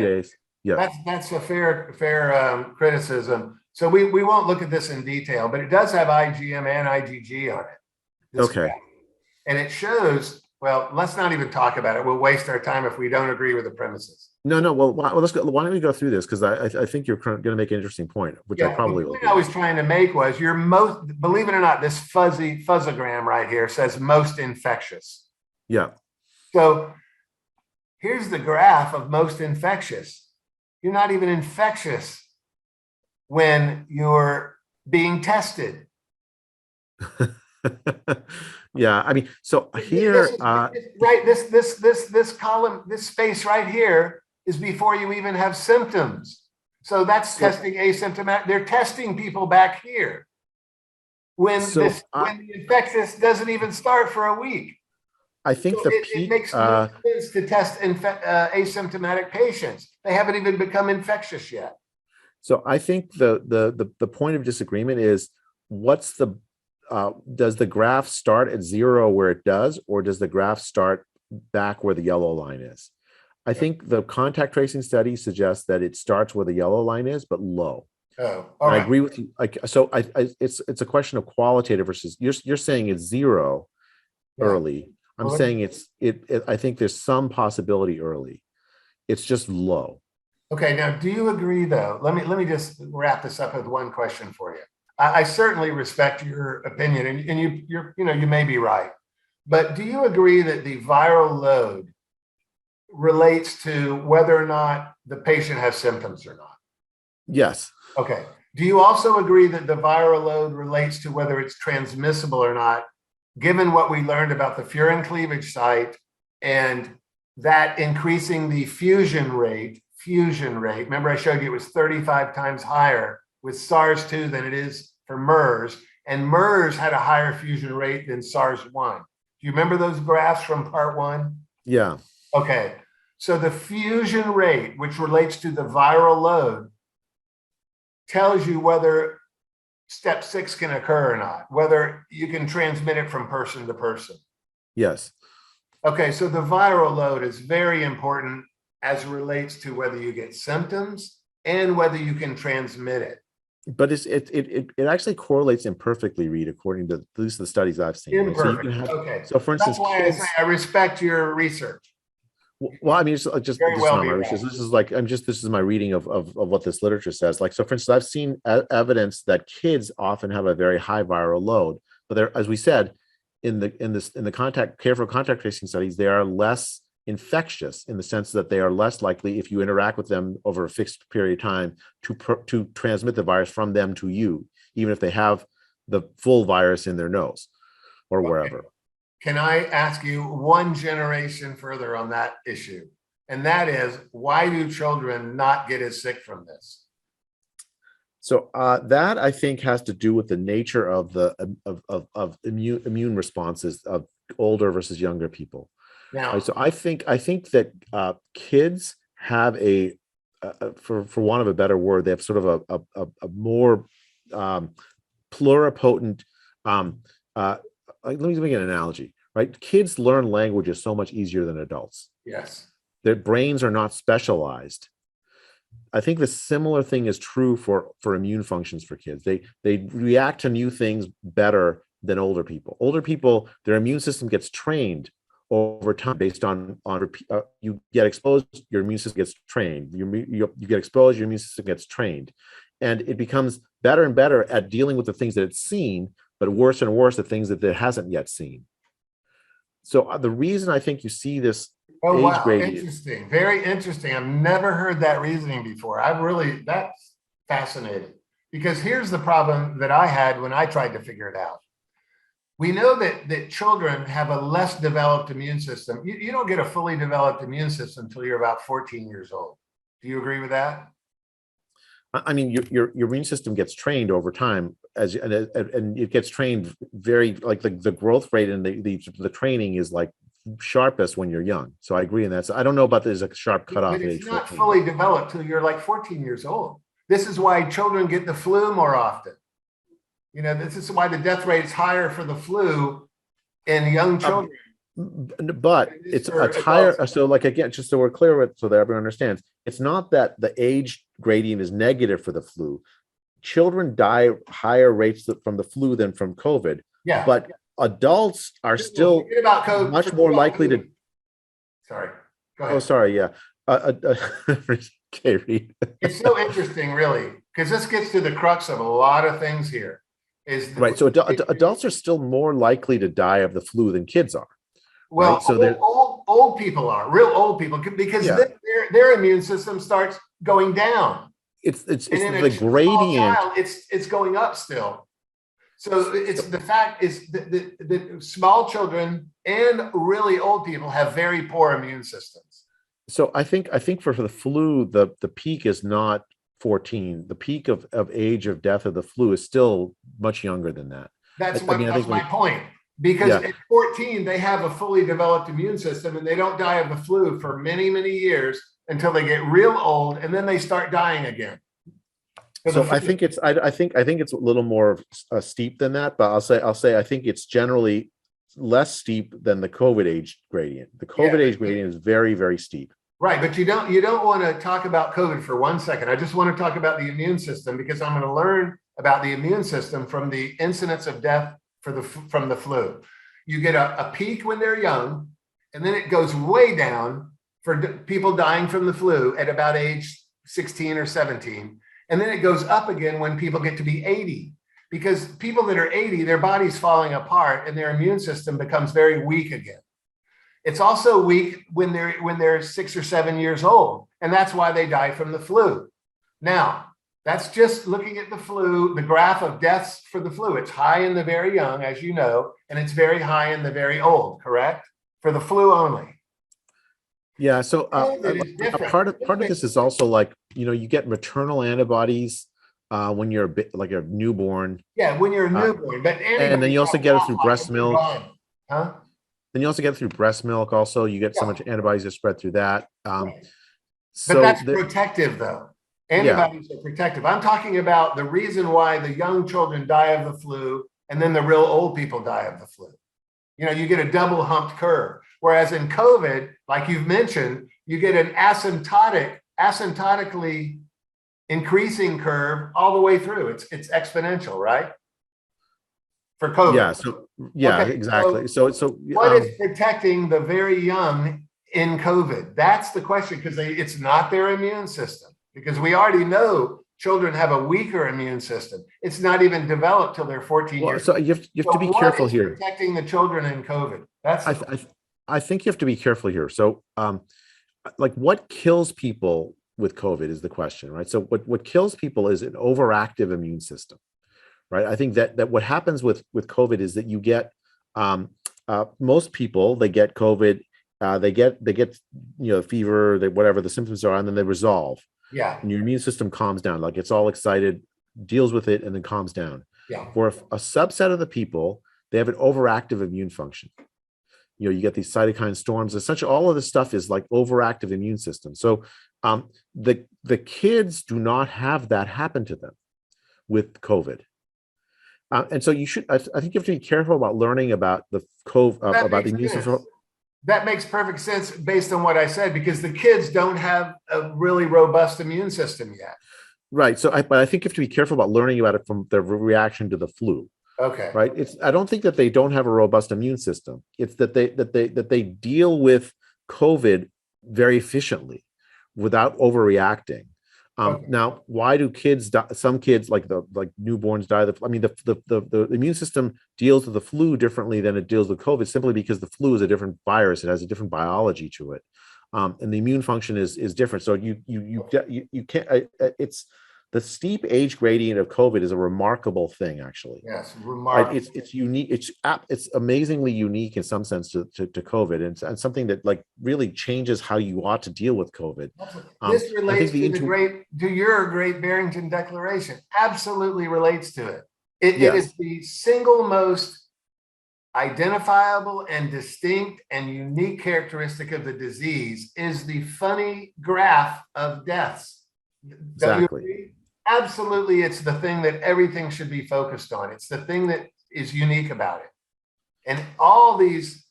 days. Yeah, that's a fair criticism. So we won't look at this in detail, but it does have IgM and IgG on it. Okay. Graph. And it shows, well, let's not even talk about it. We'll waste our time if we don't agree with the premises. No. Well, let's go. Why don't we go through this? Because I think you're going to make an interesting point, which I probably will. The point I was trying to make was believe it or not, this fuzzogram right here says most infectious. Yeah. So here's the graph of most infectious. You're not even infectious when you're being tested. Yeah, I mean, so This here, is right. This column, this space right here is before you even have symptoms. So that's so testing asymptomatic. They're testing people back here when so when the infectious doesn't even start for a week. I think So the it peak. makes no sense to test asymptomatic patients. They haven't even become infectious yet. So I think the point of disagreement is what's the does the graph start at zero where it does, or does the graph start back where the yellow line is? I think the contact tracing study suggests that it starts where the yellow line is, but low. Oh, all And I right. agree with you. Like, so it's a question of qualitative versus you're saying it's zero Yeah. early. I'm Well, saying I think there's some possibility early. It's just low. okay. Now, do you agree though? Let me just wrap this up with one question for you. I certainly respect your opinion, and you may be right, but do you agree that the viral load relates to whether or not the patient has symptoms or not? Yes. Okay. Do you also agree that the viral load relates to whether it's transmissible or not, given what we learned about the furin cleavage site and that increasing the fusion rate? Remember I showed you it was 35 times higher with SARS-2 than it is for MERS, and MERS had a higher fusion rate than SARS-1. Do you remember those graphs from part one? Yeah. Okay. So the fusion rate, which relates to the viral load, tells you whether step 6 can occur or not, whether you can transmit it from person to person. Yes. Okay, so the viral load is very important as it relates to whether you get symptoms and whether you can transmit it. But it actually correlates imperfectly, Reid, according to at least the studies I've seen. Right? Imperfect. So you can have, Okay. so for instance, That's why kids, I say I respect your research. well, I mean, just Very well not be my right. research. This is like this is my reading of what this literature says. Like, so for instance, I've seen evidence that kids often have a very high viral load, but there, as we said, in the careful contact tracing studies, they are less infectious in the sense that they are less likely, if you interact with them over a fixed period of time, to transmit the virus from them to you, even if they have the full virus in their nose or wherever. Can I ask you one generation further on that issue? And that is, why do children not get as sick from this? So that I think has to do with the nature of the immune responses of older versus younger people. Now, Right, so I think that kids have for want of a better word, they have sort of a more pluripotent. Let me make an analogy. Right, kids learn languages so much easier than adults. yes. Their brains are not specialized. I think the similar thing is true for immune functions for kids. They react to new things better than older people. Older people, their immune system gets trained over time based on you get exposed, your immune system gets trained. You get exposed, your immune system gets trained, and it becomes better and better at dealing with the things that it's seen, but worse and worse at things that it hasn't yet seen. So the reason I think you see this Oh, age wow. gradient, Interesting. Very interesting. I've never heard that reasoning before. That's fascinating, because here's the problem that I had when I tried to figure it out. We know that children have a less developed immune system. You don't get a fully developed immune system until you're about 14 years old. Do you agree with that? I mean, your immune system gets trained over time and it gets trained very, like the growth rate and the training is like sharpest when you're young. So I agree in that. So I don't know about there's a sharp cutoff But at it's age not 14. fully developed till you're like 14 years old. This is why children get the flu more often. This is why the death rate is higher for the flu in young children. But it's a higher. So like, again, just so we're clear with, so that everyone understands, it's not that the age gradient is negative for the flu. Children die higher rates from the flu than from COVID. Yeah. But adults are still much more likely to. Sorry. Go ahead. Oh, sorry. Yeah. Okay, Reid. It's so interesting, really, because this gets to the crux of a lot of things here. Right. So adults are still more likely to die of the flu than kids are. Well, right? So old people are real old people, because their immune system starts going down. It's the gradient. Child, it's going up still. So it's the fact is that small children and really old people have very poor immune systems. So I think for the flu, the peak is not 14. The peak of age of death of the flu is still much younger than that. That's I my point. Because at 14, they have a fully developed immune system and they don't die of the flu for many, many years until they get real old, and then they start dying again. So I think it's a little more steep than that, but I'll say I think it's generally less steep than the COVID age gradient. The COVID age gradient is very, very steep. Right, but you don't want to talk about COVID for 1 second. I just want to talk about the immune system, because I'm going to learn about the immune system from the incidence of death from the flu. You get a peak when they're young, and then it goes way down for people dying from the flu at about age 16 or 17. And then it goes up again when people get to be 80, because people that are 80, their body's falling apart and their immune system becomes very weak again. It's also weak when they're 6 or 7 years old, and that's why they die from the flu. Now, that's just looking at the flu, the graph of deaths for the flu. It's high in the very young, as you know, and it's very high in the very old, correct? For the flu only. Yeah, so part of this is also like, you get maternal antibodies when you're like a newborn. Yeah, when you're a newborn, but and then you also get it through breast milk. Huh? Then you also get it through breast milk. Also, you get so much antibodies that spread through that. Right. But that's protective, though. Antibodies are protective. I'm talking about the reason why the young children die of the flu and then the real old people die of the flu. You get a double humped curve. Whereas in COVID, like you've mentioned, you get an asymptotically increasing curve all the way through. It's exponential, right? For COVID. Yeah, exactly. So what is protecting the very young in COVID? That's the question, because it's not their immune system. Because we already know children have a weaker immune system. It's not even developed till they're 14 years old. So you have to be careful here. Protecting the children in COVID. I think you have to be careful here. So, like, what kills people with COVID is the question, right? So, what kills people is an overactive immune system, right? I think that what happens with COVID is that you get most people, they get COVID, they get fever, whatever the symptoms are, and then they resolve. Yeah. And your immune system calms down, like it's all excited, deals with it, and then calms down. Yeah. For a subset of the people, they have an overactive immune function. You get these cytokine storms. Essentially, all of this stuff is like overactive immune system. So the kids do not have that happen to them with COVID. And so I think you have to be careful about learning about the COVID, about the immune system. That makes perfect sense based on what I said, because the kids don't have a really robust immune system yet. Right. So, but I think you have to be careful about learning about it from their reaction to the flu. Okay. Right. I don't think that they don't have a robust immune system. It's that they deal with COVID very efficiently without overreacting. Now, why do kids die? Some kids, like newborns, die. The immune system deals with the flu differently than it deals with COVID, simply because the flu is a different virus. It has a different biology to it, and the immune function is different. So you can't. It's the steep age gradient of COVID is a remarkable thing, actually. Yes, remarkable. Right? It's unique. It's amazingly unique in some sense to COVID, and something that like really changes how you ought to deal with COVID. This relates to your Great Barrington Declaration. Absolutely relates to it. It is the single most identifiable and distinct and unique characteristic of the disease is the funny graph of deaths. Exactly. Absolutely, it's the thing that everything should be focused on. It's the thing that is unique about it. And all these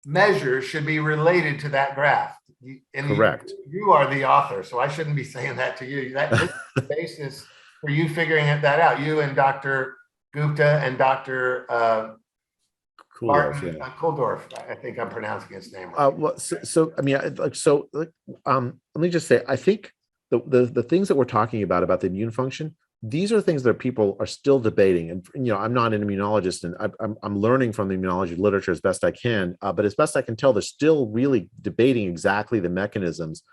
measures should be related to that graph. Correct. You are the author, so I shouldn't be saying that to you. That is the basis for you figuring that out. You and Dr. Gupta and Dr. Kuldorf, I think I'm pronouncing his name right. Let me just say, I think the things that we're talking about the immune function, these are things that people are still debating. And I'm not an immunologist, and I'm learning from the immunology literature as best I can. But as best I can tell, they're still really debating exactly the mechanisms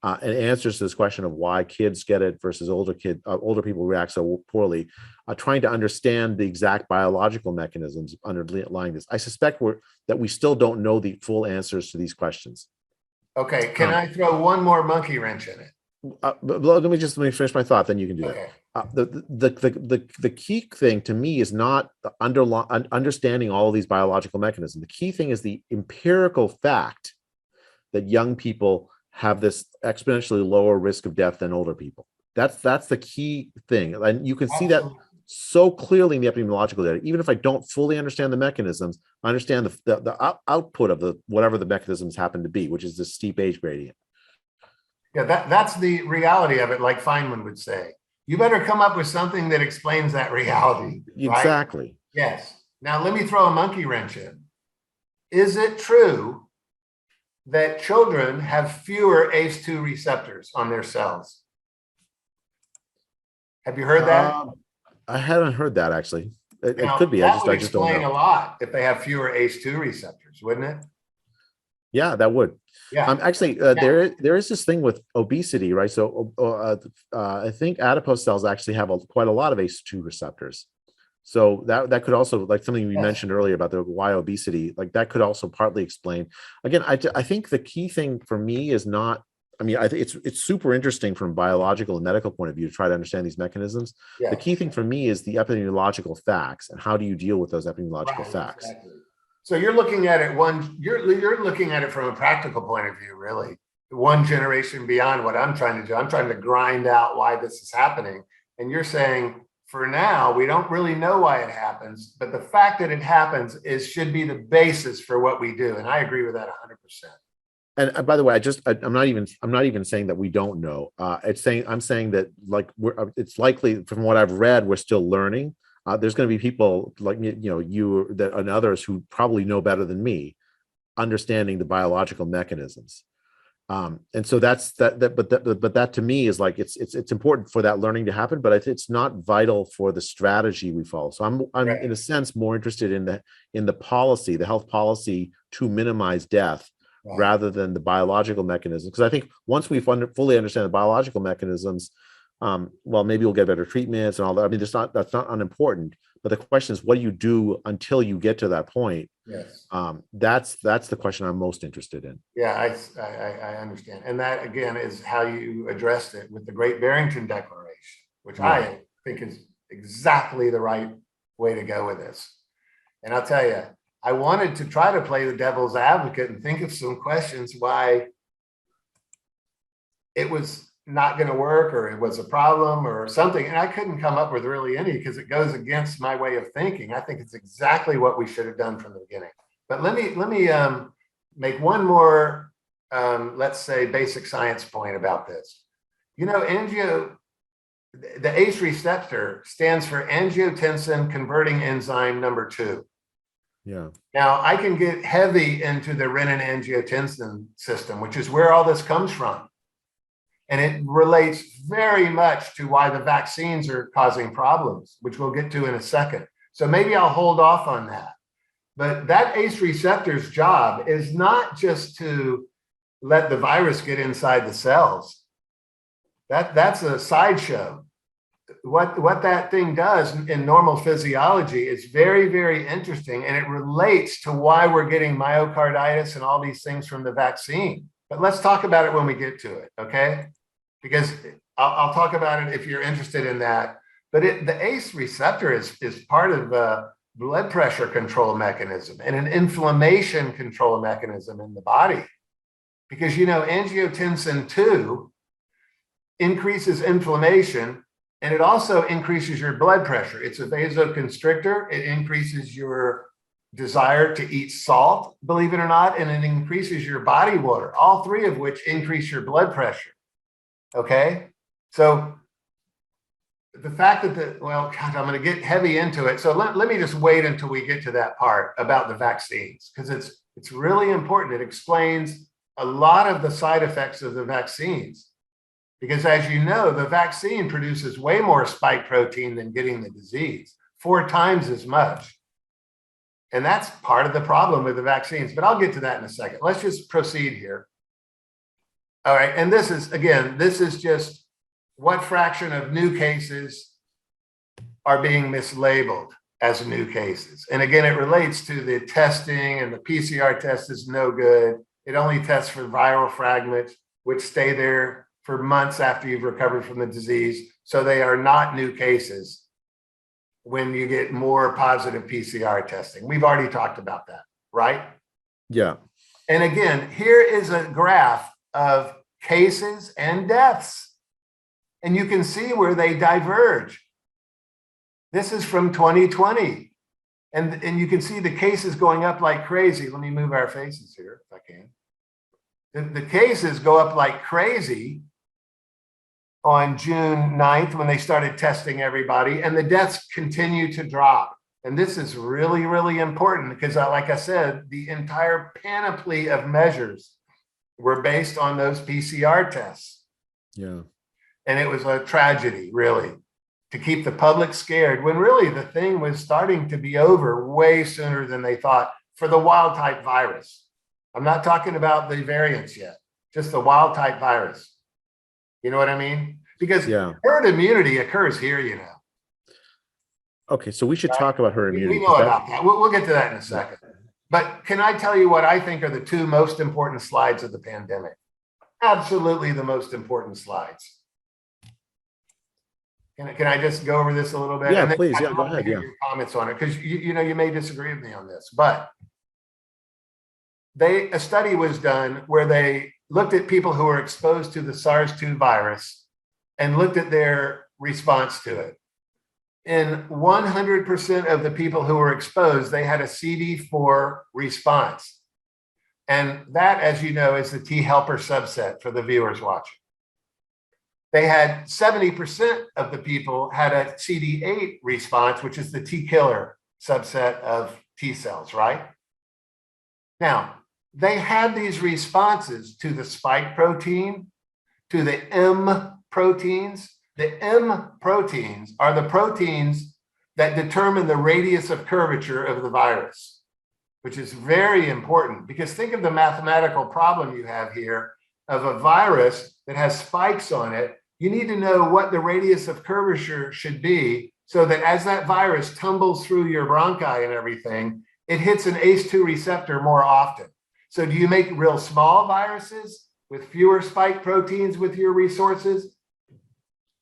and answers to this question of why kids get it versus older people react so poorly, trying to understand the exact biological mechanisms underlying this. I suspect that we still don't know the full answers to these questions. Okay, can I throw one more monkey wrench in it? But let me finish my thought, then you can do Okay. that. The key thing to me is not understanding all of these biological mechanisms. The key thing is the empirical fact that young people have this exponentially lower risk of death than older people. That's the key thing, and you can see that so clearly in the epidemiological data. Even if I don't fully understand the mechanisms, I understand the output of whatever the mechanisms happen to be, which is the steep age gradient. Yeah, that's the reality of it, like Feynman would say. You better come up with something that explains that reality. Right? Exactly. Yes. Now, let me throw a monkey wrench in. Is it true that children have fewer ACE2 receptors on their cells? Have you heard that? I haven't heard that, actually. It could be. That I just would don't explain know. a lot if they have fewer ACE2 receptors, wouldn't it? Yeah, that would. Yeah. Actually, there is this thing with obesity, right? So I think adipose cells actually have quite a lot of ACE2 receptors. So that could also, like something we mentioned earlier about the why obesity, like that could also partly explain. Again, I think the key thing for me is not, I mean, I think it's super interesting from a biological and medical point of view to try to understand these mechanisms. Yeah. The key thing for me is the epidemiological facts and how do you deal with those epidemiological facts. Exactly. So you're looking at it you're looking at it from a practical point of view, really. One generation beyond what I'm trying to do. I'm trying to grind out why this is happening. And you're saying, for now, we don't really know why it happens, but the fact that it happens should be the basis for what we do. And I agree with that 100%. And by the way, I'm not even saying that we don't know. I'm saying that, like, it's likely from what I've read, we're still learning. There's going to be people like you and others who probably know better than me, understanding the biological mechanisms. And so that's that. But that to me is like it's important for that learning to happen, but it's not vital for the strategy we follow. So I'm right. In a sense more interested in the policy, the health policy to minimize death. Right. Rather than the biological mechanisms, because I think once we fully understand the biological mechanisms, well, maybe we'll get better treatments and all that. I mean, that's not unimportant. But the question is, what do you do until you get to that point? Yes. That's the question I'm most interested in. Yeah, I understand, and that again is how you addressed it with the Great Barrington Declaration, which I think is exactly the right way to go with this. And I'll tell you, I wanted to try to play the devil's advocate and think of some questions why it was not going to work or it was a problem or something. And I couldn't come up with really any because it goes against my way of thinking. I think it's exactly what we should have done from the beginning. But let me make one more, let's say, basic science point about this. The ACE receptor stands for angiotensin converting enzyme number 2. Yeah. Now I can get heavy into the renin-angiotensin system, which is where all this comes from. And it relates very much to why the vaccines are causing problems, which we'll get to in a second. So maybe I'll hold off on that. But that ACE receptor's job is not just to let the virus get inside the cells. That's a sideshow. What that thing does in normal physiology is very, very interesting, and it relates to why we're getting myocarditis and all these things from the vaccine. But let's talk about it when we get to it, okay? Because I'll talk about it if you're interested in that. But the ACE receptor is part of the blood pressure control mechanism and an inflammation control mechanism in the body. Because, angiotensin 2 increases inflammation, and it also increases your blood pressure. It's a vasoconstrictor. It increases your desire to eat salt, believe it or not, and it increases your body water, all three of which increase your blood pressure. Okay? So the fact that I'm going to get heavy into it. So let me just wait until we get to that part about the vaccines, because it's really important. It explains a lot of the side effects of the vaccines. Because as you know, the vaccine produces way more spike protein than getting the disease, 4 times as much. And that's part of the problem with the vaccines. But I'll get to that in a second. Let's just proceed here. All right. And this is, again, this is just what fraction of new cases are being mislabeled as new cases. And again, it relates to the testing, and the PCR test is no good. It only tests for viral fragments, which stay there for months after you've recovered from the disease. So they are not new cases when you get more positive PCR testing. We've already talked about that, right? Yeah. And again, here is a graph of cases and deaths, and you can see where they diverge. This is from 2020, and you can see the cases going up like crazy. Let me move our faces here if I can. The cases go up like crazy on June 9th when they started testing everybody, and the deaths continue to drop. And this is really, really important because, like I said, the entire panoply of measures were based on those PCR tests. Yeah. And it was a tragedy, really, to keep the public scared when really the thing was starting to be over way sooner than they thought for the wild type virus. I'm not talking about the variants yet, just the wild type virus. You know what I mean? Because herd immunity occurs here, you know. Okay, so we should talk about herd immunity. We know about that. We'll get to that in a second. But can I tell you what I think are the two most important slides of the pandemic? Absolutely the most important slides. Can I just go over this a little bit? Yeah, and then please. I'd Yeah, go love to ahead. hear Yeah. your comments on it, because you know you may disagree with me on this, but a study was done where they looked at people who were exposed to the SARS-2 virus and looked at their response to it. In 100% of the people who were exposed, they had a CD4 response. And that, as you know, is the T helper subset for the viewers watching. They had 70% of the people had a CD8 response, which is the T killer subset of T cells, right? Now, they had these responses to the spike protein, to the M proteins. The M proteins are the proteins that determine the radius of curvature of the virus, which is very important because think of the mathematical problem you have here of a virus that has spikes on it. You need to know what the radius of curvature should be so that as that virus tumbles through your bronchi and everything, it hits an ACE2 receptor more often. So do you make real small viruses with fewer spike proteins with your resources?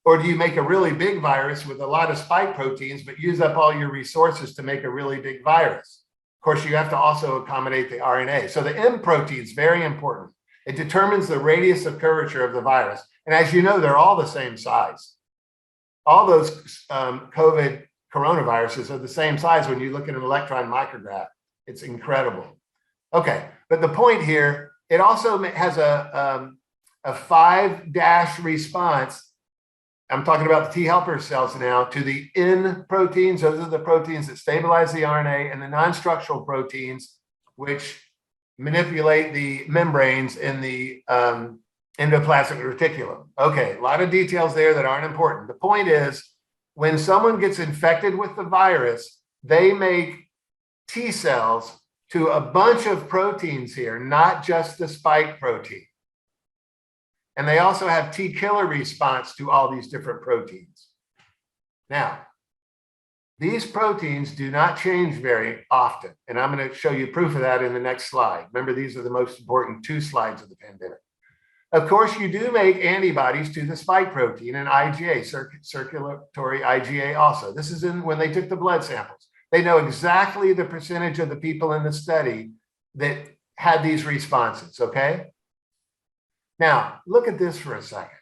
Or do you make a really big virus with a lot of spike proteins, but use up all your resources to make a really big virus? Of course, you have to also accommodate the RNA. So the M protein is very important. It determines the radius of curvature of the virus. And as you know, they're all the same size. All those COVID coronaviruses are the same size when you look at an electron micrograph. It's incredible. Okay, but the point here, it also has a 5' response. I'm talking about the T helper cells now to the N proteins. Those are the proteins that stabilize the RNA, and the non-structural proteins, which manipulate the membranes in the endoplasmic reticulum. Okay, a lot of details there that aren't important. The point is, when someone gets infected with the virus, they make T cells to a bunch of proteins here, not just the spike protein. And they also have T killer response to all these different proteins. Now, these proteins do not change very often. And I'm going to show you proof of that in the next slide. Remember, these are the most important 2 slides of the pandemic. Of course, you do make antibodies to the spike protein and IgA, circulatory IgA also. This is when they took the blood samples. They know exactly the percentage of the people in the study that had these responses, okay? Now, look at this for a second.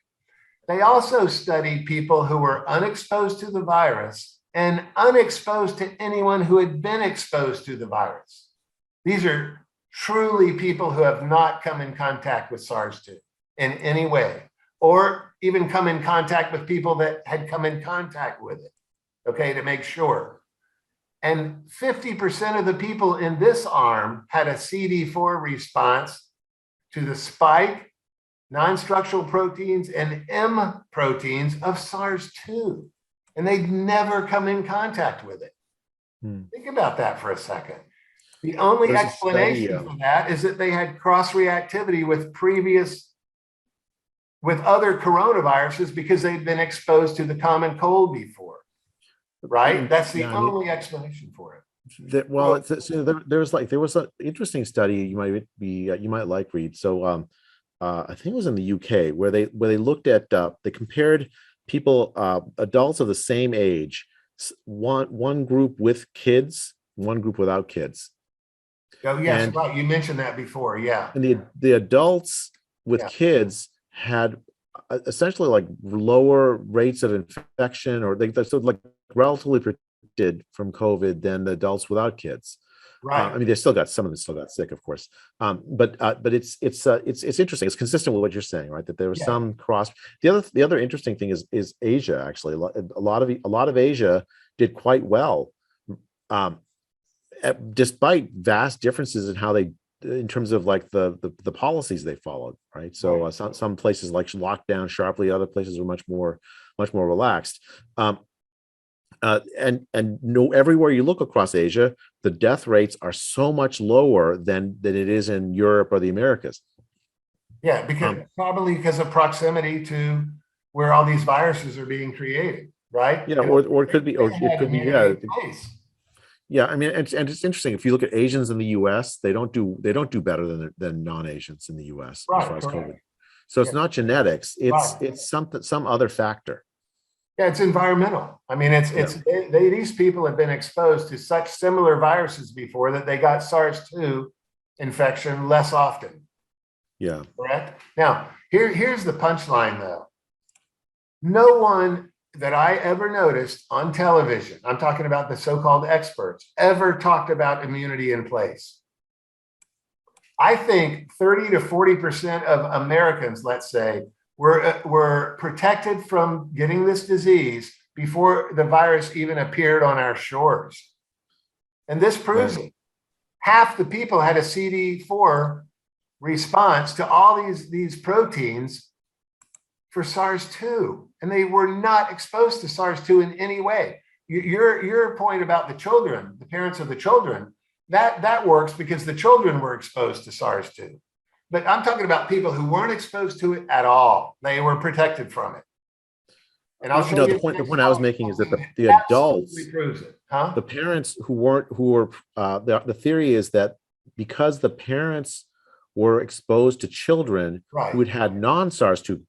They also studied people who were unexposed to the virus and unexposed to anyone who had been exposed to the virus. These are truly people who have not come in contact with SARS-2 in any way, or even come in contact with people that had come in contact with it, okay, to make sure. And 50% of the people in this arm had a CD4 response to the spike, non-structural proteins, and M proteins of SARS-2. And they'd never come in contact with it. Think about that for a second. The only explanation for that is that they had cross-reactivity with previous with other coronaviruses because they've been exposed to the common cold before, right? That's the Yeah, I mean, only explanation for it. well, so there was an interesting study you might like, Reid. So I think it was in the UK where they looked at they compared people, adults of the same age, one group with kids, one group without kids. Oh, yes, And right. You mentioned that before. Yeah. the adults with Yeah. kids had essentially like lower rates of infection, or they're so like relatively protected from COVID than the adults without kids. Right. I mean, some of them still got sick, of course. But it's interesting. It's consistent with what you're saying, right? That there was Yeah. some cross. The other interesting thing is Asia. Actually, a lot of Asia did quite well, despite vast differences in how they, in terms of like the policies they followed, right? So Right. some places like locked down sharply, other places were much more relaxed. And no, everywhere you look across Asia, the death rates are so much lower than it is in Europe or the Americas. Yeah, because probably because of proximity to where all these viruses are being created, right? Yeah, or it could be, yeah. Place. Yeah, I mean, and it's interesting. If you look at Asians in the U.S., they don't do better than non-Asians in the U.S. as Right, far as correct. COVID. So it's Yeah. not genetics; Right. it's some other factor. Yeah, it's environmental. I mean, these people have been exposed to such similar viruses before that they got SARS-2 infection less often. Yeah. Correct. Now, here's the punchline, though. No one that I ever noticed on television, I'm talking about the so-called experts, ever talked about immunity in place. I think 30 to 40% of Americans, let's say, were protected from getting this disease before the virus even appeared on our shores. And this proves it. Half the people had a CD4 response to all these proteins for SARS-2, and they were not exposed to SARS-2 in any way. Your point about the children, the parents of the children, that works because the children were exposed to SARS-2. But I'm talking about people who weren't exposed to it at all. They were protected from it. And I'll show you the point I was making is that the adults proves it, huh? The parents who were the theory is that because the parents were exposed to children who had non-SARS-2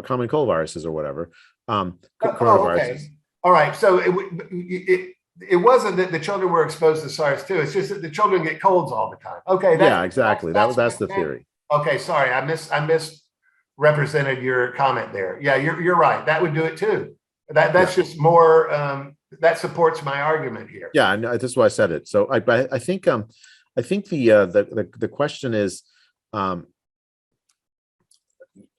common cold viruses or whatever, coronaviruses. Okay. All right. So it wasn't that the children were exposed to SARS-2. It's just that the children get colds all the time. Okay. Yeah, exactly. That's the theory. Okay. Sorry. I misrepresented your comment there. Yeah, you're right. That would do it too. That's just more, that supports my argument here. Yeah, that's why I said it. So I think the question is,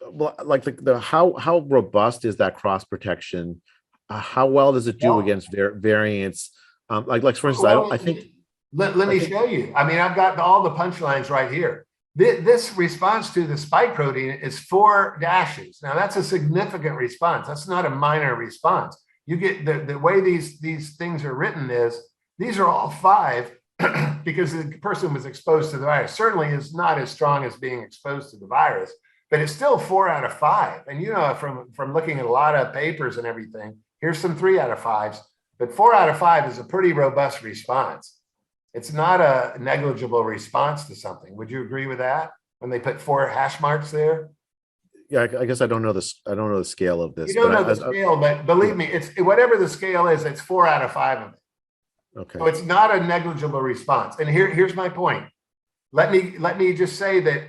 well, like how robust is that cross protection? How well does it do against variants? Like for instance, I think. Let me show you. I mean, I've got all the punchlines right here. This response to the spike protein is 4 dashes. Now that's a significant response. That's not a minor response. You get the way these things are written is these are all 5 because the person was exposed to the virus. Certainly is not as strong as being exposed to the virus, but it's still 4 out of 5. And you know, from looking at a lot of papers and everything, here's some 3 out of 5s, but 4 out of 5 is a pretty robust response. It's not a negligible response to something. Would you agree with that? When they put 4 hash marks there? Yeah, I guess I don't know the scale of this. You don't know the scale, but believe me, it's whatever the scale is, it's 4 out of 5 of it. Okay. So it's not a negligible response. And here's my point. Let me just say that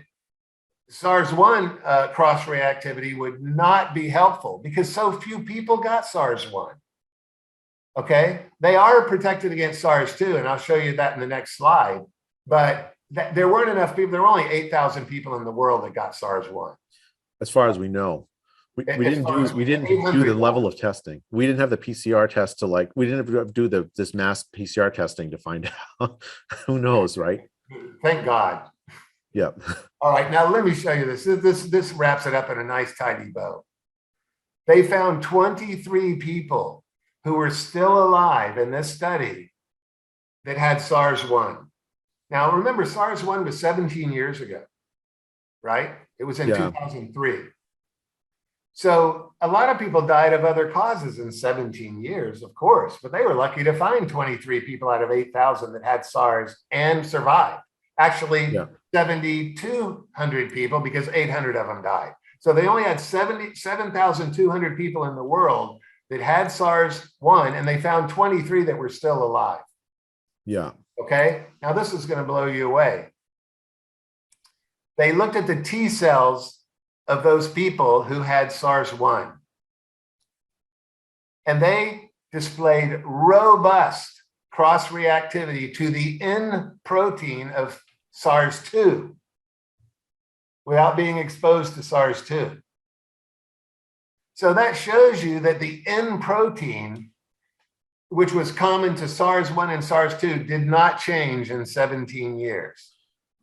SARS-1 cross-reactivity would not be helpful because so few people got SARS-1. Okay, they are protected against SARS-2, and I'll show you that in the next slide. But there weren't enough people. There were only 8,000 people in the world that got SARS-1. As far as we know, we didn't do the level of testing. We didn't have the PCR test to we didn't do this mass PCR testing to find out. Who knows, right? Thank God. Yeah. All right, now let me show you this. This wraps it up in a nice tidy bow. They found 23 people who were still alive in this study that had SARS-1. Now, remember, SARS-1 was 17 years ago, right? It was in 2003. So a lot of people died of other causes in 17 years, of course, but they were lucky to find 23 people out of 8,000 that had SARS and survived. Actually, Yeah. 7,200 people because 800 of them died. So they only had 7,200 people in the world that had SARS-1, and they found 23 that were still alive. Yeah. Okay. Now this is going to blow you away. They looked at the T cells of those people who had SARS-1, and they displayed robust cross-reactivity to the N protein of SARS-2 without being exposed to SARS-2. So that shows you that the N protein, which was common to SARS-1 and SARS-2, did not change in 17 years.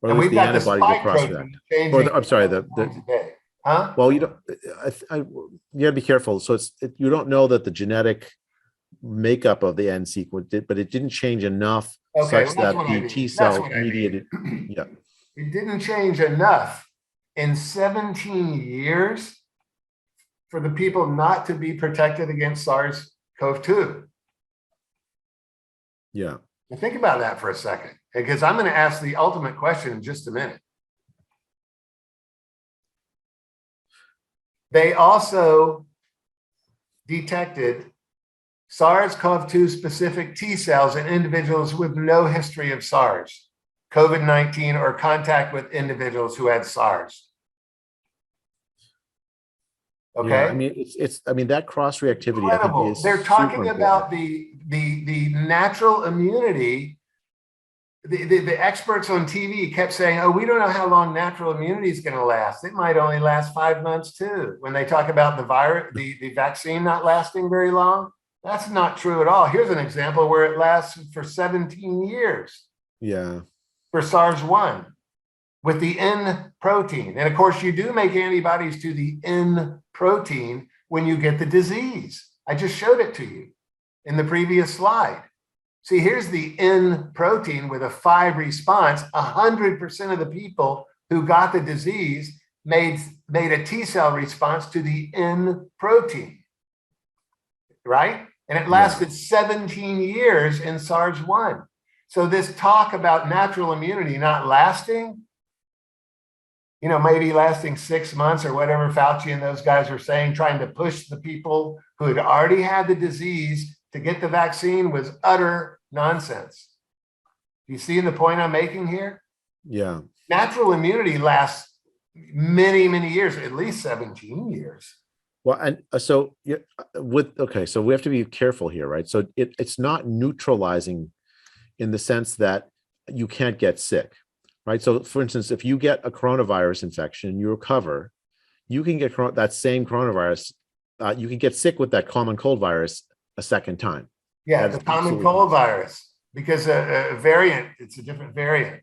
Or And at least we've the got the antibodies that spike cross-react. protein changing. Or I'm sorry, today. Huh? well, you don't. You gotta be careful. So you don't know that the genetic makeup of the N sequence did, but it didn't change enough Okay, such well, that the T That's cell what I mean. mediated. Yeah. It didn't change enough in 17 years for the people not to be protected against SARS-CoV-2. Yeah. Now think about that for a second, because I'm going to ask the ultimate question in just a minute. They also detected SARS-CoV-2 specific T cells in individuals with no history of SARS, COVID-19, or contact with individuals who had SARS. Okay. Yeah, I mean, I mean, that cross-reactivity, I Incredible. think, is They're talking super about important. the natural immunity. The experts on TV kept saying, oh, we don't know how long natural immunity is going to last. It might only last 5 months too. When they talk about the virus, the vaccine not lasting very long, that's not true at all. Here's an example where it lasts for 17 years. Yeah. For SARS-1 with the N protein. And of course, you do make antibodies to the N protein when you get the disease. I just showed it to you in the previous slide. See, here's the N protein with a 5 response. 100% of the people who got the disease made a T cell response to the N protein, right? And it lasted 17 years in SARS-1. So this talk about natural immunity not lasting, you know, maybe lasting 6 months or whatever Fauci and those guys were saying, trying to push the people who had already had the disease to get the vaccine, was utter nonsense. You see the point I'm making here? Yeah. Natural immunity lasts many, many years, at least 17 years. Well, and so so we have to be careful here, right? So it's not neutralizing in the sense that you can't get sick, right? So for instance, if you get a coronavirus infection, you recover, you can get that same coronavirus, you can get sick with that common cold virus a second time. Yeah, the common cold virus, because a variant, it's a different variant.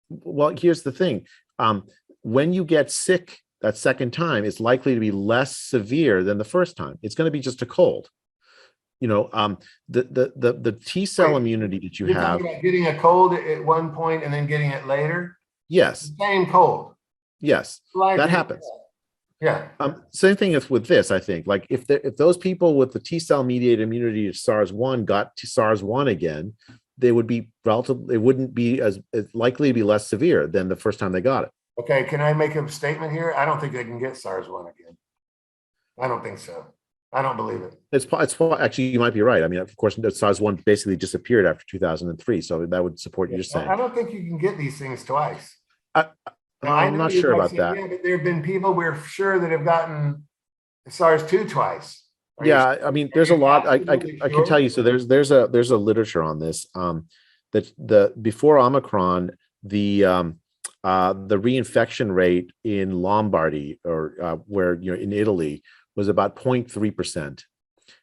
Well, here's the thing. When you get sick that second time, it's likely to be less severe than the first time. It's going to be just a cold. You know, the T cell immunity that you have. Talking about getting a cold at one point and then getting it later? Yes. The same cold. Yes, that happens. Yeah. Same thing with this, I think. Like if those people with the T cell mediated immunity to SARS-1 got to SARS-1 again, they would be relatively, it wouldn't be as likely to be less severe than the first time they got it. Okay, can I make a statement here? I don't think they can get SARS-1 again. I don't think so. I don't believe it. It's actually, you might be right. I mean, of course, SARS-1 basically disappeared after 2003, so that would support your saying. I don't think you can get these things twice. I'm not sure about that. Yeah, but there have been people we're sure that have gotten SARS-2 twice. Yeah, I mean, there's a lot. I can tell you. So there's a literature on this. That the before Omicron, the reinfection rate in Lombardy, or where, you know, in Italy, was about 0.3%.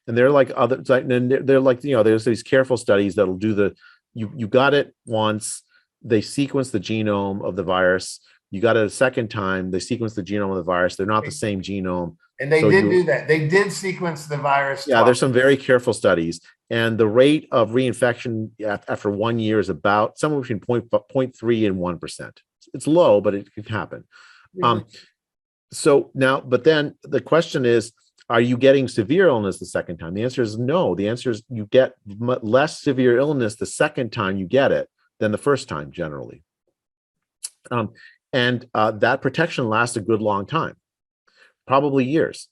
And they're like other, and they're like, you know, there's these careful studies that'll do you got it once, they sequence the genome of the virus. You got it a second time, they sequence the genome of the virus. They're not the same genome. And they did do that. They did sequence the virus. Yeah, there's some very careful studies. And the rate of reinfection after 1 year is about somewhere between 0.3 and 1%. It's low, but it can happen. So now, but then the question is, are you getting severe illness the second time? The answer is no. The answer is you get less severe illness the second time you get it than the first time generally. And that protection lasts a good long time, probably years.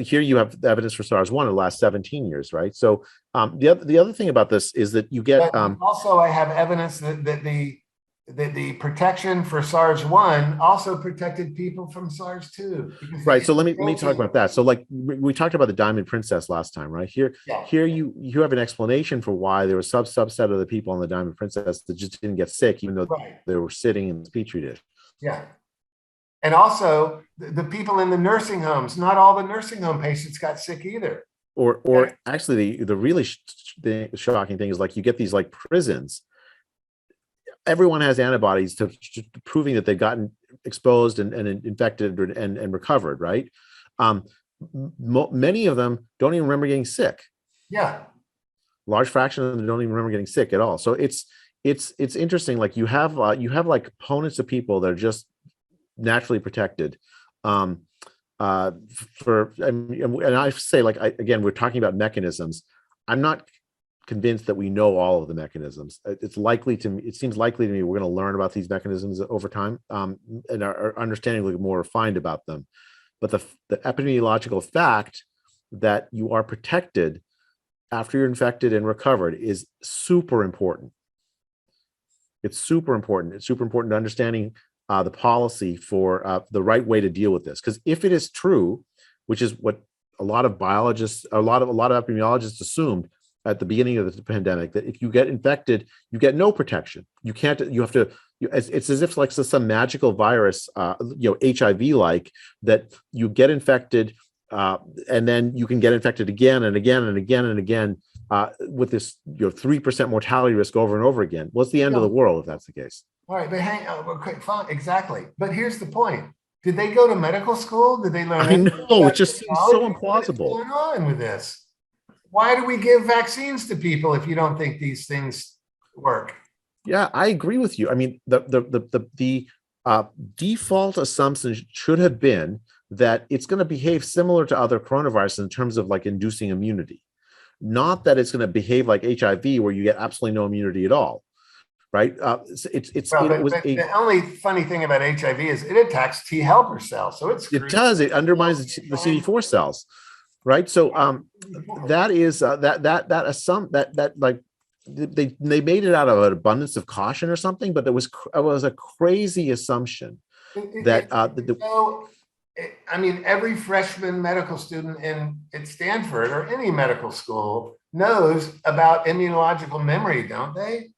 Here you have the evidence for SARS-1 in the last 17 years, right? So the other thing about this is that you get also I have evidence that the protection for SARS-1 also protected people from SARS-2. Right. So let me talk about that. So like we talked about the Diamond Princess last time, right? Here you have an explanation for why there was subset of the people on the Diamond Princess that just didn't get sick, even though they were sitting in the petri dish. Yeah. And also the people in the nursing homes, not all the nursing home patients got sick either. Or actually the really shocking thing is like you get these like prisons. Everyone has antibodies to proving that they've gotten exposed and infected and recovered, right? Many of them don't even remember getting sick. Yeah. Large fraction of them don't even remember getting sick at all. So it's interesting. Like you have like components of people that are just naturally protected. And I say, like, again, we're talking about mechanisms. I'm not convinced that we know all of the mechanisms. It seems likely to me we're going to learn about these mechanisms over time, and our understanding will be more refined about them. But the epidemiological fact that you are protected after you're infected and recovered is super important. It's super important. It's super important to understanding the policy for the right way to deal with this. Because if it is true, which is what a lot of biologists, a lot of epidemiologists assumed at the beginning of the pandemic, that if you get infected, you get no protection. You can't. You have to. It's as if like some magical virus, HIV-like, that you get infected, and then you can get infected again and again and again and again with this 3% mortality risk over and over again. What's the end of the world if that's the case? All right, but hang on. Okay, fine, exactly. But here's the point: did they go to medical school? Did they learn? I know, it just seems so implausible. What's going on with this? Why do we give vaccines to people if you don't think these things work? Yeah, I agree with you. I mean, the default assumption should have been that it's going to behave similar to other coronaviruses in terms of like inducing immunity, not that it's going to behave like HIV where you get absolutely no immunity at all. Right? The only funny thing about HIV is it attacks T helper cells, so it does. It undermines the CD4 cells, right? So that is they made it out of an abundance of caution or something, but it was a crazy assumption that I mean, every freshman medical student at Stanford or any medical school knows about immunological memory, don't they?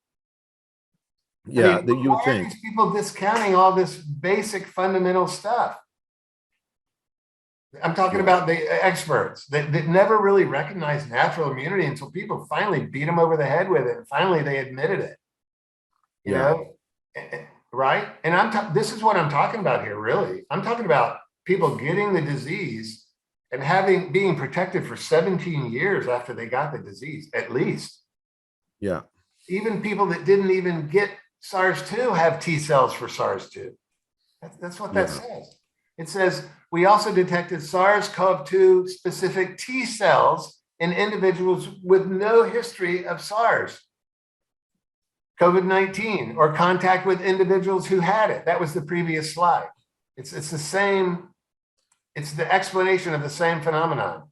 Yeah, you would think. Why are these people discounting all this basic fundamental stuff? I'm talking about the experts that never really recognized natural immunity until people finally beat them over the head with it. And finally, they admitted it. You know, right? And this is what I'm talking about here, really. I'm talking about people getting the disease and being protected for 17 years after they got the disease, at least. Yeah. Even people that didn't even get SARS-2 have T cells for SARS-2. That's what that says. It says, we also detected SARS-CoV-2 specific T cells in individuals with no history of SARS, COVID-19, or contact with individuals who had it. That was the previous slide. It's the same, it's the explanation of the same phenomenon.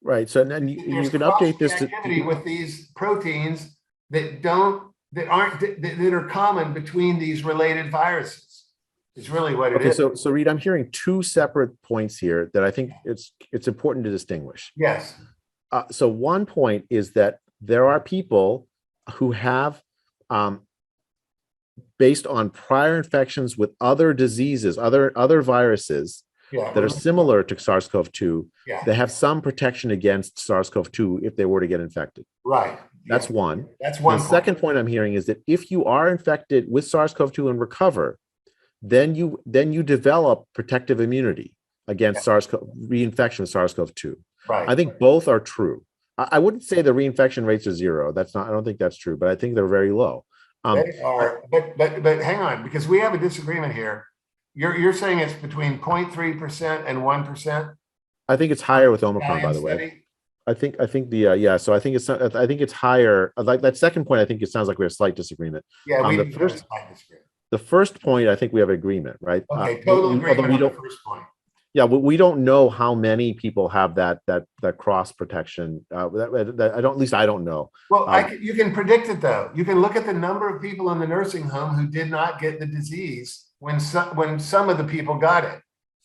Right, so then you can update this activity with these proteins that are common between these related viruses. Is really what it is. So Reid, I'm hearing two separate points here that I think it's important to distinguish. Yes. So one point is that there are people who have, based on prior infections with other diseases, other viruses that are similar to SARS-CoV-2, they have some protection against SARS-CoV-2 if they were to get infected. Right. That's one. That's one. The second point I'm hearing is that if you are infected with SARS-CoV-2 and recover, then you develop protective immunity against reinfection with SARS-CoV-2. Right. I think both are true. I wouldn't say the reinfection rates are zero. I don't think that's true, but I think they're very low. They are, but hang on, because we have a disagreement here. You're saying it's between 0.3% and 1%? I think it's higher with Omicron, by the way. Study? I think yeah. So I think it's higher. Like that second point, I think it sounds like we have slight disagreement. Yeah, we The do have a first slight disagreement. the first point, I think we have agreement, right? Okay, total although agreement we on the don't, first point. yeah, we don't know how many people have that cross protection. I don't, at least I don't know. Well, you can predict it though. You can look at the number of people in the nursing home who did not get the disease when some of the people got it.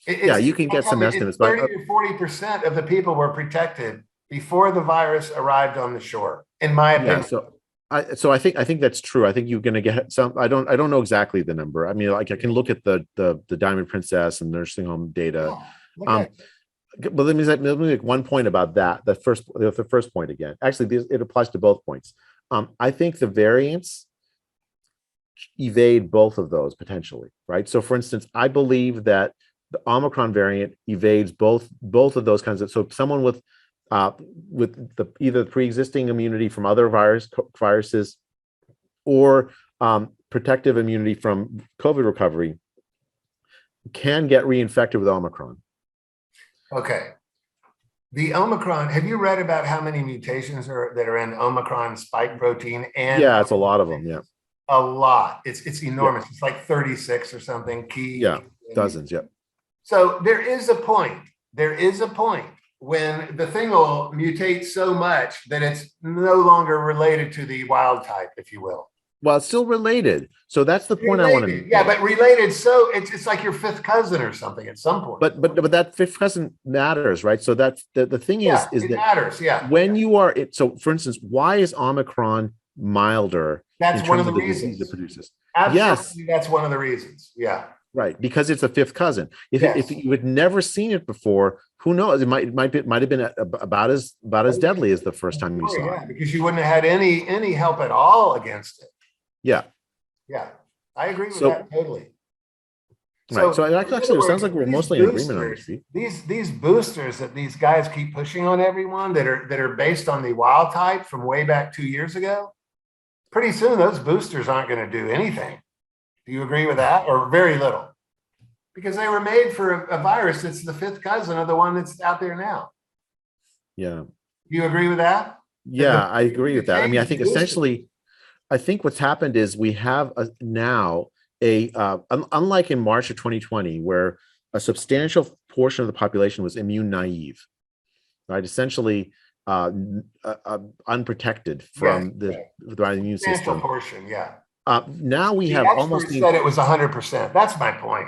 Yeah, you can get some estimates, but 30 to 40% of the people were protected before the virus arrived on the shore, in my opinion. Yeah, so I think that's true. I think you're going to get some. I don't know exactly the number. I mean, like I can look at the Diamond Princess and nursing home data. Yeah, but let me make one point about that. The first point again. Actually, it applies to both points. I think the variants evade both of those potentially, right? So, for instance, I believe that the Omicron variant evades both of those kinds of. So, someone with either pre-existing immunity from other viruses or protective immunity from COVID recovery can get reinfected with Omicron. Okay. The Omicron, have you read about how many mutations that are in Omicron spike protein? And yeah, it's a lot of them. Yeah. A lot. It's enormous. Yeah. It's like 36 or something. Dozens. Yeah. So there is a point when the thing will mutate so much that it's no longer related to the wild type, if you will. Well, it's still related. So that's the point I want to make. Yeah, but related. So it's like your fifth cousin or something at some point. But that fifth cousin matters, right? So that's the thing is it that matters. Yeah. When you are so, for instance, why is Omicron milder? That's one of the reasons it produces. Absolutely, yes, that's one of the reasons. Yeah. Right, because it's a fifth cousin. If you had never seen it before, who knows? It might have been about as deadly as the first time you saw it. Because you wouldn't have had any help at all against it. Yeah. Yeah, I agree with that totally. Right. So actually, it sounds like we're mostly in agreement on this. These boosters that these guys keep pushing on everyone that are based on the wild type from way back 2 years ago. Pretty soon, those boosters aren't going to do anything. Do you agree with that, or very little? Because they were made for a virus that's the fifth cousin of the one that's out there now. Yeah. Do you agree with that? Yeah, I agree with that. I mean, I think essentially, I think what's happened is we have now unlike in March of 2020, where a substantial portion of the population was immune naive, right? Essentially unprotected from the immune system. Portion, yeah. Now we have almost said it was 100%. That's my point.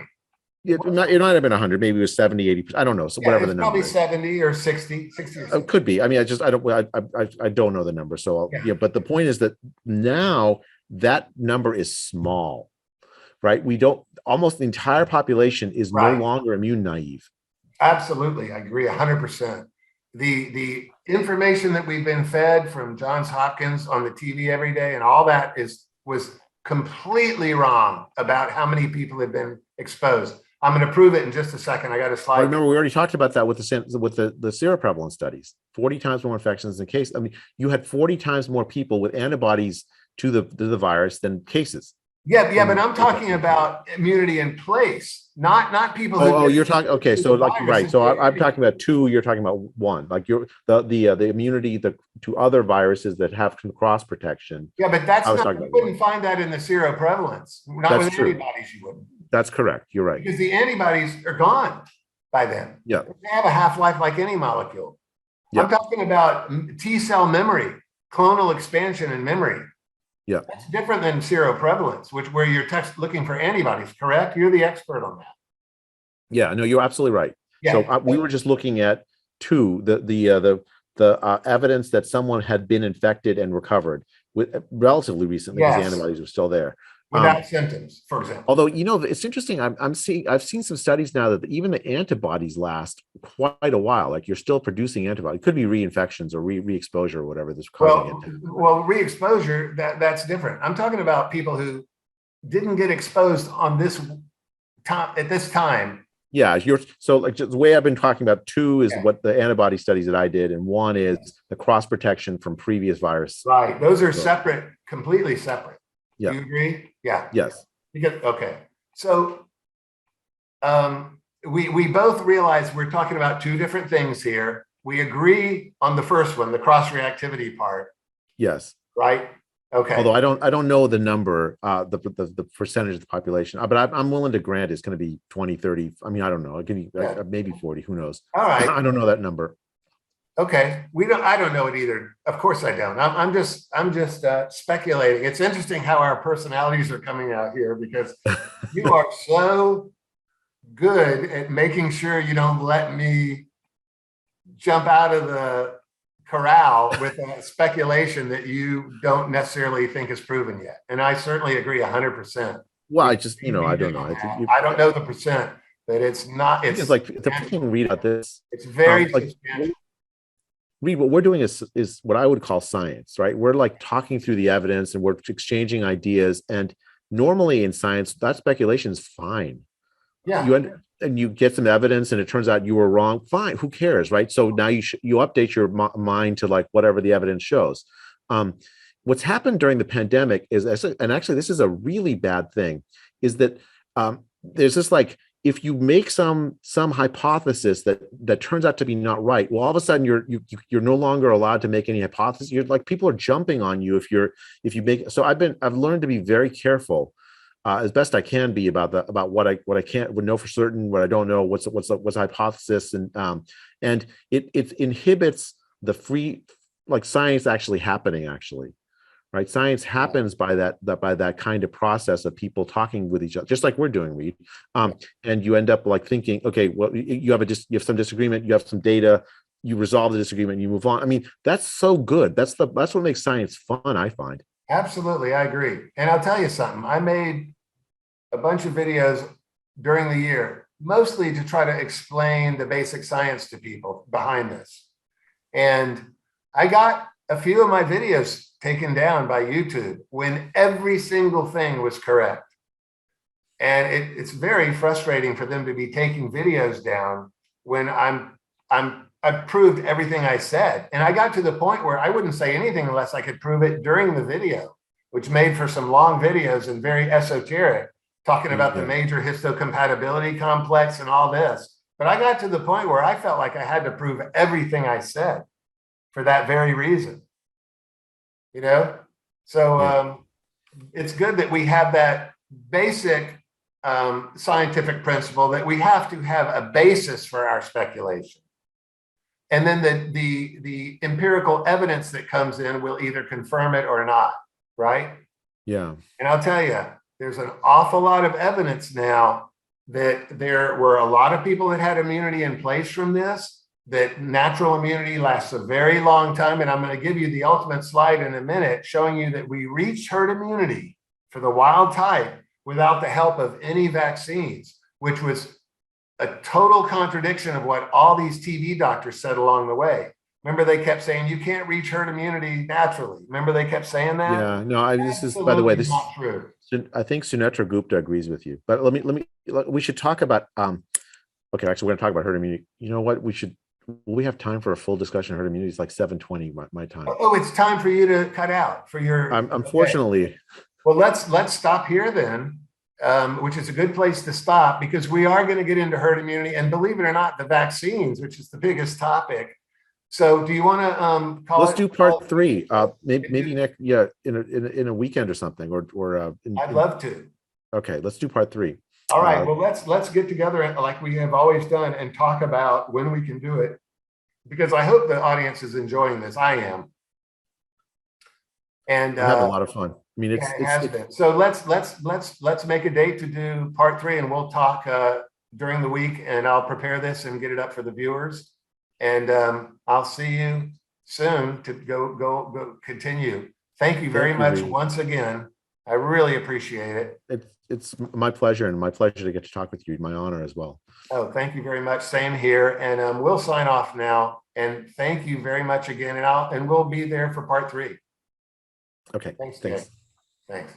It might have been 100, maybe it was 70, 80%. I don't know. So whatever the number is. Probably 70 or 60 or 60. It could be. I mean, I don't know the number. So but the point is that now that number is small, right? Almost the entire population is no longer immune naive. Absolutely. I agree 100%. The information that we've been fed from Johns Hopkins on the TV every day and all that was completely wrong about how many people have been exposed. I'm going to prove it in just a second. I got a slide. Remember, we already talked about that with the seroprevalence studies. 40 times more infections in case. I mean, you had 40 times more people with antibodies to the virus than cases. Yeah, but I'm talking about immunity in place, not people who. Oh, you're talking. Okay, so right. So I'm talking about two. You're talking about one. Like the immunity to other viruses that have cross protection. Yeah, but that's not. You wouldn't find that in the seroprevalence. Not with antibodies, you wouldn't. That's correct. You're right. Because the antibodies are gone by then. Yeah. They have a half-life like any molecule. Yeah. I'm talking about T cell memory, clonal expansion and memory. Yeah. That's different than seroprevalence, where you're looking for antibodies, correct? You're the expert on that. Yeah, no, you're absolutely right. Yeah. So we were just looking at the evidence that someone had been infected and recovered with relatively recently because the antibodies were still there. Without symptoms, for example. Although, it's interesting. I've seen some studies now that even the antibodies last quite a while. Like you're still producing antibodies. It could be reinfections or re-exposure or whatever that's causing it. Well, re-exposure, that's different. I'm talking about people who didn't get exposed on this time at this time. Yeah, the way I've been talking about, two is what the antibody studies that I did, and one is the cross protection from previous virus. Right, those are separate, completely separate. Yeah. Do you agree? Yeah. Yes. Okay. So we both realize we're talking about two different things here. We agree on the first one, the cross-reactivity part. Yes. Right? Okay. Although I don't know the number, the percentage of the population, but I'm willing to grant it's going to be 20, 30. I mean, I don't know. It can be maybe 40. Who knows? All right. I don't know that number. Okay. I don't know it either. Of course I don't. I'm just speculating. It's interesting how our personalities are coming out here, because you are so good at making sure you don't let me jump out of the corral with a speculation that you don't necessarily think is proven yet. And I certainly agree 100%. Well, I just, I don't know. I don't know the percent, but it's not, it's like the thing read out this. It's very substantial. Reid, what we're doing is what I would call science, right? We're like talking through the evidence and we're exchanging ideas. And normally in science, that speculation is fine. Yeah. And you get some evidence and it turns out you were wrong. Fine. Who cares? Right. So now you update your mind to like whatever the evidence shows. What's happened during the pandemic is, and actually this is a really bad thing, is that there's this like, if you make some hypothesis that turns out to be not right, well, all of a sudden you're no longer allowed to make any hypothesis. You're like, people are jumping on you if you make. So I've learned to be very careful as best I can be about what I can't would know for certain, what I don't know, what's a hypothesis, and it inhibits the free, like, science actually happening, right? Science happens by that kind of process of people talking with each other, just like we're doing, Reid. And you end up like thinking, okay, well, you have some disagreement, you have some data, you resolve the disagreement, you move on. I mean, that's so good. That's what makes science fun, I find. Absolutely, I agree. And I'll tell you something. I made a bunch of videos during the year, mostly to try to explain the basic science to people behind this. And I got a few of my videos taken down by YouTube when every single thing was correct. And it's very frustrating for them to be taking videos down when I've proved everything I said. And I got to the point where I wouldn't say anything unless I could prove it during the video, which made for some long videos and very esoteric, talking about the major histocompatibility complex and all this. But I got to the point where I felt like I had to prove everything I said for that very reason. So it's good that we have that basic scientific principle that we have to have a basis for our speculation. And then the empirical evidence that comes in will either confirm it or not, right? Yeah. And I'll tell you, there's an awful lot of evidence now that there were a lot of people that had immunity in place from this, that natural immunity lasts a very long time. And I'm going to give you the ultimate slide in a minute, showing you that we reached herd immunity for the wild type without the help of any vaccines, which was a total contradiction of what all these TV doctors said along the way. Remember, they kept saying you can't reach herd immunity naturally. Remember, they kept saying that? Yeah, no, this is, by the way, this is not true. I think Sunetra Gupta agrees with you, but we should talk about, okay, actually we're going to talk about herd immunity. You know what, will we have time for a full discussion of herd immunity? It's like 7:20 my time. Oh, it's time for you to cut out for your. Unfortunately. Okay. Well, let's stop here then, which is a good place to stop, because we are going to get into herd immunity, and believe it or not, the vaccines, which is the biggest topic. So, do you want to let's do part 3? Maybe next, in a weekend or something, or I'd love to. Okay, let's do part 3. All right. Well, let's get together like we have always done and talk about when we can do it, because I hope the audience is enjoying this. I am. And I'm having a lot of fun. I mean, it has been. So let's make a date to do part 3, and we'll talk during the week, and I'll prepare this and get it up for the viewers. And I'll see you soon to go continue. Thank you very much once again. I really appreciate it. It's my pleasure, and my pleasure to get to talk with you. My honor as well. Oh, thank you very much. Same here. And we'll sign off now. And thank you very much again. And we'll be there for part 3. Okay. Thanks. Thanks.